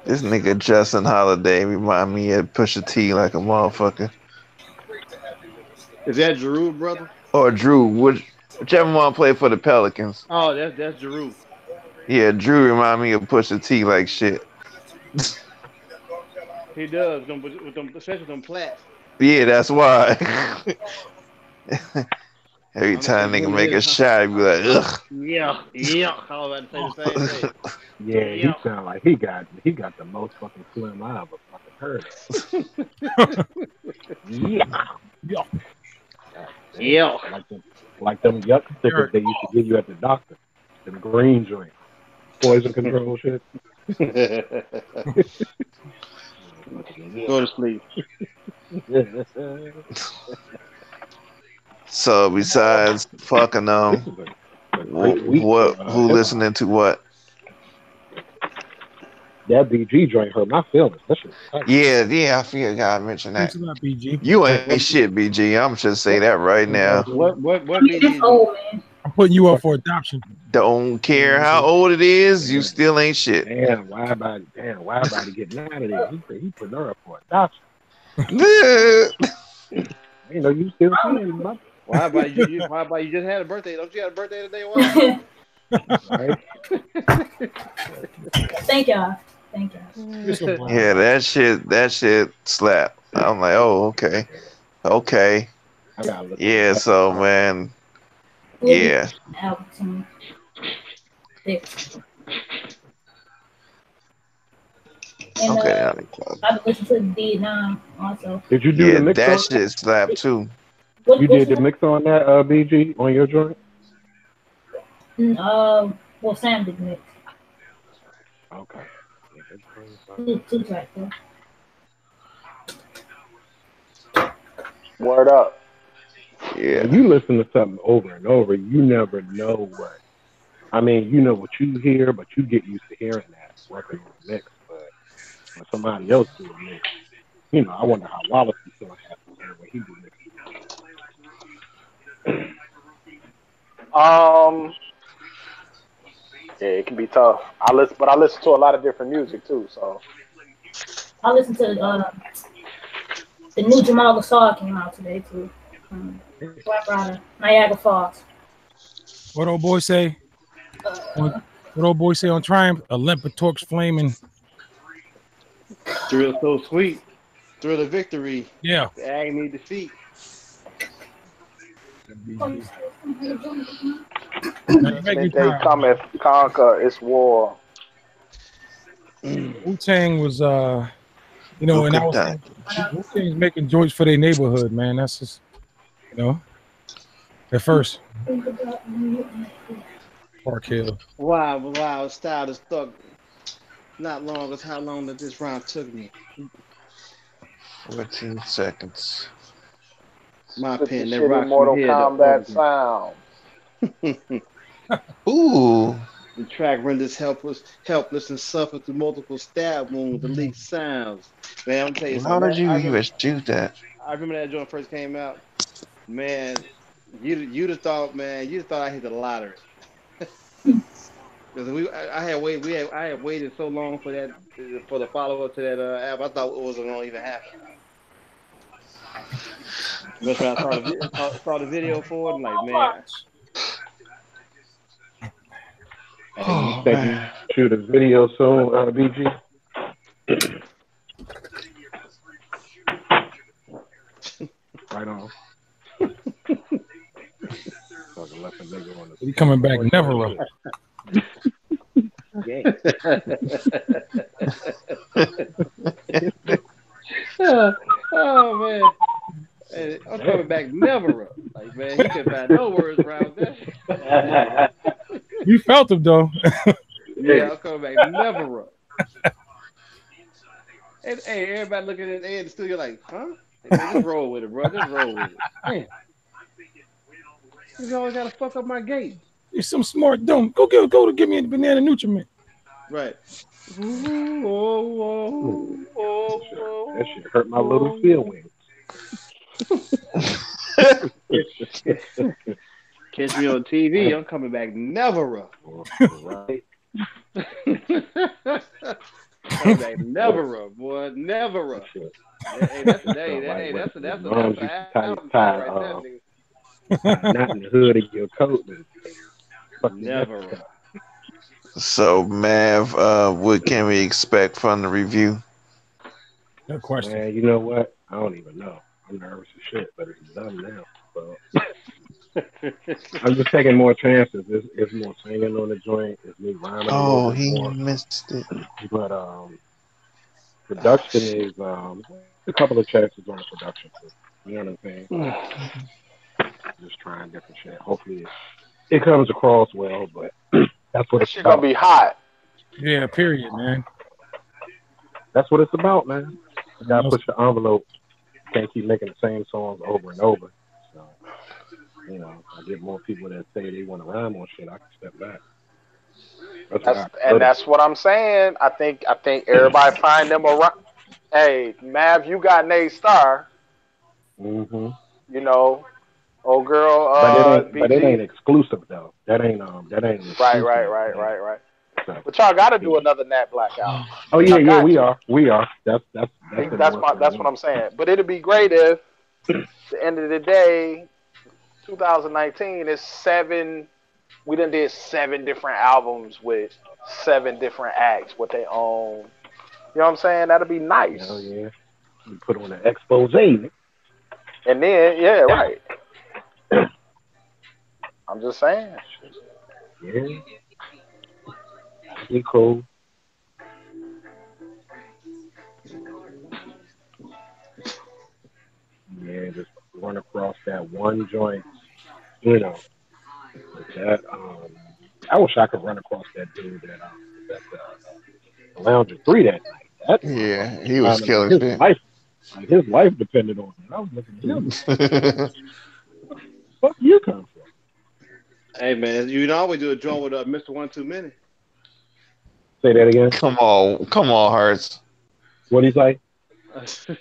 This nigga Justin Holiday remind me of Pusha T like a motherfucker. Is that Drew, brother? Or Drew, whichever one played for the Pelicans. Oh, that's Drew. Yeah, Drew remind me of Pusha T like shit. He does, especially with them plats. Yeah, that's why. Every time nigga make a shot, he be like, ugh. Yeah. I was about to say the same thing. Yeah, he sound like he got the most fucking slim I ever fucking heard. Yeah. Like them yuck stickers they used to give you at the doctor. Them green joints. Poison control shit. Go to sleep. So besides fucking who listening to what? That BG joint hurt my feelings. Yeah, I forgot I mentioned that. BG. You ain't shit, BG. I'm just say that right now. What BG? I'm putting you up for adoption. Don't care how old it is, you still ain't shit. Damn, Widebody getting out of there. He put her up for adoption. You know, you still seeing him. Why you just had a birthday? Don't you have a birthday today? Right. Thank y'all. Yeah, that shit slap. I'm like, oh, okay. Yeah, so man, yeah. And, okay, I've listened to the D9 also. Did you do the mix? That shit slap too. You did the mix on that BG on your joint? Well, Sam did the mix. Okay. Two tracks, Word up. Yeah. When you listen to something over and over, you never know what. I mean, you know what you hear, but you get used to hearing that working on the mix. But when somebody else do a mix. You know, I wonder how Wallace is feeling when he do mix. Yeah, it can be tough. I listen to a lot of different music too. So I listened to the new Jamal Gasol came out today too. Black Rider, Niagara Falls. What old boy say? What old boy say on Triumph? Olympic torch flaming. Thrill so sweet. Thrill of victory. Yeah. The agony defeat. they cometh, conquer, it's war. Wu-Tang was you know, and I was Wu-Tang's making joints for their neighborhood, man. That's just, you know, at first. Park Hill. Wow, style is stuck. Not long as how long that this round took me. 14 seconds. My Put pen, the that shit rocks in Mortal from here Kombat sound. Ooh. The track renders helpless and suffers through multiple stab wounds and leaked sounds. Man, I'm tell you How something. did you even shoot that? I remember that joint first came out. Man, you'd have thought, man, you'd have thought I hit the lottery. Because I had waited so long for that, for the follow up to that album. I thought it wasn't gonna even happen. That's when I saw the video for it, and like, man. You think you shoot a video soon, BG? Right on. He coming back never up. Oh man. Hey, I'm coming back never up. Like, man, he couldn't find no words around that. You felt him though. Yeah, I'm coming back never up. And hey, everybody looking at Ed in the studio like, huh? Hey, man, just roll with it, bro. Just roll with it. Man. You always gotta fuck up my gate. You're some smart dumb. Go to give me a banana nutriment. Right. That shit hurt my little field wings. Catch me on TV. I'm coming back never up. Right. Coming back never up, boy. Never up. Hey, that's a day. That's an album right there. Not in the hood of your coat. Never up. So, Mav, what can we expect from the review? No question. Man, you know what? I don't even know. I'm nervous as shit, but it's done now. So I'm just taking more chances. It's more singing on the joint. It's me rhyming a little bit more. Missed it. But production is a couple of tracks is on the production too. You know what I'm saying? Just trying different shit. Hopefully it comes across well, but that's what it's about. Gonna be hot. Yeah, period, man. That's what it's about, man. You gotta push the envelope. You can't keep making the same songs over and over. So, you know, I get more people that say they want to rhyme on shit. I can step back. That's what I'm saying. I think everybody find them around. Hey, Mav, you got Nate Star. Mm-hmm. You know, old girl. But it ain't exclusive though. That ain't exclusive. Right. But y'all got to do another Nat Black album. Oh yeah, we are. That's what I'm saying. But it'd be great if, at the end of the day, 2019 is 7. We done did 7 different albums with 7 different acts with their own. You know what I'm saying? That'd be nice. Oh yeah. You put on an expose. And then right. I'm just saying. Yeah. Be cool. Yeah, just run across that one joint. You know, that I wish I could run across that dude that Lounge 3 that night. He was killing shit. His life depended on it. I was looking at him. Fuck you come from? Hey man, you can always do a joint with Mr. 1 Too Many. Say that again. Come on, Hurts. What do you say?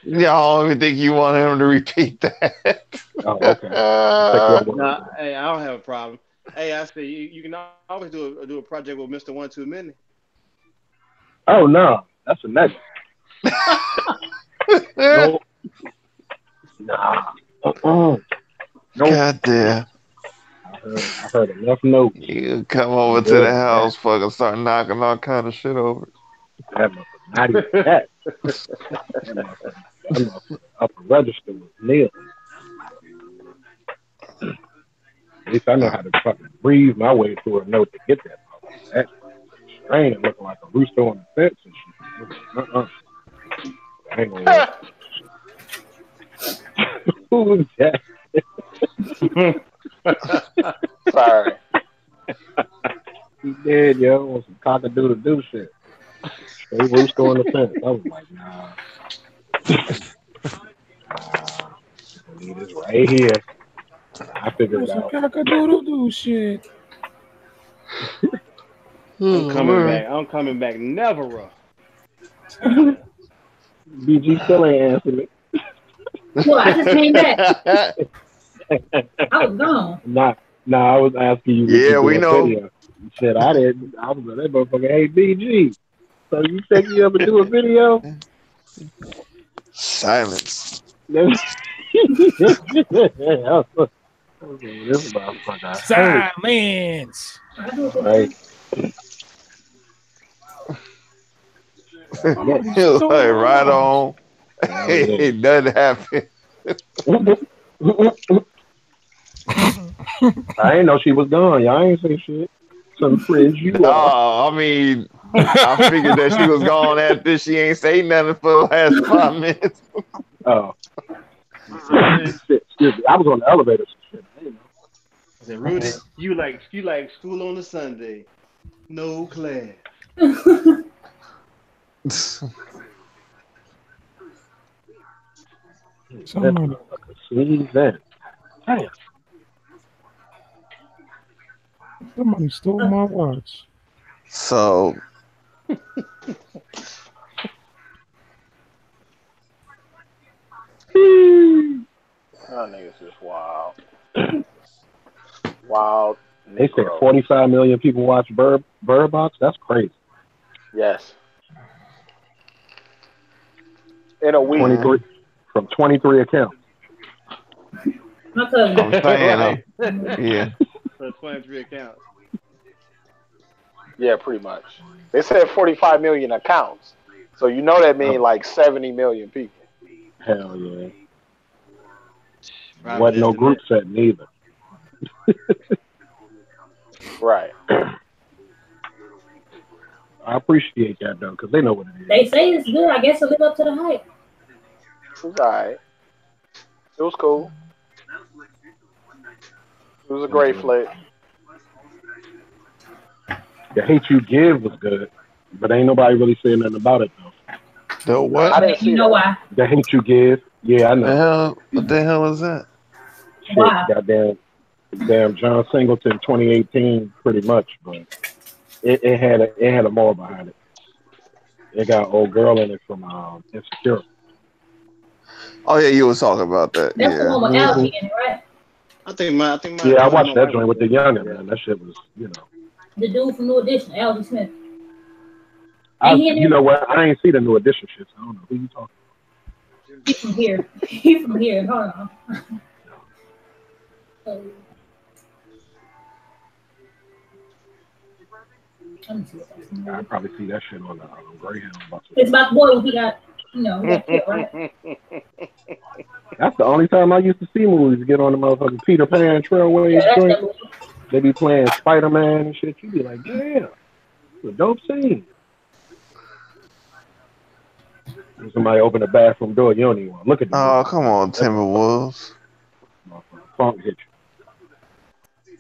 Y'all don't even think you want him to repeat that. Oh, okay. Nah, hey, I don't have a problem. Hey, I say you can always do a project with Mr. 1 2 Minute. Oh no, that's a negative. No. Nah. No. God damn. I heard enough notes. You come over to the house, fucking start knocking all kind of shit over. That motherfucker, not even that. That motherfucker upper register was nil. At least I know how to fucking breathe my way through a note to get that motherfucker. That strain looking like a rooster on the fence and shit. I ain't gonna work. Who was that? Sorry. He did, yo, on some cock-a-doodle-doo shit. Straight rooster on the fence. I was like, nah. I need this right here. I figured it out. Cock-a-doodle-doo shit. I'm coming back. Never. BG still ain't answering me. Well, I just came back. I was gone. Nah, I was asking you. Yeah, we know. Video. You said I didn't. I was like, that motherfucker, hey, BG. So you think you ever do a video? Silence. Silence. Right. Like, right on. Hey, nothing happened. I ain't know she was gone. Y'all ain't say shit. Some friends you are. I mean, I figured that she was gone after she ain't say nothing for the last 5 minutes. Oh. Shit, excuse me. I was on the elevator. Shit. I said, Rudy, you like school on a Sunday. No class. Somebody sneeze in. Damn. Somebody stole my watch. So That nigga's just wild. Wild. They said 45 million people watch Bird Box. That's crazy. Yes. In a week. 23 from 23 accounts. My cousin. I'm saying, yeah. For 23 accounts. Yeah, pretty much. They said 45 million accounts. So you know that means like 70 million people. Hell yeah. Wasn't no group set neither. Right. I appreciate that though, because they know what it is. They say it's good. I guess it live up to the hype. It was alright. It was cool. It was a great flick. The Hate You Give was good, but ain't nobody really saying nothing about it though. The what? I didn't see you know why? The Hate You Give. Yeah, I know. What the hell is that? Shit, goddamn John Singleton 2018 pretty much, but it had a more behind it. It got old girl in it from Insecure. Oh yeah, you was talking about that. That's the one with Algie in it, right? I think my yeah, I watched that joint with the youngin', man. That shit was, you know. The dude from New Edition, Algie Smith. You know what? I ain't see the New Edition shit, so I don't know who you talking about. He's from here. He's from here. Hold on. I probably see that shit on the Greyhound. It's about the boy who he got, he got killed, right? That's the only time I used to see movies get on the motherfucking Peter Pan Trailways joint. They be playing Spider-Man and shit. You be like, damn, it's a dope scene. When somebody open the bathroom door, you don't even want to look at them. Oh, come on, Timberwolves. Funk hit you.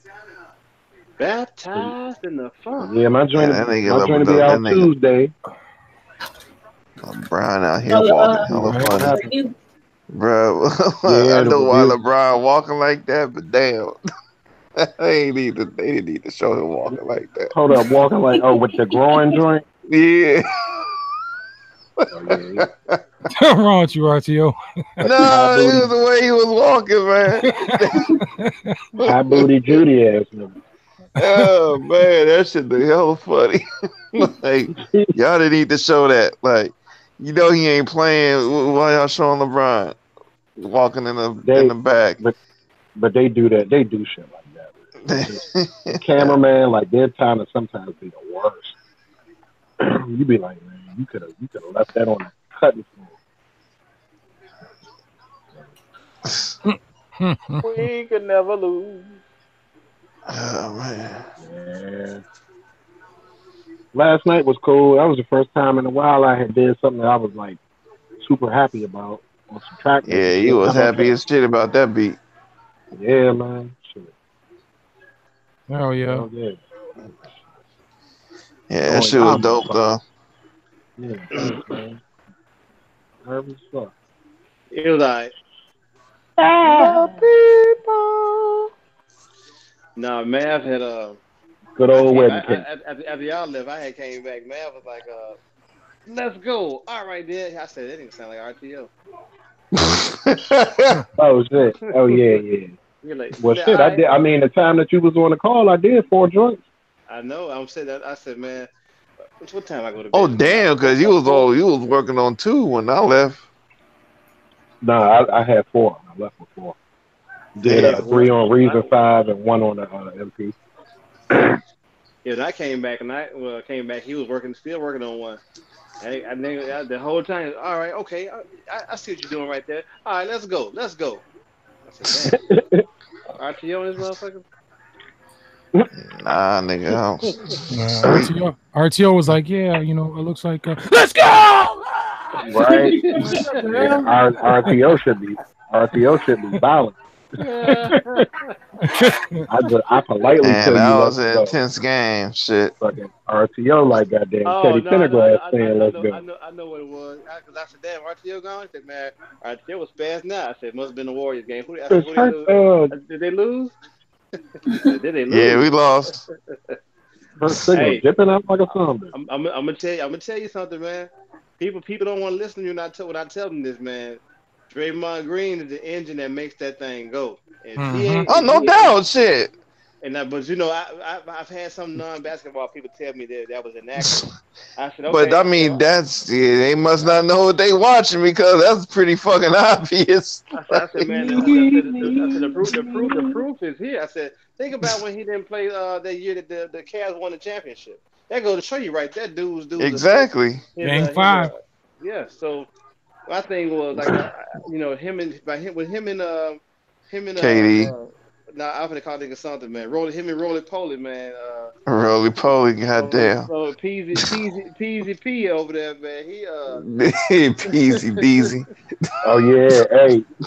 Baptized in the funk. Yeah, my joint will be out Tuesday. LeBron out here walking hella funny. Bro, I know why LeBron walking like that, but damn. They didn't need to show him walking like that. Hold up, walking like, with the groin joint? Yeah. What's wrong with you, RTO? No, it was the way he was walking, man. High booty Judy ass nigga. Oh man, that shit the hell funny. Like y'all didn't need to show that. Like you know he ain't playing. Why y'all showing LeBron walking in the back? But they do that. They do shit like that. The cameraman, like their time to sometimes be the worst. You be like, man, you could have left that on the cutting floor. We could never lose. Oh man. Yeah. Last night was cool. That was the first time in a while I had did something that I was like super happy about on some track. Yeah, you was happy as shit about that beat. Yeah, man. Shit. Oh yeah. Oh, yeah. Yeah, that shit was dope though. Yeah, thanks, man. Nervous fuck. It was like The people. no, Mav had good old wedding cake. After y'all left, I had came back. Mav was like, let's go. All right, then. I said that didn't sound like RTO. Oh shit. Oh yeah. Like, well, shit. I did. I mean, the time that you was on the call, I did 4 joints. I know. I'm saying that. I said, man, what time I go to bed? Oh damn, because you was working on 2 when I left. No, I had 4. I left with 4. Did 3 on Reason 5 and 1 on the MP. Yeah, and I came back and came back. He was still working on 1. I think the whole time. All right, okay, I see what you're doing right there. All right, let's go. I said, damn. RTO on this motherfucker. Nah, nigga. RTO was like, yeah, it looks like let's go. Right. Yeah, RTO should be violent. I politely tell you that was let's an go. intense game. Shit. Fucking RTO like goddamn Teddy Pendergrass saying let's go. I know what it was. Because I said, damn, RTO gone? I said, man, RTO was fast now. I said, must have been the Warriors game. Did they lose? Did they lose? Yeah, we lost. Her signal dipping out like a zombie. I'm gonna tell you something, man. People don't want to listen to you when I tell them this, man. Draymond Green is the engine that makes that thing go. No doubt, shit. But I've had some non-basketball people tell me that was inaccurate. I said, okay. But I mean, they must not know what they watching because that's pretty fucking obvious. I said, man, the proof is here. I said, think about when he didn't play that year that the Cavs won the championship. That goes to show you right there, dudes. Exactly. Game 5. Yeah. So my thing was like, him and KD. I'm gonna call nigga something, man. Roly Poly, man. Roly Poly, goddamn. Peasy P over there, man. He Peasy Beasy. Oh yeah,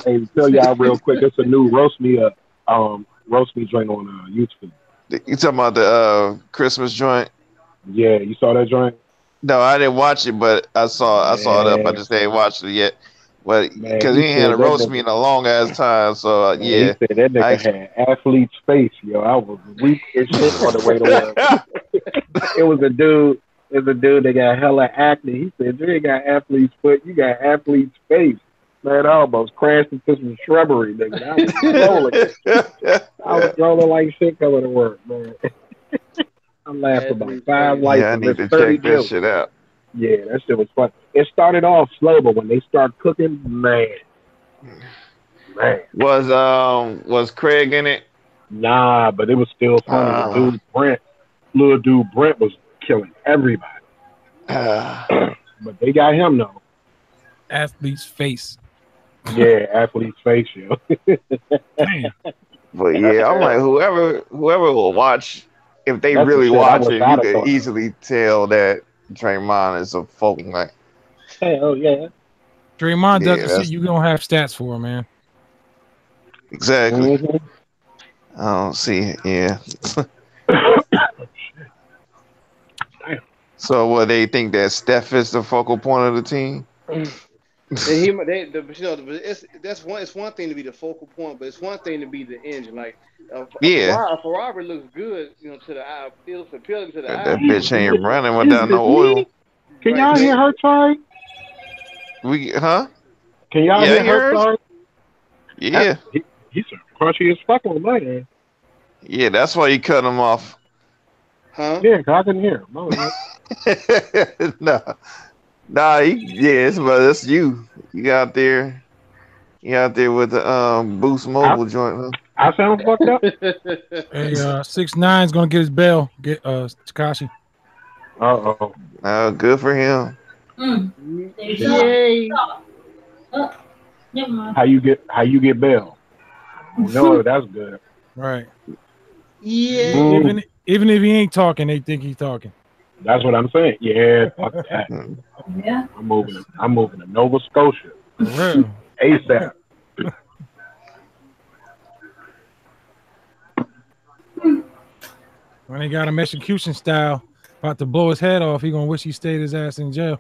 hey, tell y'all real quick. It's a new roast me joint on YouTube. You talking about the Christmas joint? Yeah, you saw that joint? No, I didn't watch it, but I saw it up. I just ain't watched it yet. But because he ain't had a roast me in a long ass time, so yeah. He said that nigga had athlete's face, yo. I was weak as shit on the way to work. It was a dude that got hella acne. He said, you ain't got athlete's foot, you got athlete's face. Man, I almost crashed into some shrubbery, nigga. I was rolling like shit coming to work, man. I laughed about 5 lights. Yeah, I need to check that shit out. Yeah, that shit was fun. It started off slow, but when they start cooking, man. Was Craig in it? Nah, but it was still funny. Little dude Brent was killing everybody. But they got him though. Athlete's face. Yeah, athlete's face, yo. But yeah, I'm like whoever will watch, if they really watch it, you can easily tell that Draymond is a folk like. Hell yeah. Draymond doesn't see you don't have stats for him, man. Exactly. I don't see it, yeah. So what, they think that Steph is the focal point of the team? It's one thing to be the focal point, but it's one thing to be the engine. Like, Ferrari looks good, to the eye. Feels appealing to the eye. That bitch ain't running without no oil. Can y'all hear her, Ty? Can y'all Yeah, hear her yours? song? Yeah. He's crunchy as fuck on my end. Yeah, that's why you cut him off. Huh? Yeah, 'cause I can hear him. Nah, that's you. You out there with the Boost Mobile joint, huh? I sound fucked up. Hey, 6ix9ine gonna get his bell. Get Takashi. Uh-oh. Good for him. Yay. Never mind. How you get bail? No, that's good. Right. Yeah. Even if he ain't talking, they think he's talking. That's what I'm saying. Yeah, fuck that. Yeah. I'm moving to Nova Scotia. For real. ASAP. When they got him execution style, about to blow his head off, he gonna wish he stayed his ass in jail.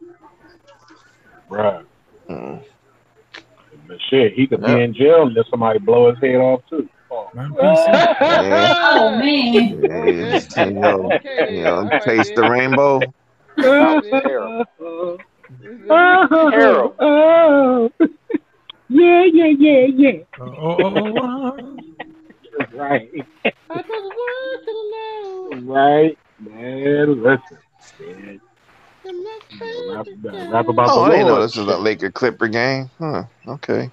Bruh. But shit, he could be in jail and let somebody blow his head off too. Oh man. Taste the rainbow. That was terrible. Terrible. Yeah. Right. Right. Man, listen. Man. Rap about the I didn't know Lord. this was a Laker Clipper game. Huh. Okay.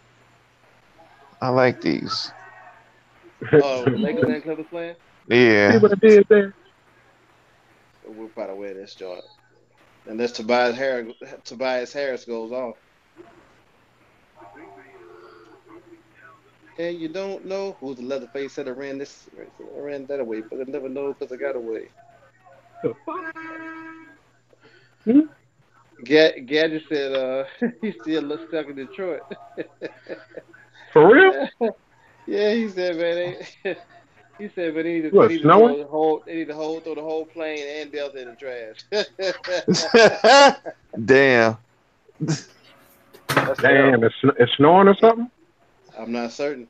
I like these. Lakers and Clippers playing? Yeah. See what I did there? We'll probably wear this joint. Unless Tobias Harris goes off. And you don't know who's the Leatherface that ran that away, but I never know because I got away. Gadget said he still looks stuck in Detroit. For real? Yeah, he said, man. He said, but they need to throw the whole plane and Delta in the trash. Damn. Damn, it's snowing or something? I'm not certain.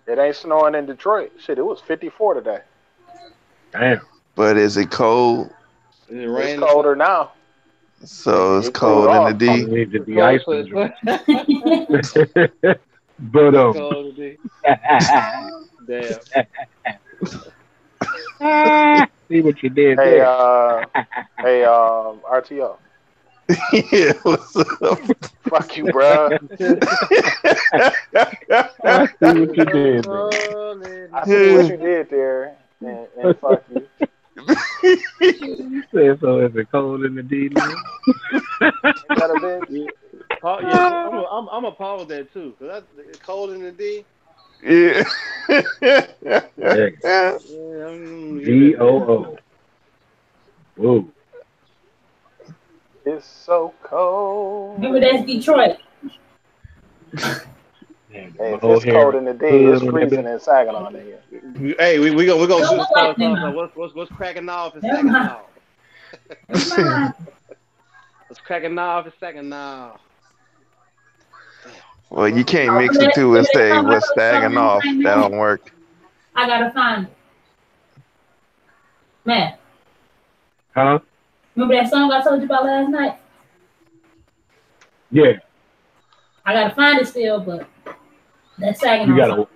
It ain't snowing in Detroit. Shit, it was 54 today. Damn. But is it cold? Is it raining? It's colder now. So it's cold in the D. Need to be ice But damn. See what you did hey, there. RTO. Yeah, what's up? Fuck you, bro. I see what you did there. I see what you did there, and fuck you. You said so. Is it cold in the D? I'm a pause that too. Cause that's cold in the D. Yeah. DOO. Whoa. It's so cold. Remember that's Detroit. Hey, if it's cold in the day, it's freezing in Saginaw in here. Hey, we gonna what's cracking off in Saginaw? What's cracking off in Saginaw? Well, you can't mix the two and say what's staggering off. That don't work. I gotta find it. Man. Huh? Remember that song I told you about last night? Yeah. I gotta find it still, but that Saginaw. You gotta.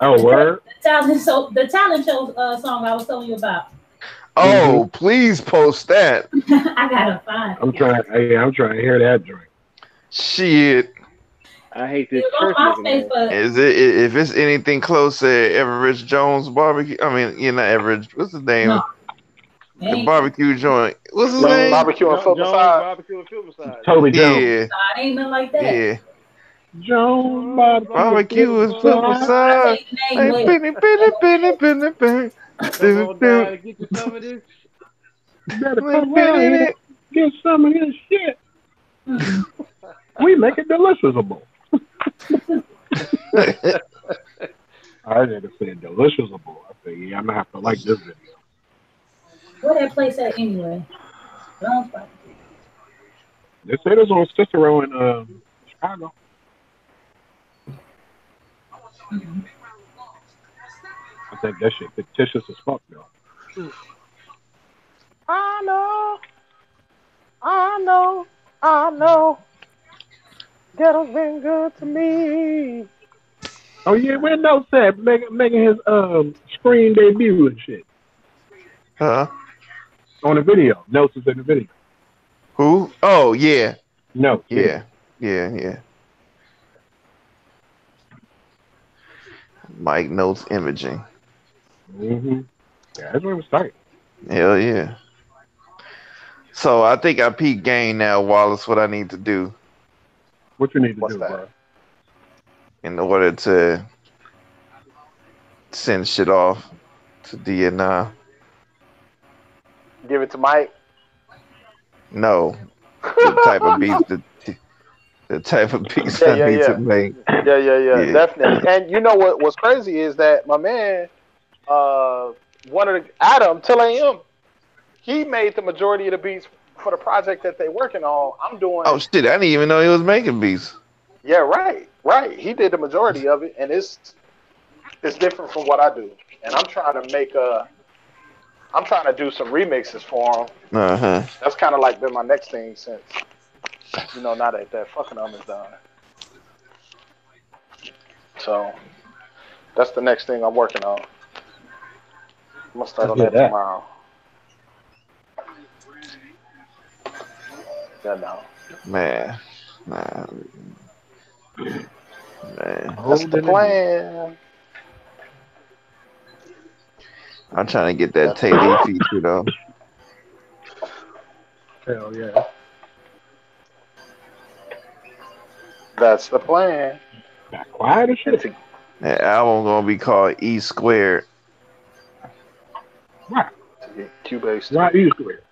Oh, word. The talent show song I was telling you about. Oh, please post that. I gotta find it. I'm trying to hear that drink. Shit. I hate this church. Is it if it's anything close to Everett Jones barbecue? I mean, you're not Everett. What's his name? No. The barbecue joint. What's his name? Barbecue and foot massage. Barbecue and foot massage. Toby Jones. Yeah. Ain't nothing like that. Yeah. Jones barbecue and foot massage. Hey, Benny. Come on down and get you some of this. Better come down here, get some of this shit. We make it deliciousable. I didn't say deliciousable. I said, yeah, I'm gonna have to like this video. Where that place at anyway? They say there's on Cicero in Chicago. I think that shit fictitious as fuck though. I know. I know. Ghetto's been good to me. Oh yeah, where Notes at? Making his screen debut and shit. Huh? On the video. Notes is in the video. Who? Oh yeah. No. Yeah. Yeah. Mike Notes Imaging. Mm-hmm. Yeah, that's where it started. Hell yeah. So I think I peak game now, Wallace. What I need to do? What you need to do, bro? In order to send shit off to DNI. Give it to Mike. No, the type of beats the type of beats I need to make. Yeah, definitely. And you know what's crazy is that my man, one of the Adam Till AM, he made the majority of the beats for the project that they're working on. I'm doing. Oh shit! I didn't even know he was making beats. Yeah, right. He did the majority of it, and it's different from what I do. And I'm trying to do some remixes for him. That's kind of like been my next thing since, now that fucking is done. So that's the next thing I'm working on. I'm gonna start on that tomorrow. Yeah, no. Man. That's the plan. I'm trying to get that Taylor feature though. Hell yeah. That's the plan. Got quiet as shit. That album gonna be called E Squared. Right. Q-based. Why E Squared?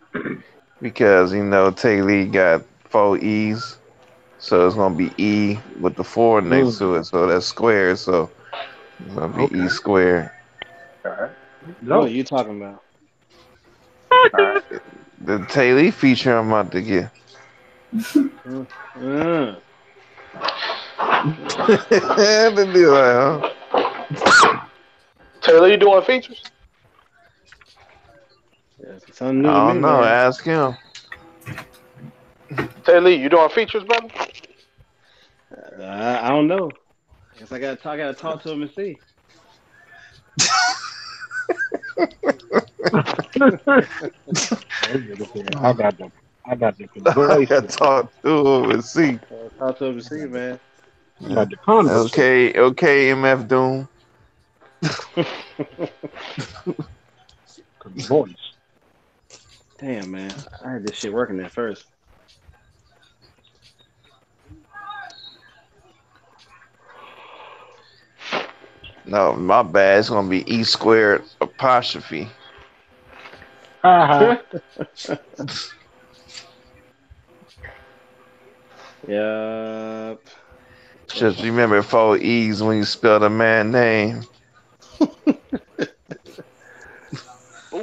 Because Taylor got 4 E's, so it's gonna be E with the 4 next to it, so that's squared. So it's gonna be E Squared. All right. What are you talking about? Right. The Taylor feature I'm about to get. Taylor, you doing features? I don't know. Ask him. Taylor, you doing features, brother? I don't know. I guess I gotta talk to him and see. I got the I gotta talk to him and see. Talk to him and see, man. Okay, MF Doom. Voice. Damn, man. I had this shit working at first. No, my bad. It's gonna be E Squared apostrophe. Yep. Just remember 4 E's when you spell the man name. Oh,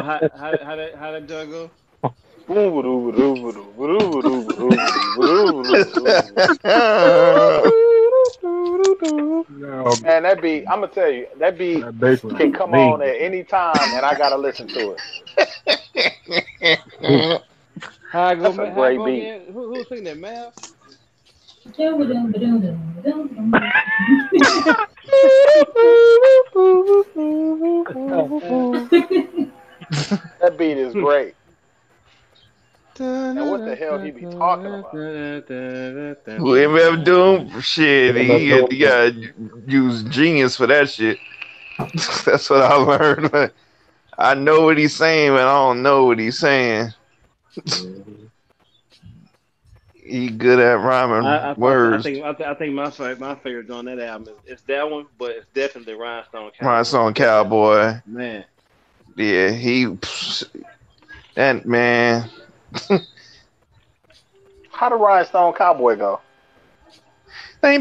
how did Doug go? Man, that beat, I'm gonna tell you, that beat can come on at any time, and I gotta listen to it. That's a great beat. Who's singing that, man? That beat is great. And what the hell he be talking about? Who MF Doom? Shit, he got use genius for that shit. That's what I learned. I know what he's saying, but I don't know what he's saying. He good at rhyming words. I think my favorite on that album is that one, but it's definitely Rhinestone Cowboy. Rhinestone Cowboy. Man. Yeah, that man. How did Rhinestone Cowboy go? Oh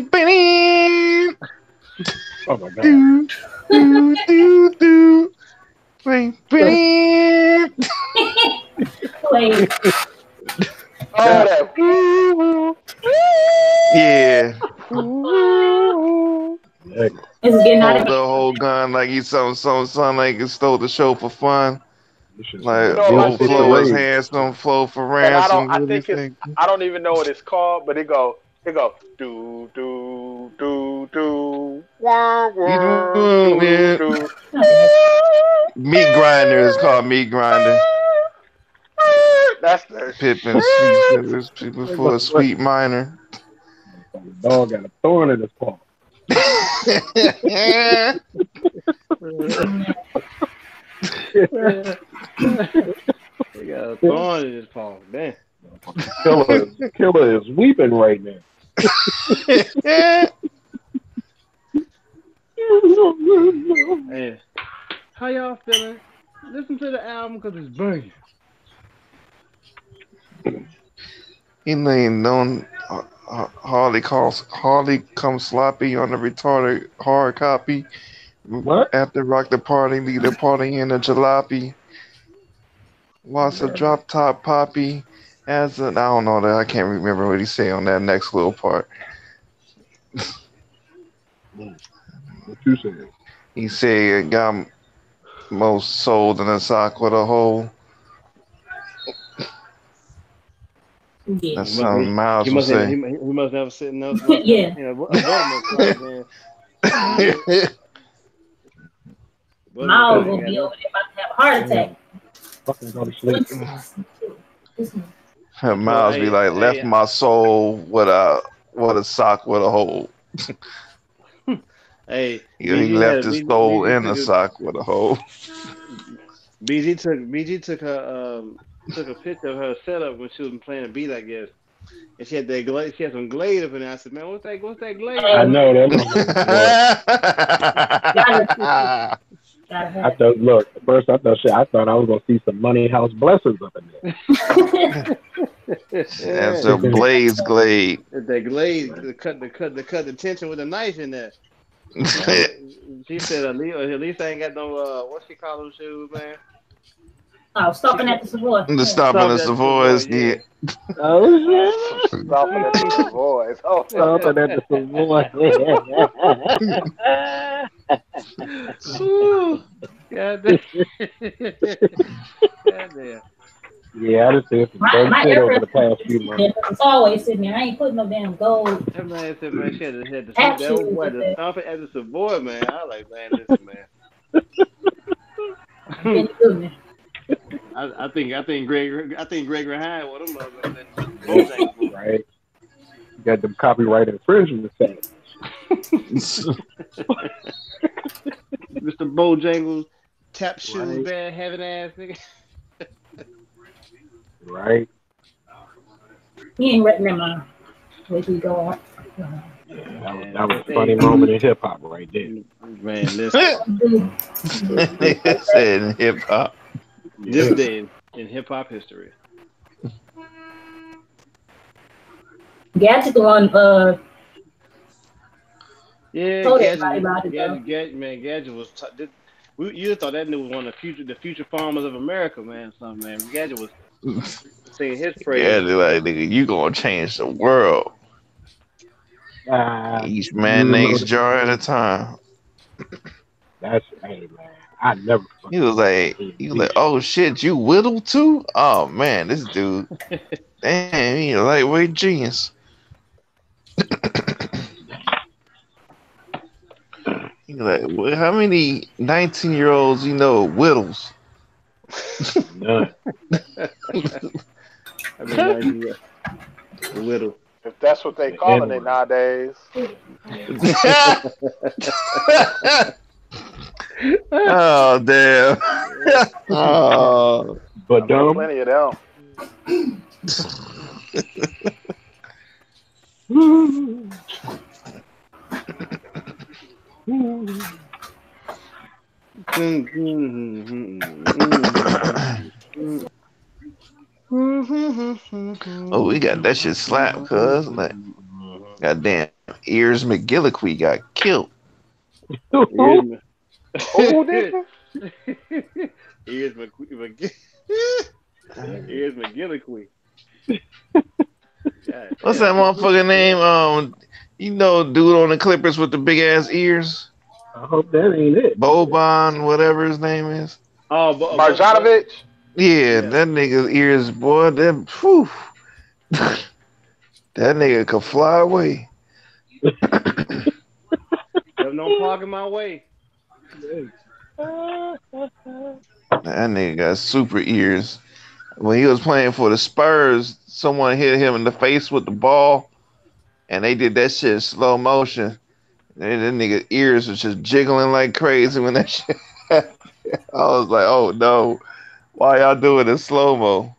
my god. Yeah. This is getting out hold of the whole gun like he's something like he stole the show for fun. Like No, I think overflow it his is. handsome, flow for And ransom. I What do you think it's, think? I don't even know what it's called, but it go, do, do, do, do, wah, wah, do, do. Meat grinder is called meat grinder. That's the Pippin sweet fingers, people for a sweet minor. Dog got a thorn in his paw. He got a thorn in his paw. Man. Killer is weeping right now. Hey, how y'all feeling? Listen to the album because it's burning. He ain't known Harley comes sloppy on the retarded hard copy. What? After rock the party, lead the party in a jalopy. Lost a drop top poppy. I don't know that I can't remember what he say on that next little part. What you saying? He said it got most sold in a sock with a hole. Yeah. That's something Miles would say. He must have sitting up. Yeah. Miles will be over there about to have a heart attack. Fucking go to sleep. Miles be like, left my soul with a sock with a hole. Hey, he left his soul in a sock with a hole. BG took her took a picture of her setup when she was playing a beat, I guess. And she had that glaze. She had some glaze up in there. I said, "Man, what's that glaze?" I know that. I thought. Look, at first I thought I was gonna see some Money House blessings up in there. That's a blaze glade. That glaze to cut the tension with a knife in there. She said, "At least I ain't got no what she call those shoes, man." Oh, stopping at the Savoy. The stopping at the Savoys, yeah. Oh shit! Stopping at the Savoys. Oh, stopping at the Savoy. God damn. Yeah, I just said some dumb shit over the past few months. It's always sitting there. I ain't putting no damn gold. That man said, man, she had to that old boy to stomp it at the Savoy, man. I was like, man, listen, man. I think Gregory Hine one of them motherfuckers. Right. You got them copyright infringement things. Mr. Bojangles, tap shoes, bad having ass nigga. Right. He ain't written them on. Where he go on. That was a funny moment in hip hop right there. Man, listen. Said in hip hop. This day in hip hop history. Gadget the one yeah, Gadget was you thought that nigga was one of the future farmers of America, man. Something, man. Gadget was singing his praise. Gadget like, nigga, you gonna change the world. Each mayonnaise jar at a time. That's hey man. I never. He was like, oh shit, you whittle too? Oh man, this dude, damn, he a lightweight genius. He like, well, how many 19-year-olds you know whittles? None. Whittle. If that's what they calling it nowadays. Oh damn! Oh, but dumb. Plenty of them. Oh, we got that shit slapped, cuz like, goddamn, Ears McGillicuddy got killed. Who did Ears McGillicuddy. What's that motherfucker name? You know, dude on the Clippers with the big ass ears. I hope that ain't it. Boban, whatever his name is. Oh, Marjanovic. Yeah, that nigga's ears, boy. Them, whew. That nigga could fly away. Don't park in my way. That nigga got super ears. When he was playing for the Spurs, someone hit him in the face with the ball, and they did that shit in slow motion. And that nigga ears was just jiggling like crazy when that shit happened. I was like, oh no, why y'all doing it slow mo?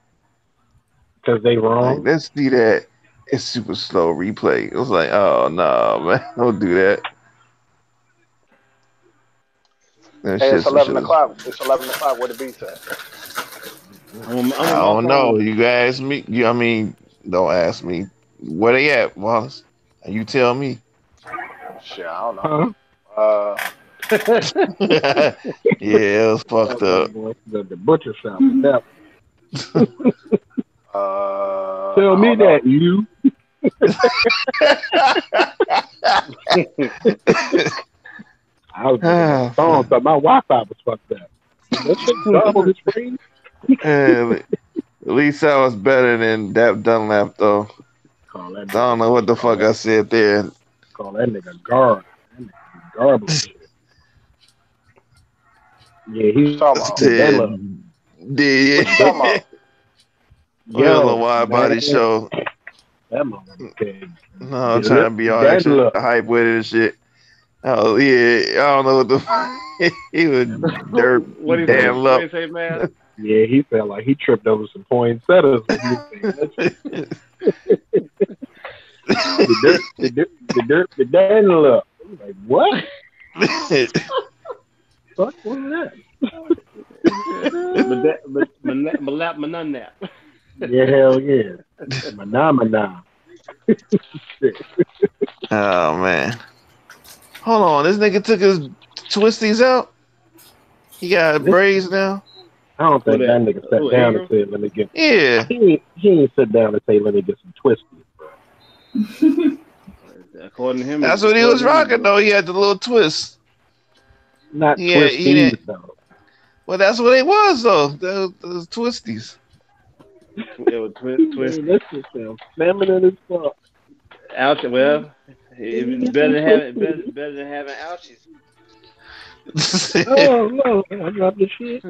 Because they wrong. Like, let's see that. It's super slow replay. It was like, oh no, man, don't do that. Hey, it's 11 o'clock. It's 11 o'clock. Where the beats at? I don't know. You ask me. I mean, don't ask me. Where they at, Wallace? You tell me. Shit, I don't know. Yeah, it was fucked up. The butcher shop. Tell me that, you. I was looking at my phone, so my Wi-Fi was fucked up. That shit double the screen. At least that was better than that Dunlap, though. I don't know what the fuck I said there. Call that nigga guard. That nigga garbage. Yeah, he's talking about. We on the Widebody show. That motherfucker. No, I'm trying to be all extra hype with it and shit. Oh yeah, I don't know what the fuck. He was dirt. What do you say, man? Yeah, he felt like he tripped over some poinsettias when he was saying that shit. the Daniel up. Like, what? Fuck was that? Manap. Yeah, hell yeah. Manamana. Oh man. Hold on, this nigga took his twisties out. He got braids now. I don't think that nigga sat down and said, "Let me get." Yeah. He ain't sit down and say, "Let me get some twisties." According to him, that's what he was rocking though. He had the little twist. Not twisties though. Well, that's what it was though. Those twisties. It was twist. This is feminine as fuck. Ouch. Well, it's better than having ouchies. Oh no! I dropped the shit.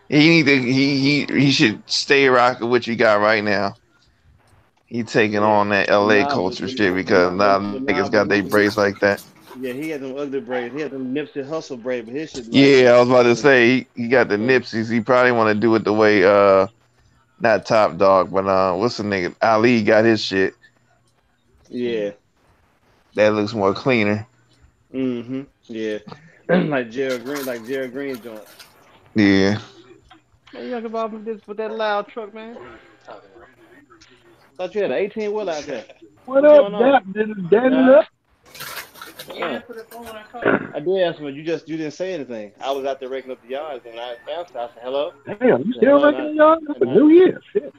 He should stay rocking what you got right now. He taking on that LA culture shit because now niggas got their braids like that. Yeah, he had them ugly braids. He had them Nipsey Hussle braids, but his shit. Yeah, I was about to say he got the Nipsies. He probably want to do it the way not Top Dog, but what's the nigga? Ali got his shit. Yeah, that looks more cleaner. Mm-hmm. Yeah, like Gerald Green joint. Yeah. Man, you talking about this with that loud truck, man? Thought you had an 18 wheel out there. What up, Dap? Did it stand up? Yeah. I did ask him, but you didn't say anything. I was out there raking up the yards, and I answered. I said, "Hello." Damn, you still raking the yards? That's a new year. Shit.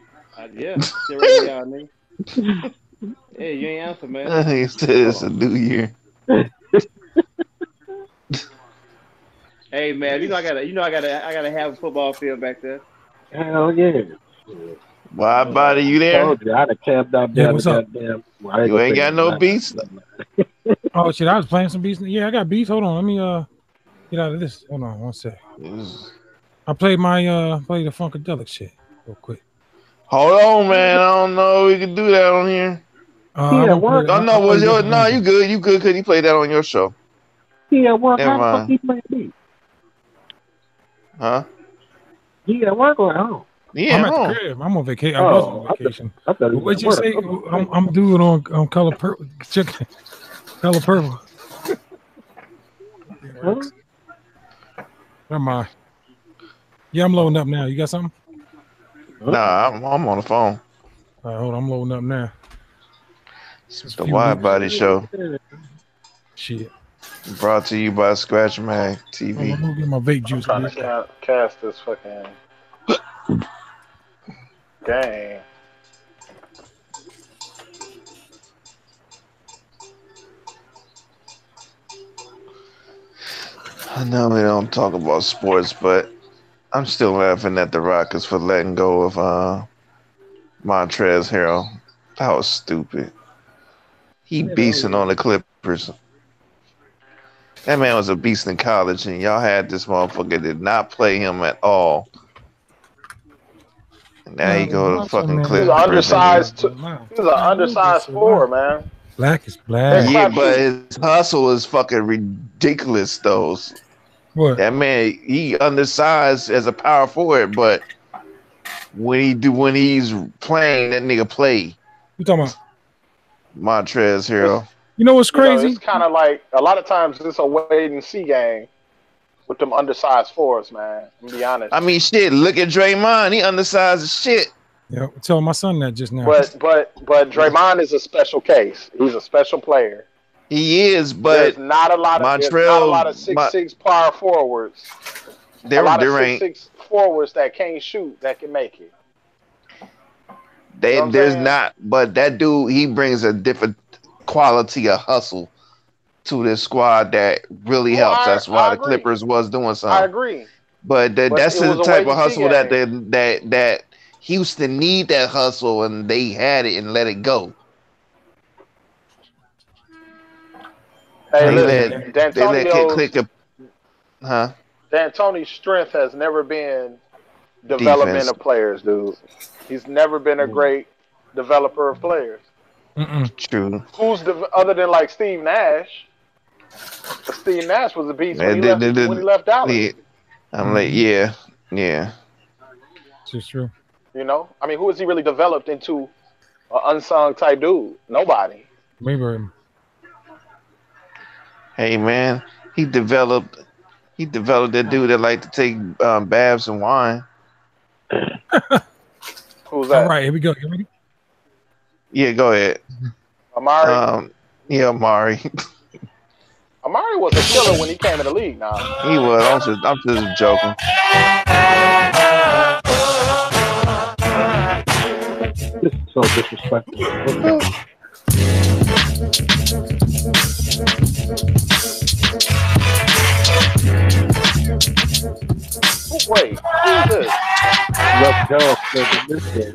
Yeah, still raking the yard, nigga. Yeah, you ain't answer, man. He said it's a new year. Hey, man, I gotta have a football field back there. Hell yeah. Widebody, you there? I told you, I'd have camped out there. Yeah, what's up? You ain't got no beats. Oh shit, I was playing some beats. Yeah, I got beats. Hold on, let me get out of this. Hold on, one sec. I played play the Funkadelic shit real quick. Hold on, man. I don't know we can do that on here. Yeah, work. Oh no, was your you good? You good? Cause you played that on your show. Yeah, work. Never How the fuck mind. he play beats? Huh? Yeah, work or home. Yeah, I'm at the crib. I'm on vacation. I was on vacation. I thought What'd you say? I'm doing on color purple. Chicken. Color purple. Huh? Never mind. Yeah, I'm loading up now. You got something? Nah, I'm on the phone. All right, hold on. I'm loading up now. It's the Widebody show. Shit. Brought to you by Scratch Mag TV. I'm gonna get my vape juice. I'm trying to cast this fucking game. I know we don't talk about sports, but I'm still laughing at the Rockets for letting go of Montrezl Harrell. That was stupid. He beasting on the Clippers. That man was a beast in college, and y'all had this motherfucker did not play him at all. And now he go to fucking Clippers. He was undersized. He was an undersized forward, man. Black is black. Yeah, but his hustle is fucking ridiculous, though. What? That man, he undersized as a power forward, but when he's playing, that nigga play. You talking about Montrezl Harrell? You know what's crazy? It's kind of like a lot of times it's a wait and see game with them undersized forwards, man. I'm gonna be honest. I mean, shit. Look at Draymond. He undersized as shit. Yeah, tell my son that just now. But Draymond is a special case. He's a special player. He is, but there's not a lot of 6'6" power forwards. There ain't 6'6" forwards that can't shoot that can make it. There's not, but that dude, he brings a different quality of hustle to this squad that really helps. That's why the Clippers was doing something. I agree. But that's the type of hustle that Houston need, that hustle, and they had it and let it go. Hey, listen, D'Antoni's strength has never been development of players, dude. He's never been a great developer of players. True. Who's other than like Steve Nash? Steve Nash was a beast when he left Dallas. I'm like, yeah. It's true. You know, I mean, who has he really developed into an unsung type dude? Nobody. Maybe. Hey man, he developed that dude that like to take baths and wine. Who's that? All right, here we go. You ready? Yeah, go ahead. Amari. Amari. Amari was a killer when he came in the league. Now he was. I'm just joking. This is so disrespectful. Wait, who's this? Let's go. This is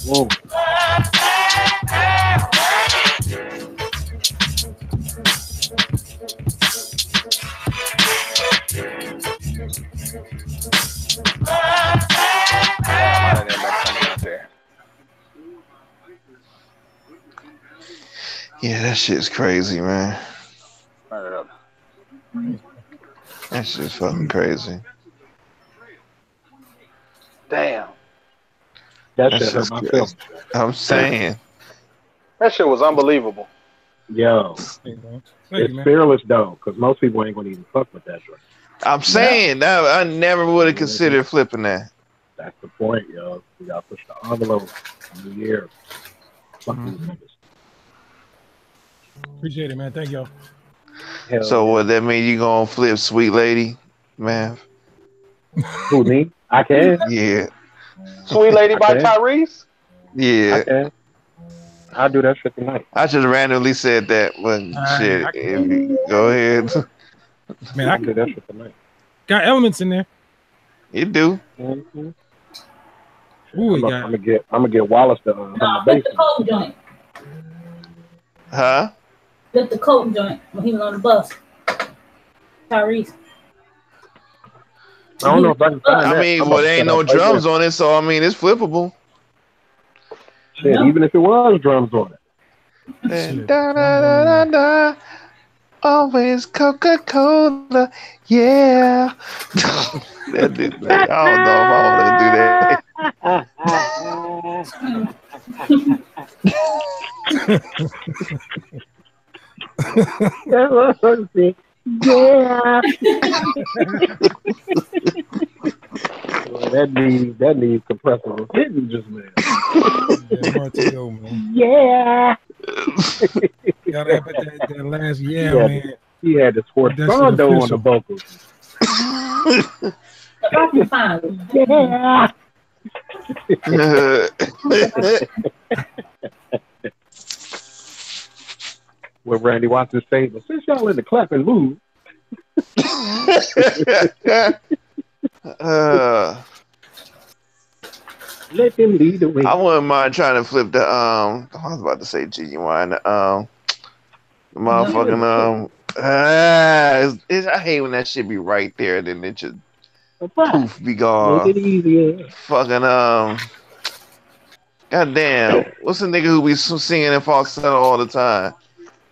Whoa. Yeah, that shit's crazy, man. That shit's fucking crazy. Damn. That shit hurt my feelings. I'm saying. That shit was unbelievable. Yo. It's fearless though, because most people ain't gonna even fuck with that joint. I'm saying that I never would have considered flipping that. That's the point, yo. We gotta push the envelope. New year. Fuck these niggas. Appreciate it, man. Thank y'all. So what that mean? You gonna flip Sweet Lady? man. Who, me? I can. Yeah. Sweet Lady by can. Tyrese. Yeah. I can. I'll do that shit tonight. I just randomly said that, but shit. If you, go ahead. Man, I can do that shit tonight. Got elements in there. You do. Mm-hmm. Ooh, I'm gonna get Wallace to Flip the coat joint. Huh? Flip the coat joint when he was on the bus. Tyrese. I don't know if I can find that. I mean, well, there ain't no drums on it, so I mean, it's flippable. Shit, even if it was drums on it. Da, da, da, da, da. Always Coca-Cola, yeah. I don't know if I want to do that. Yeah. that needs compressor hitting just man. Yeah, Martino, man. Yeah. Gotta put that last man. He had this Forzando on the vocals. I can find it. Yeah. What Randy Watson say, but since y'all in the clapping mood. Let them lead the way. I wouldn't mind trying to flip the I was about to say genuine motherfucking I hate when that shit be right there, then it just poof be gone. Make it easier. Fucking goddamn, what's the nigga who be singing in falsetto all the time?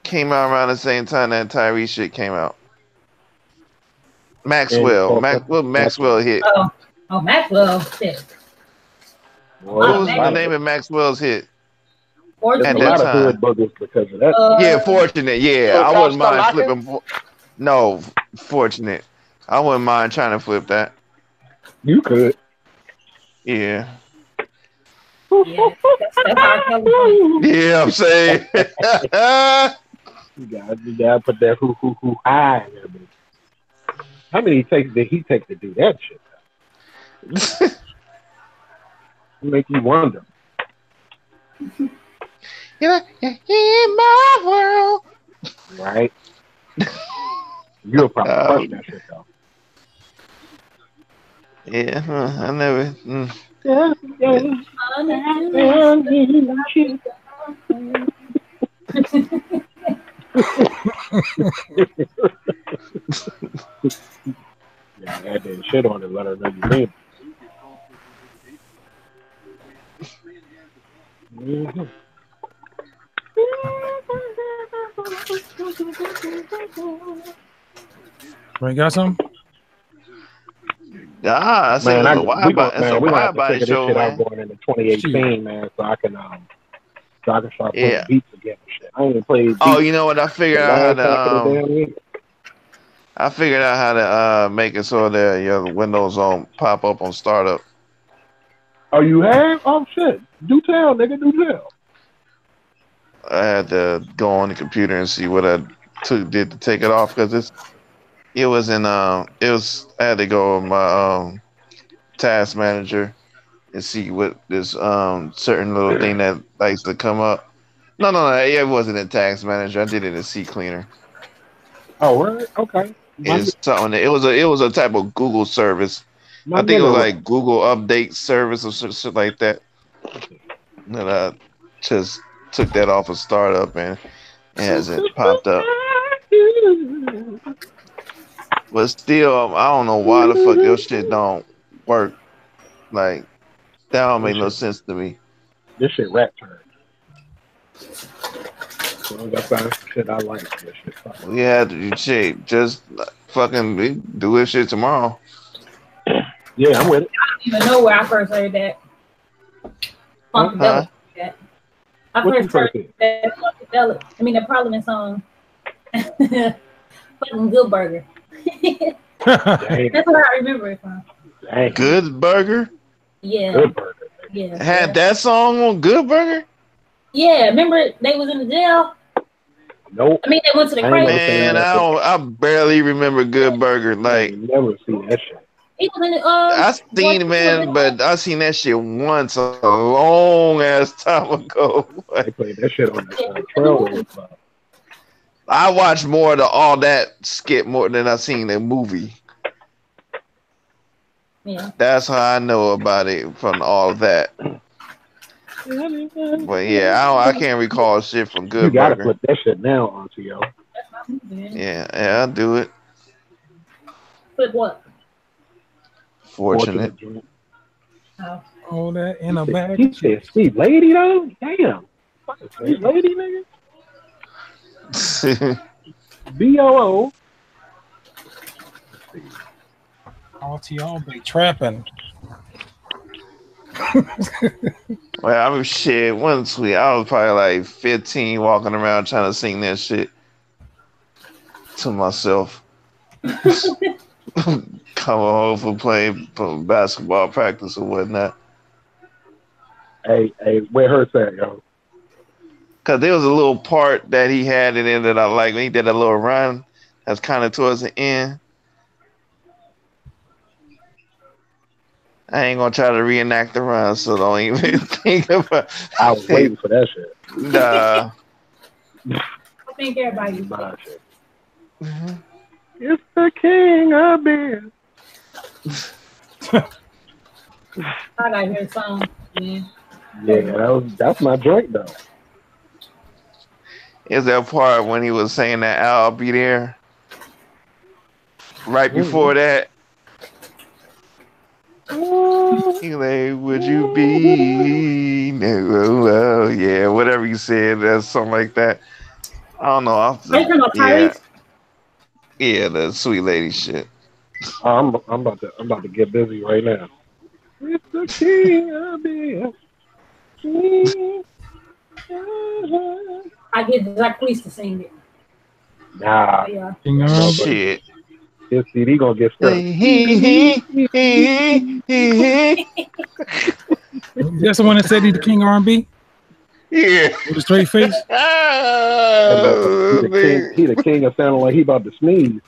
Came out around the same time that Tyrese shit came out. Maxwell. Maxwell hit. Oh, Maxwell shit. What was the name of Maxwell's hit? Fortunate. At that time. Because of that. Yeah, Fortunate. Yeah, I wouldn't mind flipping. No, Fortunate. I wouldn't mind trying to flip that. You could. Yeah. Yeah, I'm saying. You gotta put that who high in there, man. How many takes did he take to do that shit? Make you wonder. You're in my world. Right? You'll probably crush that shit though. Yeah, I never. Yeah, that did shit on it. Let her know you mean. Mm-hmm. You got some? I see man, it's a Widebody show, shit man. out going into 2018, man, so I can start playing beats again and shit. I ain't even played beats. Oh, you know what? I figured out how to make it so that your Windows pop up on startup. Oh, you have? Oh shit! Do tell, nigga. Do tell. I had to go on the computer and see what I did to take it off because I had to go on my task manager and see what this certain little thing that likes to come up. No, it wasn't in task manager. I did it in C Cleaner. Oh, right? Okay. It's something. It was a type of Google service. I think it was like Google Update service or shit like that. And I just took that off of startup and it hasn't popped up. But still, I don't know why the fuck your shit don't work. Like, that don't make no sense to me. This shit rat turn. So that's shit I like. This shit. Yeah, shit. Just fucking do this shit tomorrow. Yeah, I'm with it. I don't even know where I first heard that. Funkadelic. I first heard that Funkadelic. I mean, the Parliament song. Fucking Good Burger. That's what I remember it from. Good Burger? Yeah. Good Burger. Yeah. Had that song on Good Burger? Yeah, remember they was in the jail? Nope. I mean, they went to the crazy. Man, I barely remember Good Burger. Like, never seen that shit. He was in the, I seen it, man, but I seen that shit once a long ass time ago. They played that shit on the Trailways Club. I watched more of all that skit more than I seen the movie. Yeah. That's how I know about it from all of that. But yeah, I can't recall shit from Good You gotta Burger. put that shit now onto yo. Yeah, I'll do it. Flip what? Fortunate. All that in a bag. He said, "Sweet lady, though. Damn, fucking sweet lady, nigga." BOO. RTO be trapping. Well, I mean, shit, one sweet. I was probably like 15 walking around trying to sing that shit to myself. Come home for playing basketball practice or whatnot. Hey, where her at, yo? Because there was a little part that he had in it that I like. When he did a little run, that's kind of towards the end. I ain't gonna try to reenact the run, so don't even think about. I was waiting for that shit. Nah. I think everybody used that shit. Mm-hmm. It's the king of beer. I gotta hear the song. Yeah, that's my joint though. Is that part when he was saying that I'll be there? Right before that. He like, would you be? No, yeah, whatever you said, that's something like that. I don't know. Are you talking about Tyrese? Yeah, the sweet lady shit. I'm about to get busy right now. It's the king of beer. I get Zach Police to sing it. Nah. Yeah. Shit. His CD gonna get stuck. That's the one that said he's the king of R&B? Yeah. With a straight face? He the king of sounding like he about to sneeze.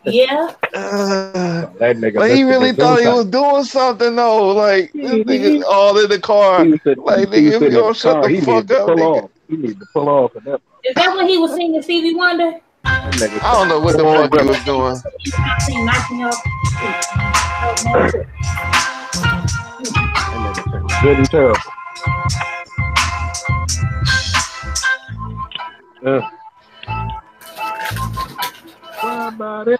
Yeah. That nigga. Like he really thought he was doing something though. Like this nigga all in the car. Like nigga, if you don't shut the fuck up, nigga. He need to pull off of that. Is that when he was singing Stevie Wonder? I don't know what the fuck he was doing. I sing Knocking Up. That nigga really terrible. Somebody.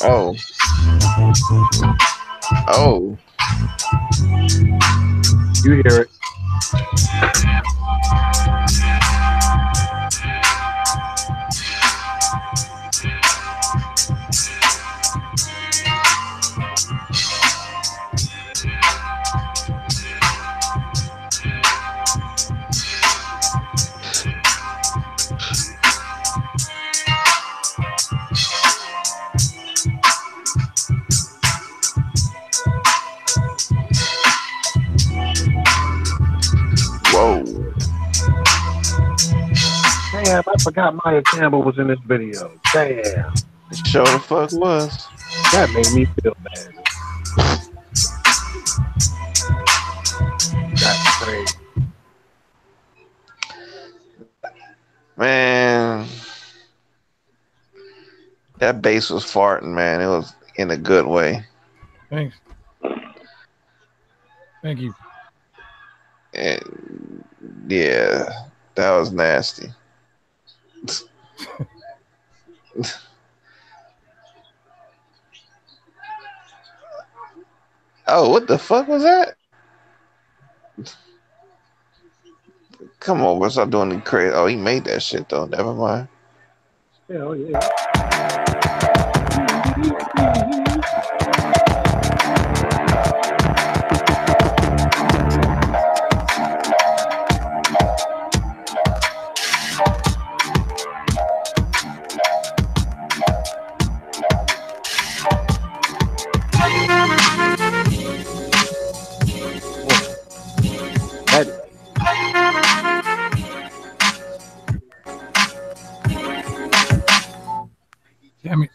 Oh. Oh. You hear it. Whoa. Damn, I forgot Maya Campbell was in this video. Damn. Sure the fuck was. That made me feel bad. That's crazy. Man. That bass was farting, man. It was in a good way. Thanks. Thank you. And yeah, that was nasty. Oh, what the fuck was that? Come on, bro, stop doing the crazy. Oh, he made that shit though. Never mind. Hell yeah. Damn it.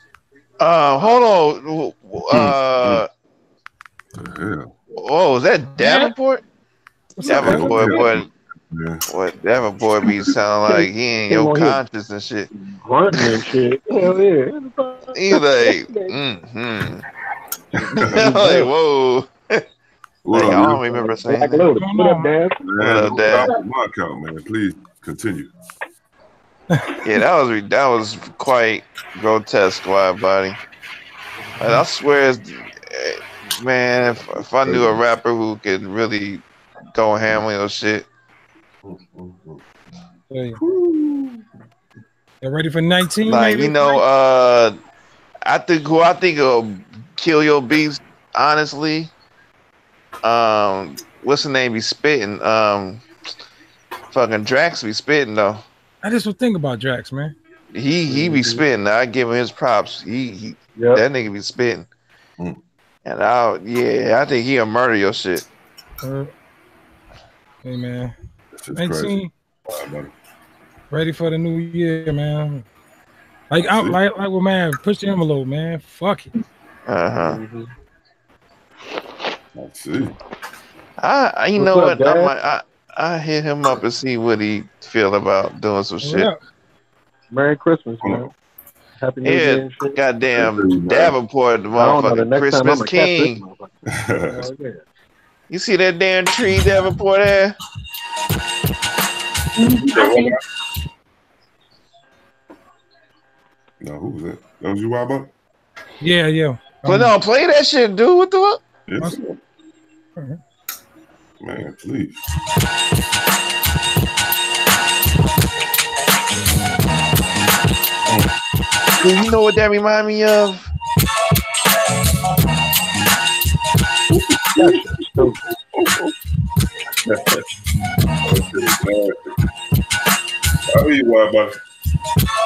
Hold on. Oh, is that Davenport? Davenport, boy. What Davenport be sounding like he in your conscience and shit. Grunting and shit. Hell yeah. He like, like, whoa. Like, I don't remember saying that. What up, Dad? What up, Dad? My account, man. Please continue. Yeah, that was quite grotesque, Widebody. Like, I swear, man, if I knew a rapper who could really go ham on your shit. You ready for 19? Like, you know, I think will kill your beats, honestly. What's the name? Be spitting. Fucking Drax be spitting though. I just would think about Drax, man. He be spitting. I give him his props. That nigga be spitting. And I think he'll murder your shit. Hey man, 19. Ready for the new year, man. Like well, man, push the envelope, man. Fuck it. Let's see. You know what? I hit him up and see what he feel about doing some shit. Yeah. Merry Christmas, man. Happy New Year. And shit. Goddamn Davenport, the motherfucking Christmas king. You see that damn tree Davenport there? No, who was that? That was you, Widebody? Yeah. But no, play that shit, dude. What the fuck? Yes. Man, please. Do you know what that remind me of?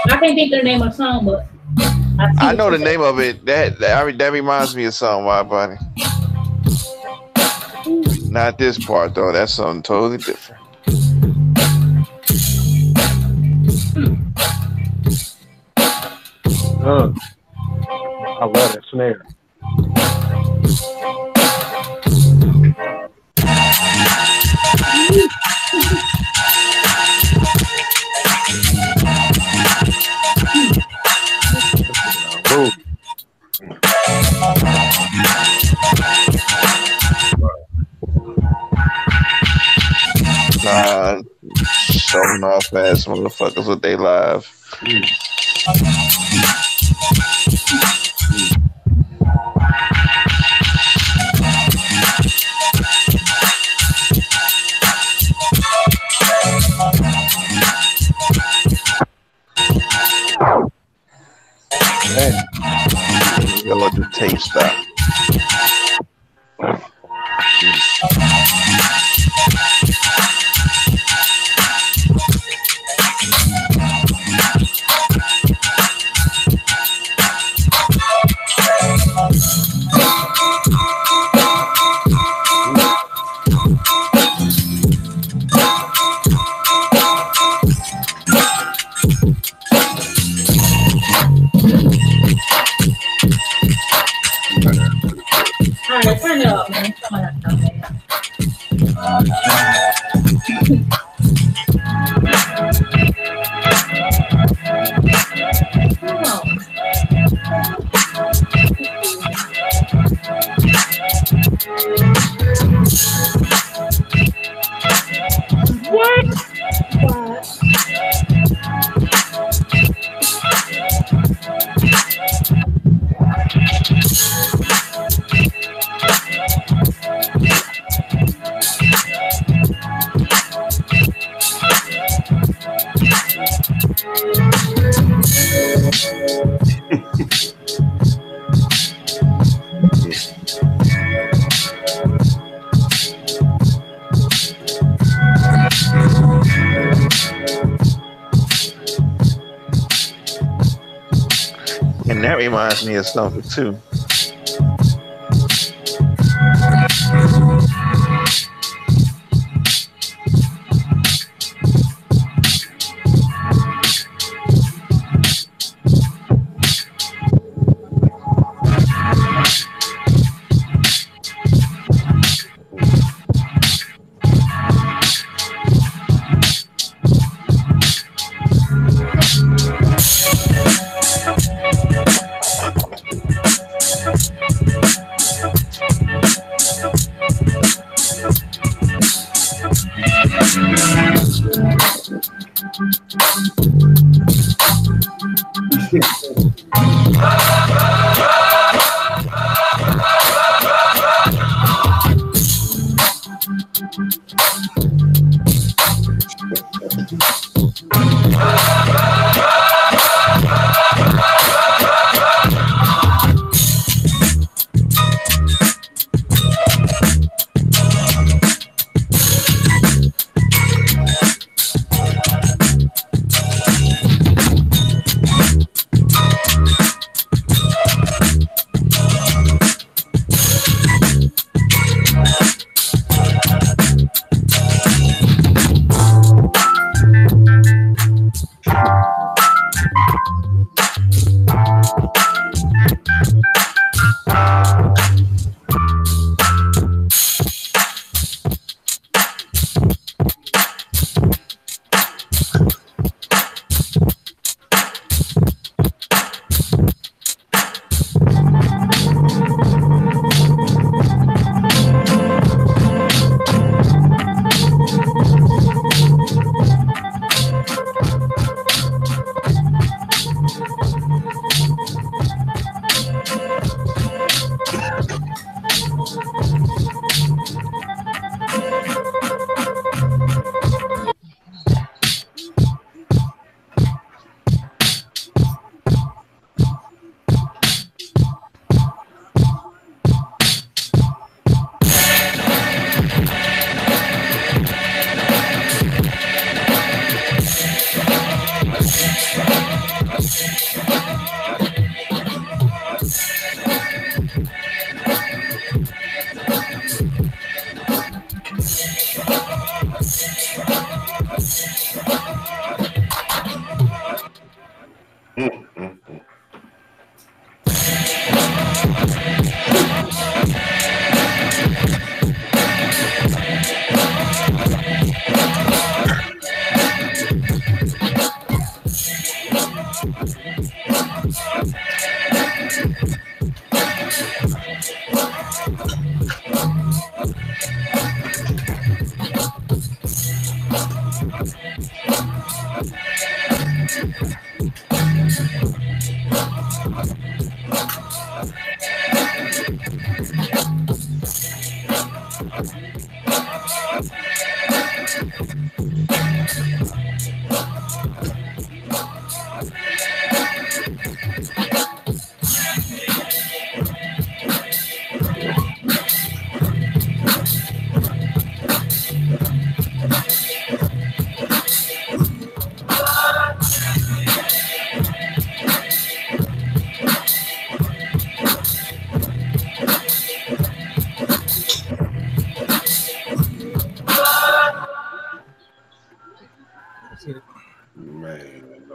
I can't think of the name of the song, but I know the name of it. That reminds me of something, Widebody. Not this part though. That's something totally different. I love that snare. Showing off ass motherfuckers with they live. Yo, let the tape stop. Alright, turn it up, man. Come on. And that reminds me of something too.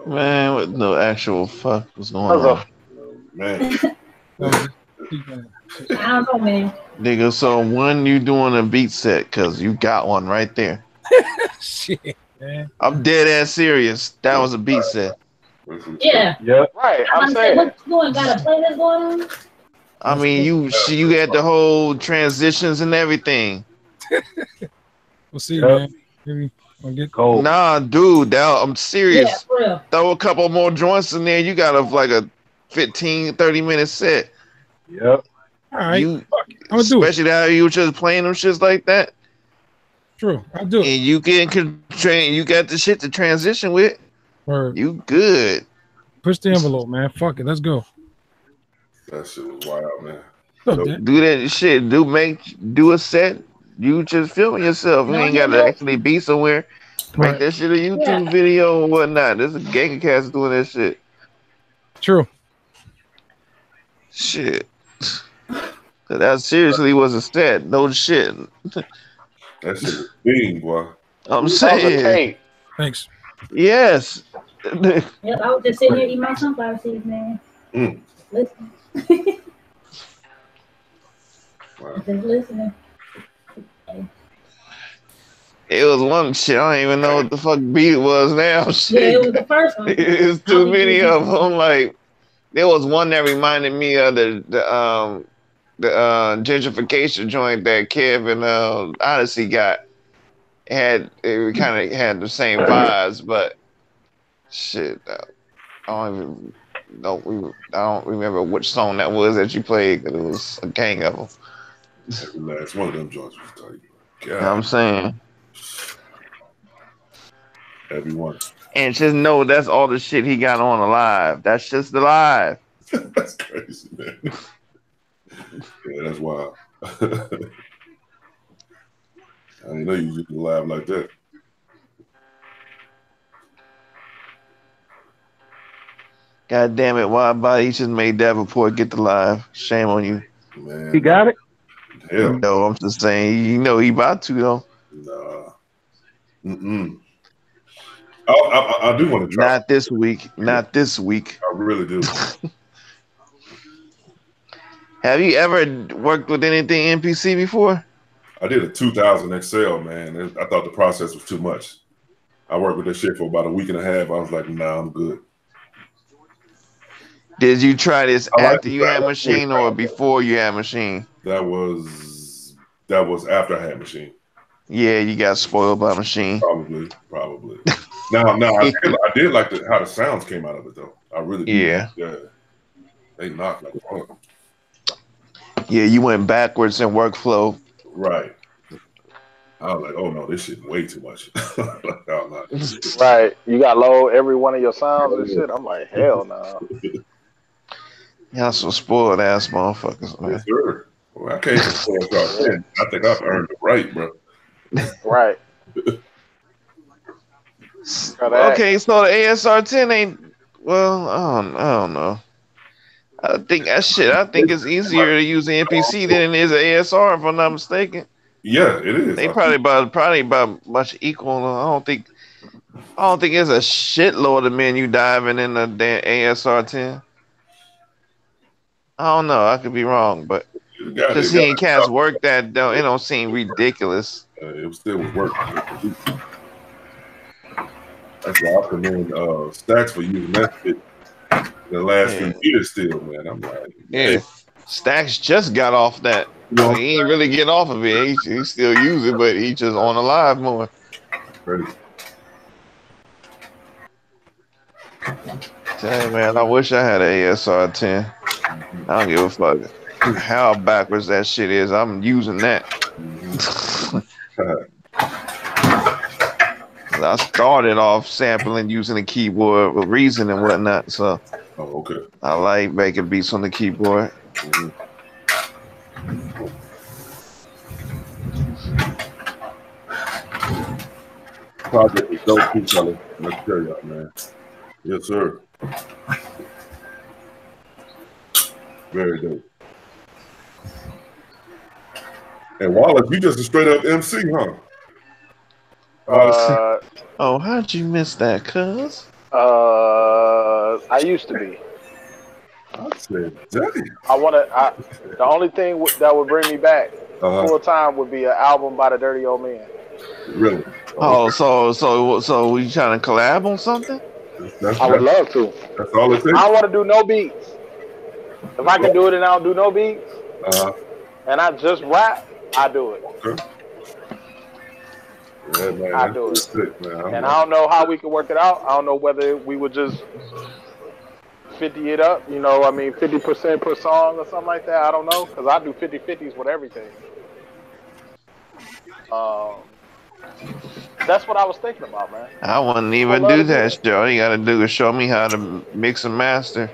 Man, what no actual fuck was going on? Man. I don't know, man. Nigga, so when you doing a beat set? Cause you got one right there. Shit, man. I'm dead ass serious. That was a beat set. Yeah. Yep. Right. I'm saying. What you doing? Got a playlist going on? I mean, you had the whole transitions and everything. We'll see, man. Maybe I'll get cold. Nah, dude, I'm serious. Yeah, for real. Throw a couple more joints in there. You got like a 15, 30-minute set. Yep. All right. Especially how you just playing them shits like that. True, I'll do it. And you you got the shit to transition with. Word. You good. Push the envelope, man. Fuck it. Let's go. That shit was wild, man. Do that shit. Do a set. You just filming yourself. You ain't got to actually be somewhere. Make that shit a YouTube video or whatnot. There's a gang of cats doing that shit. True. Shit. That seriously was a set. No shit. That shit was mean, boy. I'm saying. Thanks. Yes. Yep, I was just sitting here eating my sunflower seeds, man. Listen. Just listening. It was one shit. I don't even know what the fuck beat it was now. Shit. Yeah, it was the first one. It's too many of them. Like, there was one that reminded me of the gentrification joint that Kev and Odyssey got. It kind of had the same vibes, but shit, I don't remember which song that was that you played, because it was a gang of them. It's one of them joints was tight. You know what I'm saying? Everyone. And just know that's all the shit he got on alive. That's just the live. That's crazy, man. Yeah, that's wild. I didn't know you was live like that. God damn it, Widebody, he just made Davenport get the live. Shame on you. Man, he got it? Hell. No, I'm just saying, you know he about to, though. Nah. I do want to try. Not this week. Not this week. I really do. Have you ever worked with anything MPC before? I did a 2000 XL, man. I thought the process was too much. I worked with that shit for about a week and a half. I was like, nah, I'm good. Did you try this after you had Machine or before you had Machine? That was after I had Machine. Yeah, you got spoiled by Machine. Probably. Now, I did like how the sounds came out of it, though. I really did. Yeah. They knocked like fuck. Yeah, you went backwards in workflow. Right. I was like, oh no, this shit way too much. Right. You got low every one of your sounds and shit. I'm like, hell no. Y'all some spoiled ass motherfuckers, man. Yes, sir. Well, I can't spoil y'all. I think I've earned it right, bro. Right. Okay, so the ASR 10 ain't, well, I don't know. I think it's easier to use the MPC than it is an ASR, if I'm not mistaken. Yeah, it is. They probably about much equal. I don't think there's a shitload of menu diving in the damn ASR 10. I don't know. I could be wrong, but just seeing cats work that, it don't seem ridiculous. It still was working. That's why I commend Stacks for using that shit the last few years still, man. I'm like, yeah. Stacks just got off that. He ain't really get off of it. He still use it, but he just on the live more. Crazy. Tell you, man, I wish I had an ASR 10. I don't give a fuck how backwards that shit is. I'm using that. I started off sampling using the keyboard with Reason and whatnot, so I like making beats on the keyboard. Project is dope too, fella. Let's tell y'all, man. Yes, sir. Very dope. And Wallace, you just a straight up MC, huh? Oh, how'd you miss that, cuz? I used to be. I said, damn. The only thing that would bring me back full time would be an album by the Dirty Old Man. Really? Oh, so we trying to collab on something? I would love to. That's all it takes. I don't want to do no beats. If I can do it and I don't do no beats, and I just rap, I do it. Okay. Yeah, man, I do it. Sick, man. And I don't know how we can work it out. I don't know whether we would just 50 it up, 50% per song or something like that. I don't know, because I do 50-50s with everything. That's what I was thinking about, man. I wouldn't even do that shit. All you gotta do is show me how to mix and master.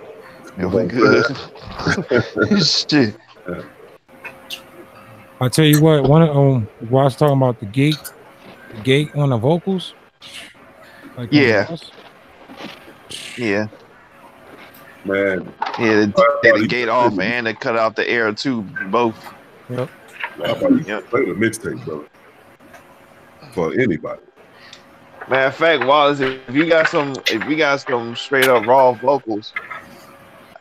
It was good. Shit. I tell you what, while I was talking about the gate on the vocals. Like yeah. Man. Yeah, they take the gate off and they cut out the air too, both. Yep. How about you play the mixtape, brother? For anybody. Matter of fact, Wallace, if you got some straight up raw vocals,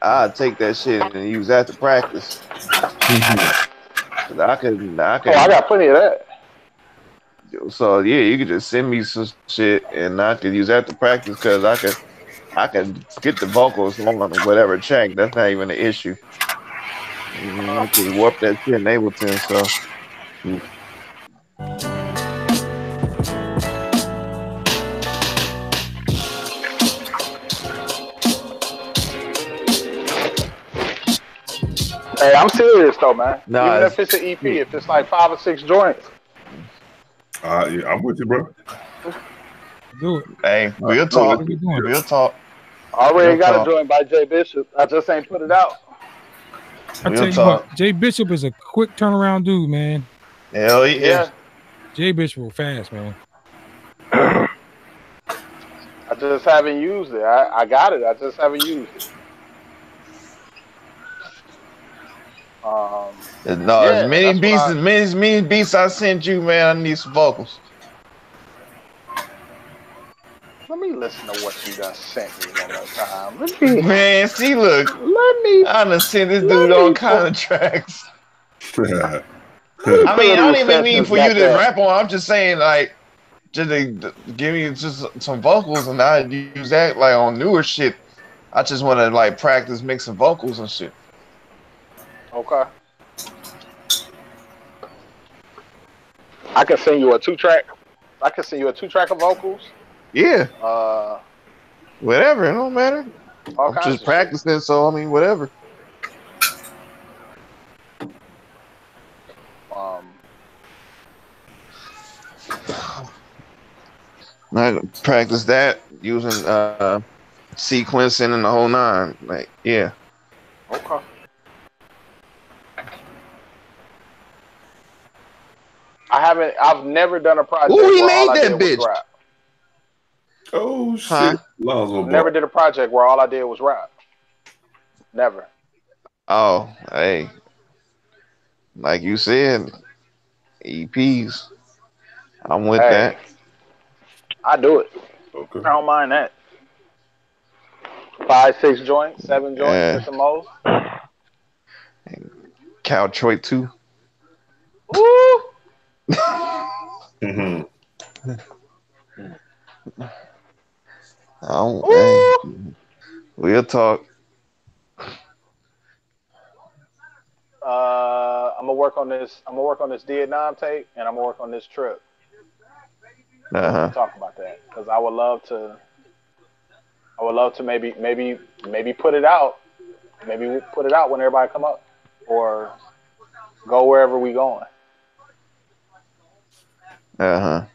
I'd take that shit and use that to practice. I could. Oh, I got plenty of that. So yeah, you could just send me some shit and I could use that to practice because I could get the vocals on whatever track. That's not even an issue. I can warp that shit in Ableton. So. Hey, I'm serious though, man. Nah, even if it's an EP, if it's like 5 or 6 joints. Yeah, I'm with you, bro. Do it. Hey, we'll talk. We'll talk. I already got a joint by Jay Bishop. I just ain't put it out. I tell you what, Jay Bishop is a quick turnaround dude, man. Hell yeah. Jay Bishop fast, man. I just haven't used it. I got it. I just haven't used it. As many beats I sent you, man. I need some vocals. Let me listen to what you done sent me one more time. Man, see, look. I done sent this dude all kind of tracks. I mean, I don't even mean for you to rap on. I'm just saying, like, just to give me just some vocals, and I use that like on newer shit. I just want to like practice mixing vocals and shit. Okay. I can send you a 2-track. I can send you a 2-track of vocals. Yeah. Whatever, it don't matter. I'm just practicing, so I mean, whatever. I practice that using sequencing and the whole nine. Like, yeah. Okay. I've never done a project. Ooh, he made that bitch. Oh shit! Never did a project where all I did was rap. Never. Oh, hey. Like you said, EPs. I'm with that. I do it. Okay. I don't mind that. 5, 6 joints, 7 joints at the most. Cal Troy 2. Woo! Oh, hey. We'll talk. I'm gonna work on this. I'm gonna work on this Vietnam tape, and I'm gonna work on this trip. Talk about that because I would love to. I would love to maybe put it out. Maybe we put it out when everybody come up, or go wherever we going. You know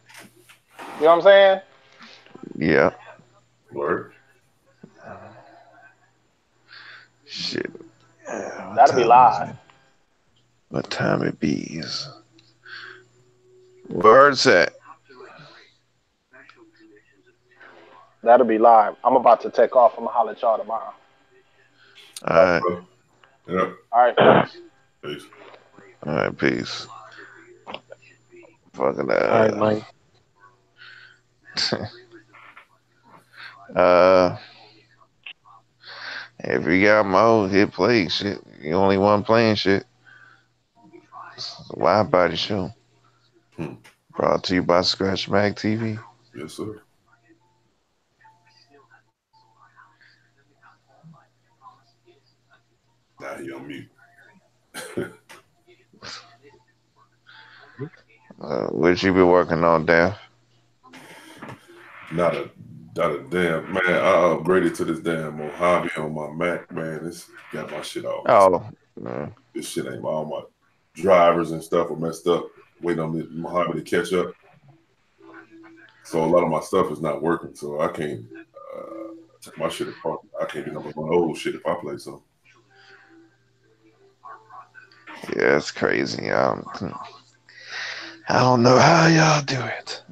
what I'm saying? Yeah. Word. Shit. That'll be live. What time it be? Where's that? That'll be live. I'm about to take off. I'm gonna holler at y'all tomorrow. All right. Yep. All right. Peace. All right. Peace. Fucking All right, Mike. If you got mode, hit play shit. You only one playing shit. It's a Widebody show. Brought to you by Scratch Mag TV. Yes, sir. Now he on mute. What you be working on, Dan? Not a damn man. I upgraded to this damn Mojave on my Mac, man. It's got my shit off. Oh, man. This shit ain't all my drivers and stuff are messed up. Waiting on the Mojave to catch up. So a lot of my stuff is not working. So I can't take my shit apart. I can't get up with my old shit if I play something. Yeah, it's crazy. I don't know how y'all do it.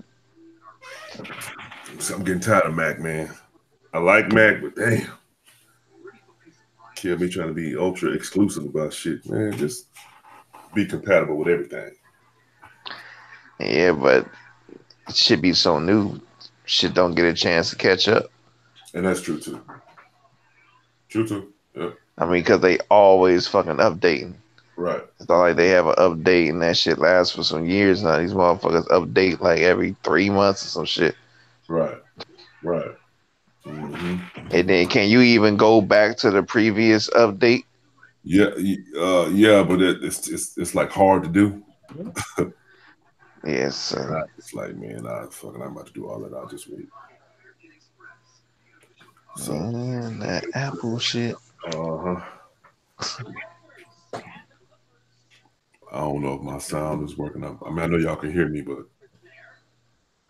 So I'm getting tired of Mac, man. I like Mac, but damn. kill me trying to be ultra exclusive about shit, man. Just be compatible with everything. Yeah, but it should be so new. Shit don't get a chance to catch up. And that's true too. True too. Yeah. I mean, because they always fucking updating. Right. It's not like they have an update and that shit lasts for some years now. These motherfuckers update like every 3 months or some shit. Right. Right. Mm-hmm. And then can you even go back to the previous update? Yeah. Yeah, but it's like hard to do. Yes. It's like, man, I'm about to do all that. I'll just wait. So man, that Apple shit. I don't know if my sound is working up. I mean, I know y'all can hear me, but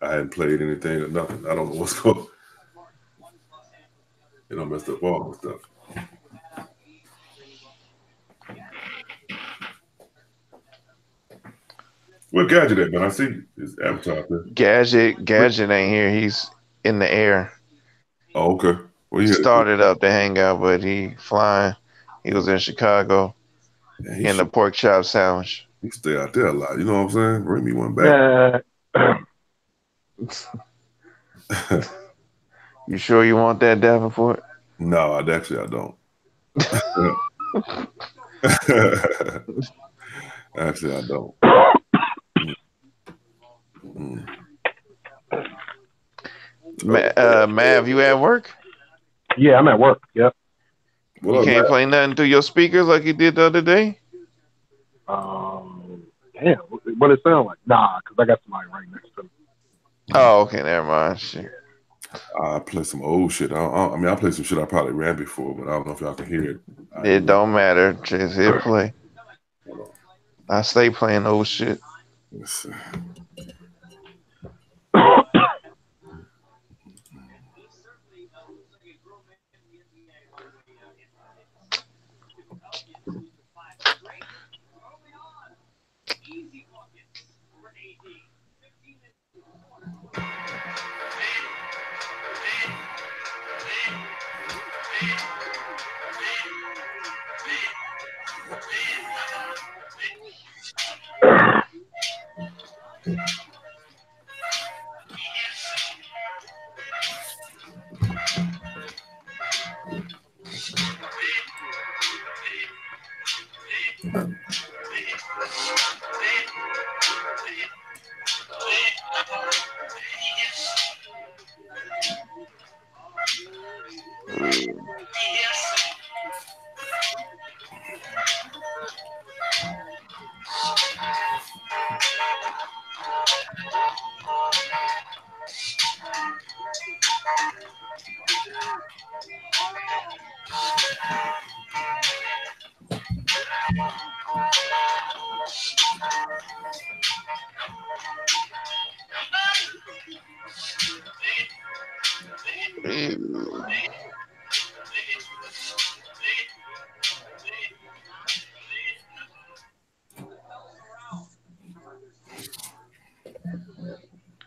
I hadn't played anything or nothing. I don't know what's going on. You know, messed up all my stuff. Where Gadget at, man? I see his avatar there. Gadget ain't here. He's in the air. Oh, okay. Well, he started up the Hangout, but he flying. He was in Chicago in the pork chop sandwich. He stay out there a lot. You know what I'm saying? Bring me one back. You sure you want that Davenport? No, I don't. Actually, I don't. Mav, you at work? Yeah, I'm at work. Yep. You can't play nothing through your speakers like you did the other day? Damn, what it sound like? Nah, because I got somebody right next to me. Oh, okay, never mind. Shit. I play some old shit. I mean, I play some shit I probably ran before, but I don't know if y'all can hear it. It don't matter. Just hit play. I stay playing old shit. Let's see.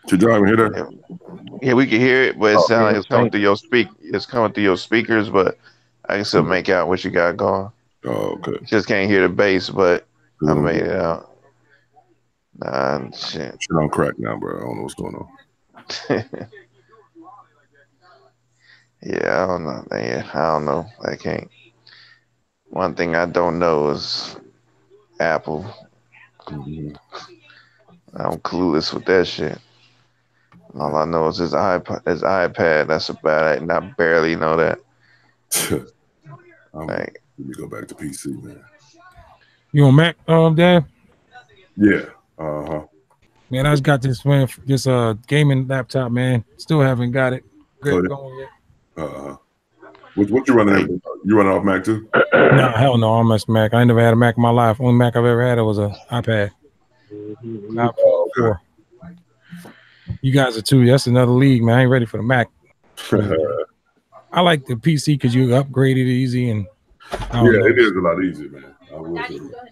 Did y'all even hear that? Yeah, we can hear it, but it sounds like it's coming through your It's coming through your speakers, but I can still make out what you got going. Oh, okay. Just can't hear the bass, but I made it out. Nah, shit. Shit on crack now, bro. I don't know what's going on. Yeah, I don't know. Yeah, I don't know. I can't. One thing I don't know is Apple. I'm clueless with that shit. All I know is his iPad. That's about it, and I barely know that. Let me go back to PC, man. You on Mac, Dad? Yeah. Man, I just got this gaming laptop, man. Still haven't got it going yet. What you running? You running off Mac too? No, hell no. I'm a Mac. I ain't never had a Mac in my life. Only Mac I've ever had was an iPad. Okay. You guys are too. That's another league, man. I ain't ready for the Mac. I like the PC because you upgrade it easy and it is a lot easier, man. I will say that.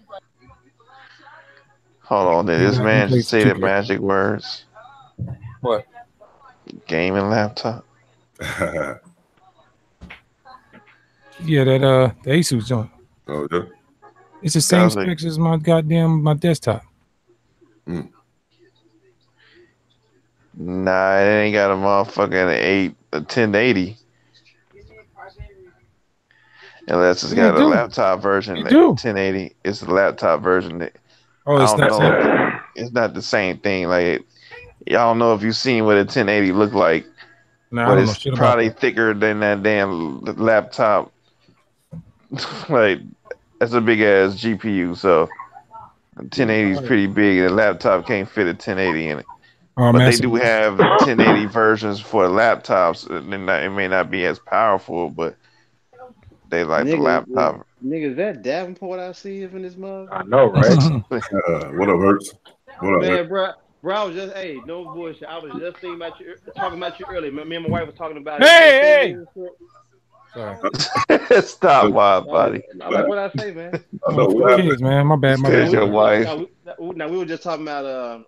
Hold on, did this man just say the magic words? What? Gaming laptop. Yeah, that the Asus joint. Oh yeah. It's the same specs as my desktop. Nah, it ain't got a motherfucking 1080. Unless it's got a laptop version. 1080. It's the laptop version. That, oh, it's not. It's not the same thing. Like y'all don't know if you've seen what a 1080 look like, but it's probably thicker than that damn laptop. Like that's a big ass GPU. So 1080 is pretty big. The laptop can't fit a 1080 in it. But they do have 1080 versions for laptops. It may not be as powerful, but they like the laptop. Nigga, is that Davenport I see in this mug? I know, right? What up, Hurts? What up, man? Bro, I was just, no bullshit. I was just thinking about you, talking about you earlier. Me and my wife was talking about it. Sorry. Stop, Widebody. Like what I say, man? Kids, man. My bad. Your wife. Now we were just talking about the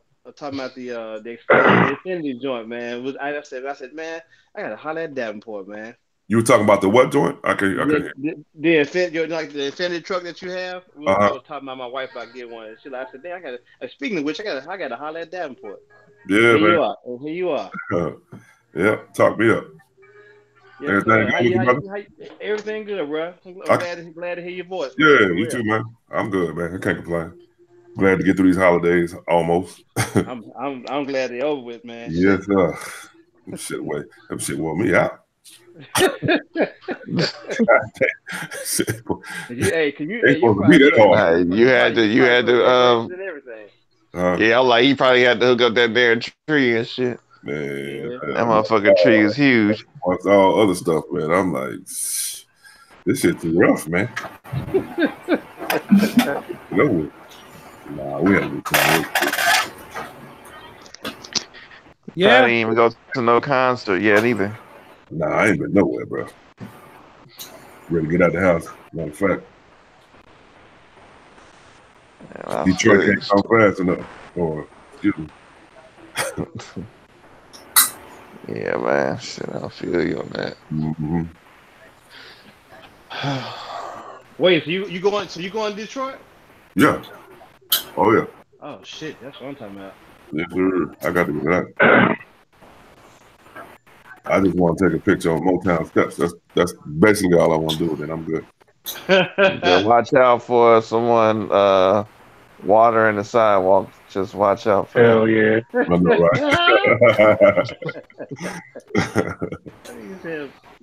Infinity joint, man. I said, man, I gotta holler at Davenport, man. You were talking about the what joint? I can't hear. The Infinity truck that you have. I was talking about my wife about getting one. I said, damn, I gotta. Speaking of which, I gotta holler at Davenport. Yeah, here man. Here you are. Yeah, talk me up. Yeah, everything good, bro. I'm glad to hear your voice. Man. Yeah, you too, man. I'm good, man. I can't complain. Glad to get through these holidays, almost. I'm glad they're over with, man. Yes, sir. That shit wore me out. You had to yeah, I'm like, he probably had to hook up that damn tree and shit. Man, that motherfucking tree is huge. What's all other stuff, man? I'm like, this shit too rough, man. Nah, we had a good time. Yeah, I didn't even go to no concert yet either. Nah, I ain't been nowhere, bro. Ready to get out the house. Matter of fact, Detroit can't come fast enough. Or excuse me. Yeah, man. Shit, I feel you on that. Mm-hmm. Wait, so you going to Detroit? Yeah. Oh yeah. Oh shit, that's what I'm talking about. Yes, sir. I got to get that. I just want to take a picture on Motown steps. That's basically all I want to do. Then I'm good. Yeah, watch out for someone watering the sidewalk. Just watch out for hell yeah. I know, right?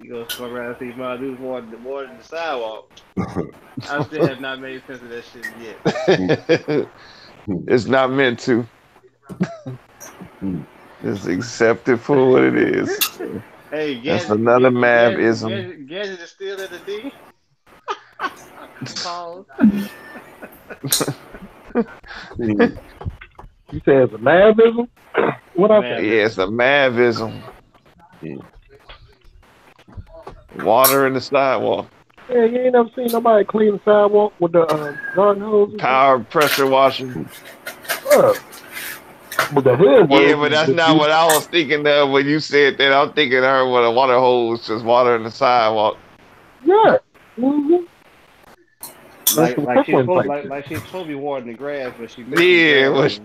You gonna come around and see my dudes watering the sidewalk. I still have not made sense of that shit yet. It's not meant to. It's accepted for what it is. Hey, that's another mavism. Gadget is still at the D. Pause. You say it's a mavism? What I say? Yeah, it's a mavism. Water in the sidewalk. Yeah, you ain't never seen nobody clean the sidewalk with the garden hose? Power pressure washing. With the hood. Yeah, but that's not what I was thinking of when you said that. I'm thinking of her with a water hose just watering the sidewalk. Yeah. Mm-hmm. Like she's supposed to be watering the grass, but she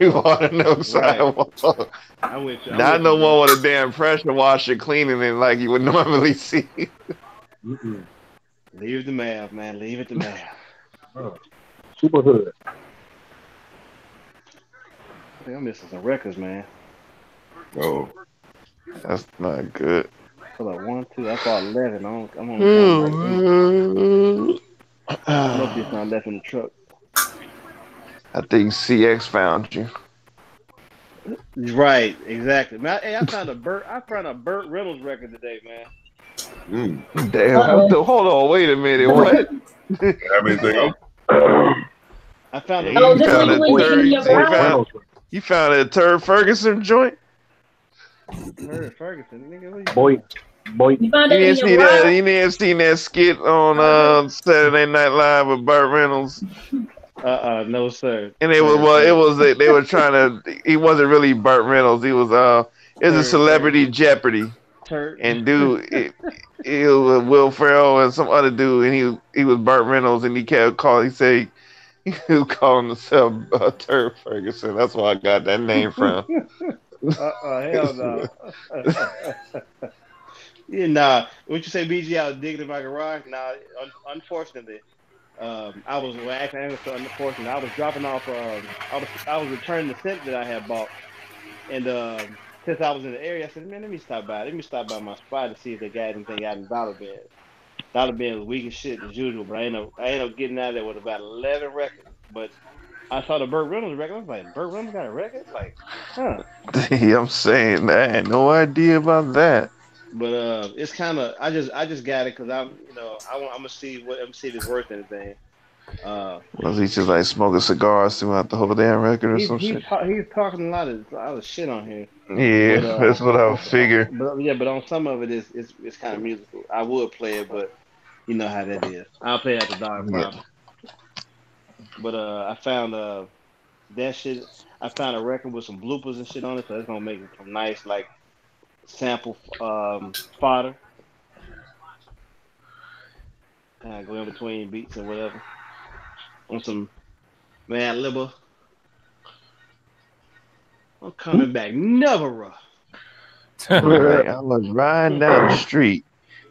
watering no sidewalk. I'm with you. Not no one with a damn pressure washer cleaning it like you would normally see. Leave the math, man. Leave it to math. Super hood. I think I'm missing some records, man. Oh, that's not good. So like 1, 2. I saw 11. I'm on. Must be something left in the truck. I think CX found you. Right, exactly. Man, I found a Burt Reynolds record today, man. Damn. Hold on, wait a minute. What? Everything else? I found You found a Turd Ferguson joint? Turd Ferguson, nigga. Boy. You found it in your You didn't see that skit on Saturday Night Live with Burt Reynolds? No sir. And they were trying to. He wasn't really Burt Reynolds. He was. It was a Celebrity Jeopardy. and dude, it was Will Ferrell and some other dude, and he was Burt Reynolds, and he kept calling. He said he was calling himself Turd Ferguson. That's where I got that name from. Hell no. Yeah, nah. What you say, BG? I was digging in my garage. Nah, unfortunately, I was actually so unfortunate. I was dropping off. I was returning the scent that I had bought, and since I was in the area, I said, "Man, let me stop by. Let me stop by my spot to see if they got anything out in Dollar Bins." Dollar Bins was weak as shit as usual, but I ended up getting out of there with about 11 records. But I saw the Burt Reynolds record. I was like, Burt Reynolds got a record? Like, huh? I'm saying I had no idea about that. But it's kind of I just got it because I'm gonna see if it's worth anything. Was he just like smoking cigars throughout the whole damn record or some shit? He's talking a lot of shit on here. Yeah, but, that's what I figure. But on some of it it's kind of musical. I would play it, but you know how that is. I'll play it at the dog problem. But I found that shit. I found a record with some bloopers and shit on it, so it's gonna make it some nice like sample fodder. Kind of go in between beats and whatever. On some Mad Libber. I'm coming back, never rough. Right, I was riding down the street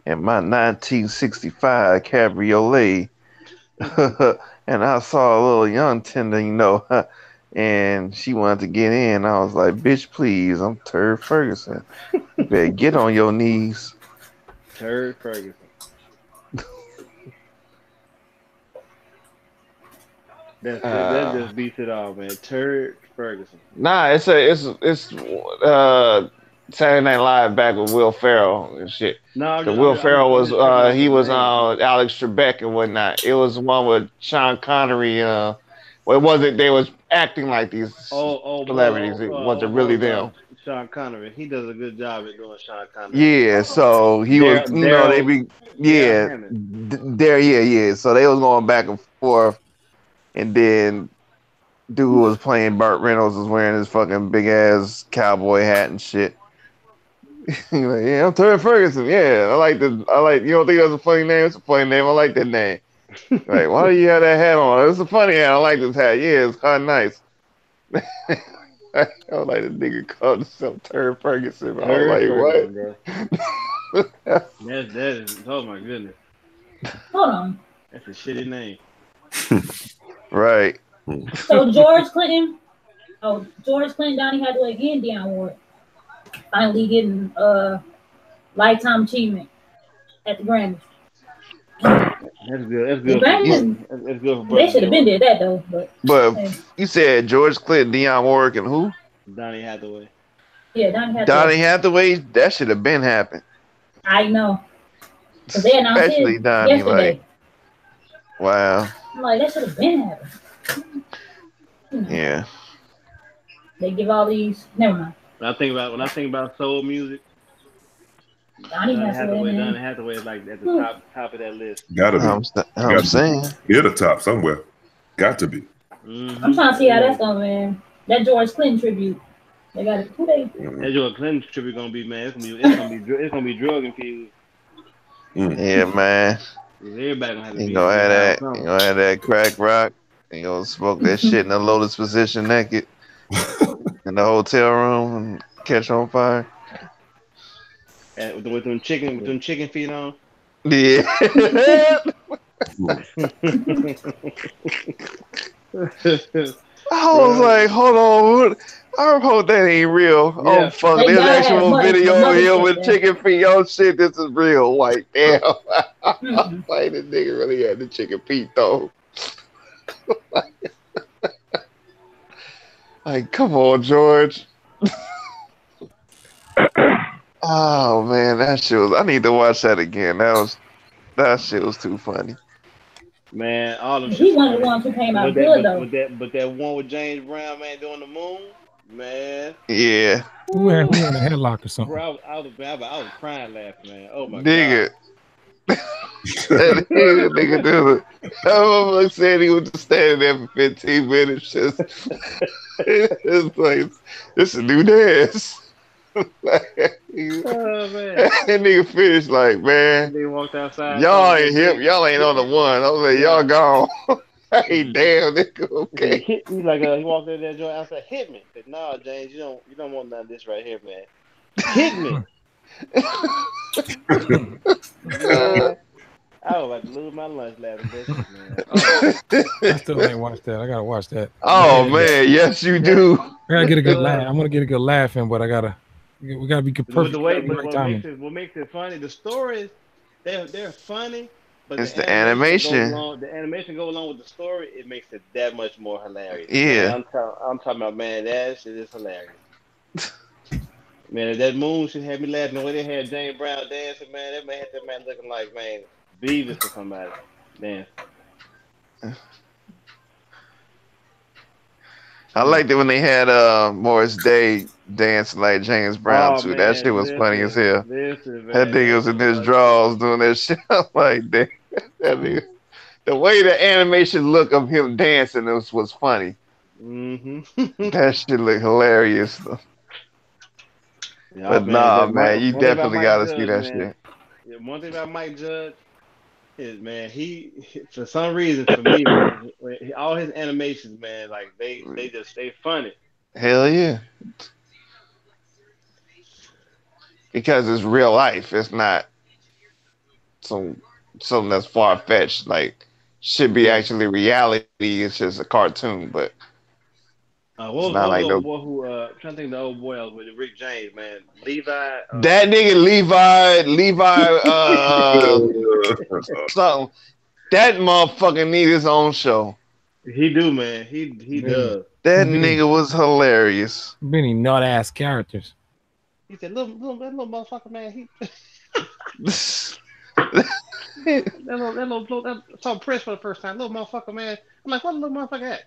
in my 1965 Cabriolet, and I saw a little young tender, and she wanted to get in. I was like, "Bitch, please, I'm Turd Ferguson. You better get on your knees." Turd Ferguson. That just beats it all, man. Turd Ferguson. Nah, it's Saturday Night Live back with Will Ferrell and shit. No, Will Ferrell was he was Alex Trebek and whatnot. It was one with Sean Connery. Well, it wasn't. They was acting like these celebrities. It wasn't really them. Sean Connery. He does a good job at doing Sean Connery. Yeah, so he was. They be yeah. So they was going back and forth, and then dude who was playing Burt Reynolds was wearing his fucking big ass cowboy hat and shit. Like, yeah, I'm Turd Ferguson. Yeah, I like. You don't think that's a funny name? It's a funny name. I like that name. Like, why do you have that hat on? It's a funny hat. I like this hat. Yeah, it's kind of nice. I was like, the nigga called himself Turd Ferguson. I was like, what? That is. Oh my goodness. Hold on. That's a shitty name. Right. So George Clinton, Donny Hathaway, and Dionne Warwick finally getting lifetime achievement at the Grammys. That's good. That's good. That's good for they should have been there that though. But you said George Clinton, Dionne Warwick, and who? Donny Hathaway. Yeah, Donny Hathaway. Donny Hathaway, that should have been happened. I know. They announced especially it Donny, yesterday. like, wow. I'm like, that should have been happened. Yeah. They give all these. Never mind. When I think about soul music, Donny Hathaway is like at the top of that list. Gotta be. I'm saying. You're the top somewhere. Got to be. Mm-hmm. I'm trying to see how that's going, man. That George Clinton tribute. They got it. Who they? That George Clinton tribute gonna be, man. It's gonna be drug infused. Yeah, man. Everybody gonna have to you gonna have that. You gonna have that crack rock. You gonna smoke that shit in the lotus position naked in the hotel room and catch on fire. And with them chicken feet on. Yeah. I was like, hold on. I hope that ain't real. Yeah. Oh, fuck. There's actual video of him with chicken feet. Oh, shit, this is real. Like, damn. Like, this nigga really had the chicken feet, though. Like, come on, George. Oh, man, that shit was... I need to watch that again. That shit was too funny. Man, all them He one of the ones who came out good, though. But that one with James Brown, man, doing the moon, man. Yeah. Who had a headlock or something? Bro, I was crying laughing, man. Oh, my God. Nigga, do it. I said he was just standing there for 15 minutes. It's like, this is a new dance. Oh man. That nigga finished like, man. They walked outside. Y'all ain't hip. Y'all ain't on the one. I was like, y'all gone. Hey, damn, nigga. Okay. He hit me like he walked in that joint. I said, "Hit me." I said, "Nah, James, you don't want none of this right here, man. Hit me." Man, I was about to lose my lunch laughing at that shit, man. Oh. I still ain't watched that. I gotta watch that. Oh man, yes you do. I gotta get a good laugh. I'm gonna get a good laugh in, but we gotta be perfect. But the way, what makes it funny, the stories, they're funny, but it's the animation. The animation go along with the story. It makes it that much more hilarious. Yeah, man, I'm talking about, man. That shit is hilarious. Man, that moon should have me laughing. The way they had James Brown dancing, man, that man looking like, man, Beavis or somebody. Man. I liked it when they had Morris Day dancing like James Brown too. Man, that shit was funny as hell. That nigga was in his drawers doing that shit. Like that nigga. The way the animation look of him dancing was funny. Mm-hmm. That shit looked hilarious. Yeah, but man, you definitely gotta see that shit. Yeah, one thing about Mike Judge is, man, he for some reason for me, man, all his animations, man, like they stay funny. Hell yeah. Because it's real life. It's not something that's far fetched. Like should be actually reality. It's just a cartoon, but. What was the old boy who? I'm trying to think of the old boy with Rick James, man. Levi. That nigga Levi. Something. That motherfucker need his own show. He do, man. He does. That nigga was hilarious. Many nut ass characters. He said, "Little motherfucker, man." That saw Prince for the first time. Little motherfucker, man. I'm like, what little motherfucker at?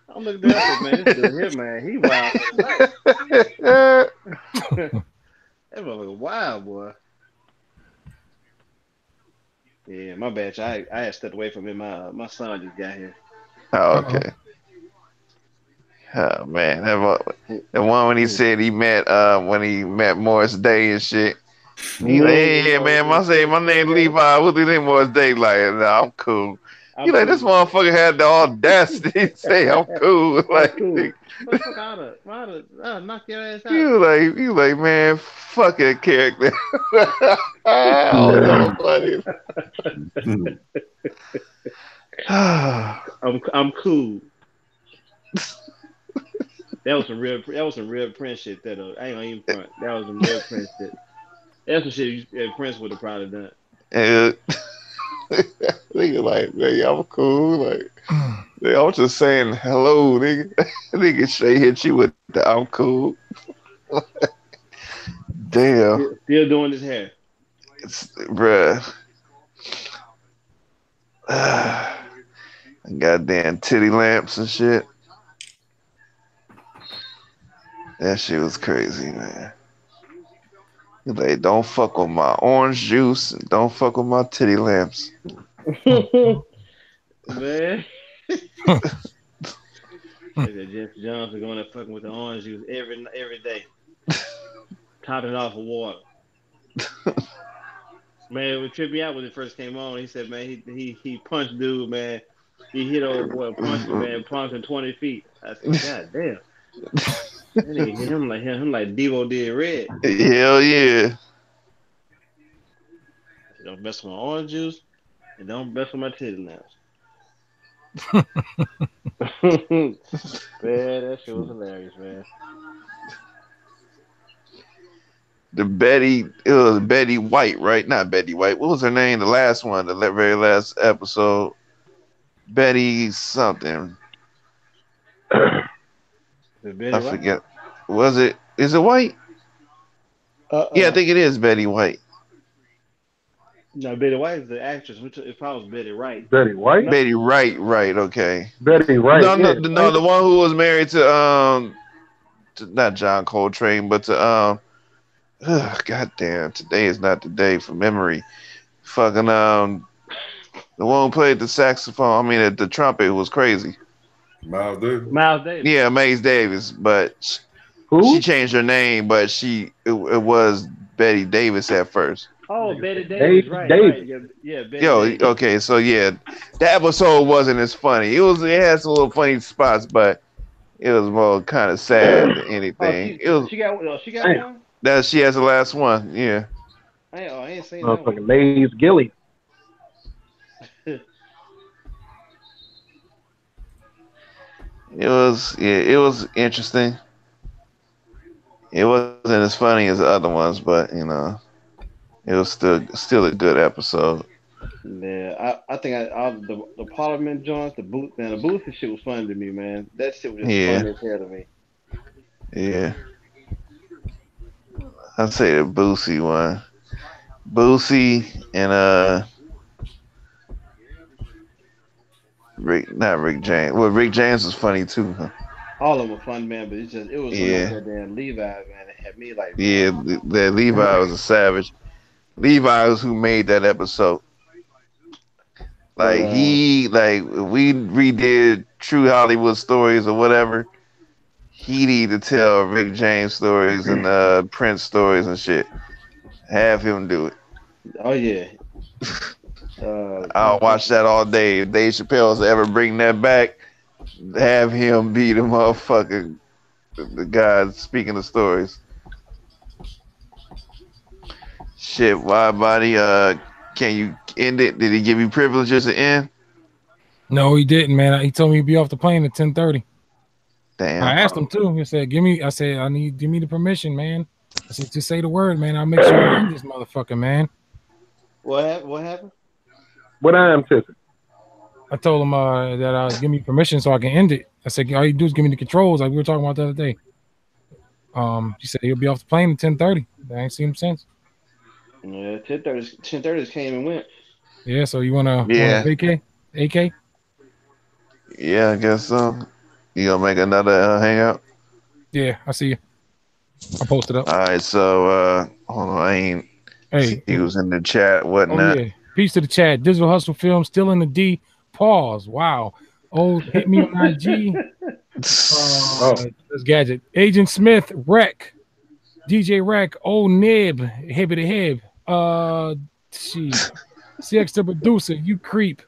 I'm looking at that, man. This dude here, man. He wild for the night. That motherfucker wild, boy. Yeah, my bad. I had stepped away from him. My son just got here. Oh, okay. Oh man, the one when he said he met when he met Morris Day and shit. He like, hey man, my name Levi. What do you think Morris Day? Like, nah, I'm cool. You like this motherfucker had the audacity to say I'm cool. Like, knock your ass out. You like, man, fuck that character. I'm cool. That was some real Prince shit. I ain't gonna even front. That was some real Prince shit. That's some shit Prince would have probably done. Nigga like, man, I'm cool. Like, I was just saying hello, nigga. Nigga straight hit you with the I'm cool. Damn. Still doing his hair. Bruh. Goddamn titty lamps and shit. That shit was crazy, man. Like, don't fuck with my orange juice and don't fuck with my titty lamps. Man. Jeff Johnson going to fucking with the orange juice every day. Topping it off with water. Man, it tripped me out when it first came on. He said, man, he punched dude, man. He hit old boy, punched him, man, punched him 20 feet. I said, God damn. That nigga hit him like Devo did Red. Hell yeah. Don't mess with my orange juice and don't mess with my titty lamps. Man, that shit was hilarious, man. It was Betty White, right? Not Betty White. What was her name? The last one, the very last episode. Betty something. I forget. Was it? Is it White? Yeah, I think it is Betty White. No, Betty White is the actress. If I was Betty Wright. Betty White? Betty Wright, right, okay. Betty Wright. No, the one who was married to not John Coltrane, but to goddamn, today is not the day for memory. Fucking the one who played the saxophone, the trumpet was crazy. Miles Davis. Miles Davis. Yeah, Maze Davis, but She changed her name, but it was Betty Davis at first. Oh, Betty Davis, right. Yeah, Betty Davis. Okay, so yeah, that episode wasn't as funny. It had some little funny spots, but it was more kind of sad than anything. She got one? That she has the last one, yeah. I ain't seen that one. Motherfucking Lay's Gilly. It was interesting. It wasn't as funny as the other ones, but it was still a good episode. Yeah, I think the Parliament joints, the booth shit was funny to me, man. That shit was just funny as hell to me. Yeah. I'd say the Boosie one. Boosie and not Rick James. Well, Rick James was funny too. Huh? All of them were fun, man, but it was that damn Levi, man. It had me like, yeah, that Levi was a savage. Levi was who made that episode. Like we redid True Hollywood Stories or whatever. He need to tell Rick James stories and Prince stories and shit. Have him do it. Oh yeah. I'll watch that all day. If Dave Chappelle's ever bring that back, have him be the motherfucker, the guy speaking the stories. Shit, Widebody, can you end it? Did he give you privileges to end? No, he didn't, man. He told me he'd be off the plane at 10:30. Damn. I asked him too. He said, give me the permission, man. I said, just say the word, man. I'll make sure I end this motherfucker, man. What happened? What I am tipping? I told him that give me permission so I can end it. I said, all you do is give me the controls, like we were talking about the other day. He said he'll be off the plane at 10:30. I ain't seen him since. Yeah, 10:30 came and went. Yeah, so you wanna vacay? AK? Yeah, I guess so. You gonna make another hangout? Yeah, I see you. I posted up. All right, so hold on, he was in the chat, whatnot. Oh yeah. Peace to the chat. Digital Hustle Film still in the D. Pause. Wow. Oh, hit me on IG. This gadget. Agent Smith, Rec. DJ Rec. Oh Nib. Hibbity Hib. CX the producer. You creep.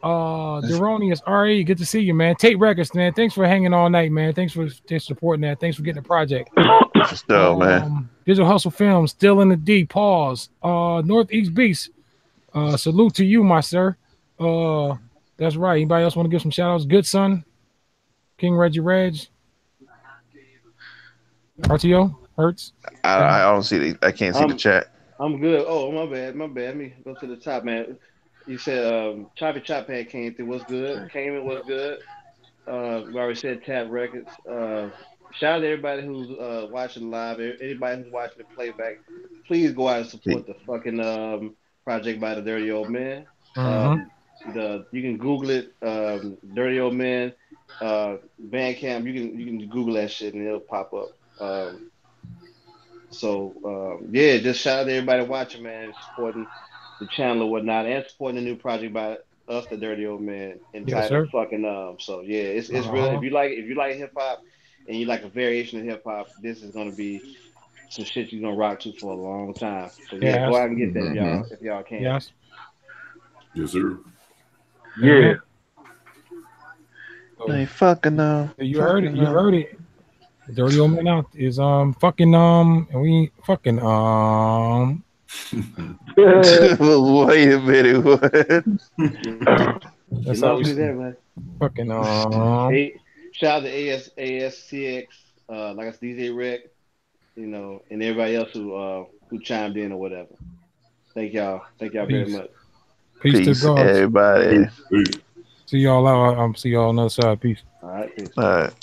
Deronius RE. Good to see you, man. Tate Records, man. Thanks for hanging all night, man. Thanks for supporting that. Thanks for getting the project. Man. Digital Hustle Film still in the D. Pause. Northeast Beast. Salute to you, my sir. That's right. Anybody else want to give some shout outs? Good son. King Reggie Reg. RTO Hertz. I don't see I can't see the chat. I'm good. Oh, my bad. Let me go to the top, man. You said Choppy Chop Pad came through. What's good? Came in. What's good? We already said Tap Records. Shout out to everybody who's watching live. Anybody who's watching the playback, please go out and support the fucking project by the Dirty Old Man. You can Google it, Dirty Old Man, Bandcamp. You can Google that shit and it'll pop up. Yeah, just shout out to everybody watching, man, supporting the channel or whatnot, and supporting the new project by us, the Dirty Old Man, entitled fucking So yeah, it's really if you like hip hop and you like a variation of hip hop, this is gonna be some shit you're gonna rock to for a long time. So yeah, go out and get that, y'all, if y'all can. Yes, sir. Yeah. They fucking You heard it. You heard it. The Dirty Old Man out is fucking and we fucking Wait a minute, what? That's how we do that, man. Fucking shout out to ASCX, like I said, DJ Rec, and everybody else who chimed in or whatever. Thank y'all very much. Peace to God, everybody. See y'all out. See y'all on the other side. Peace. All right. Peace. All right.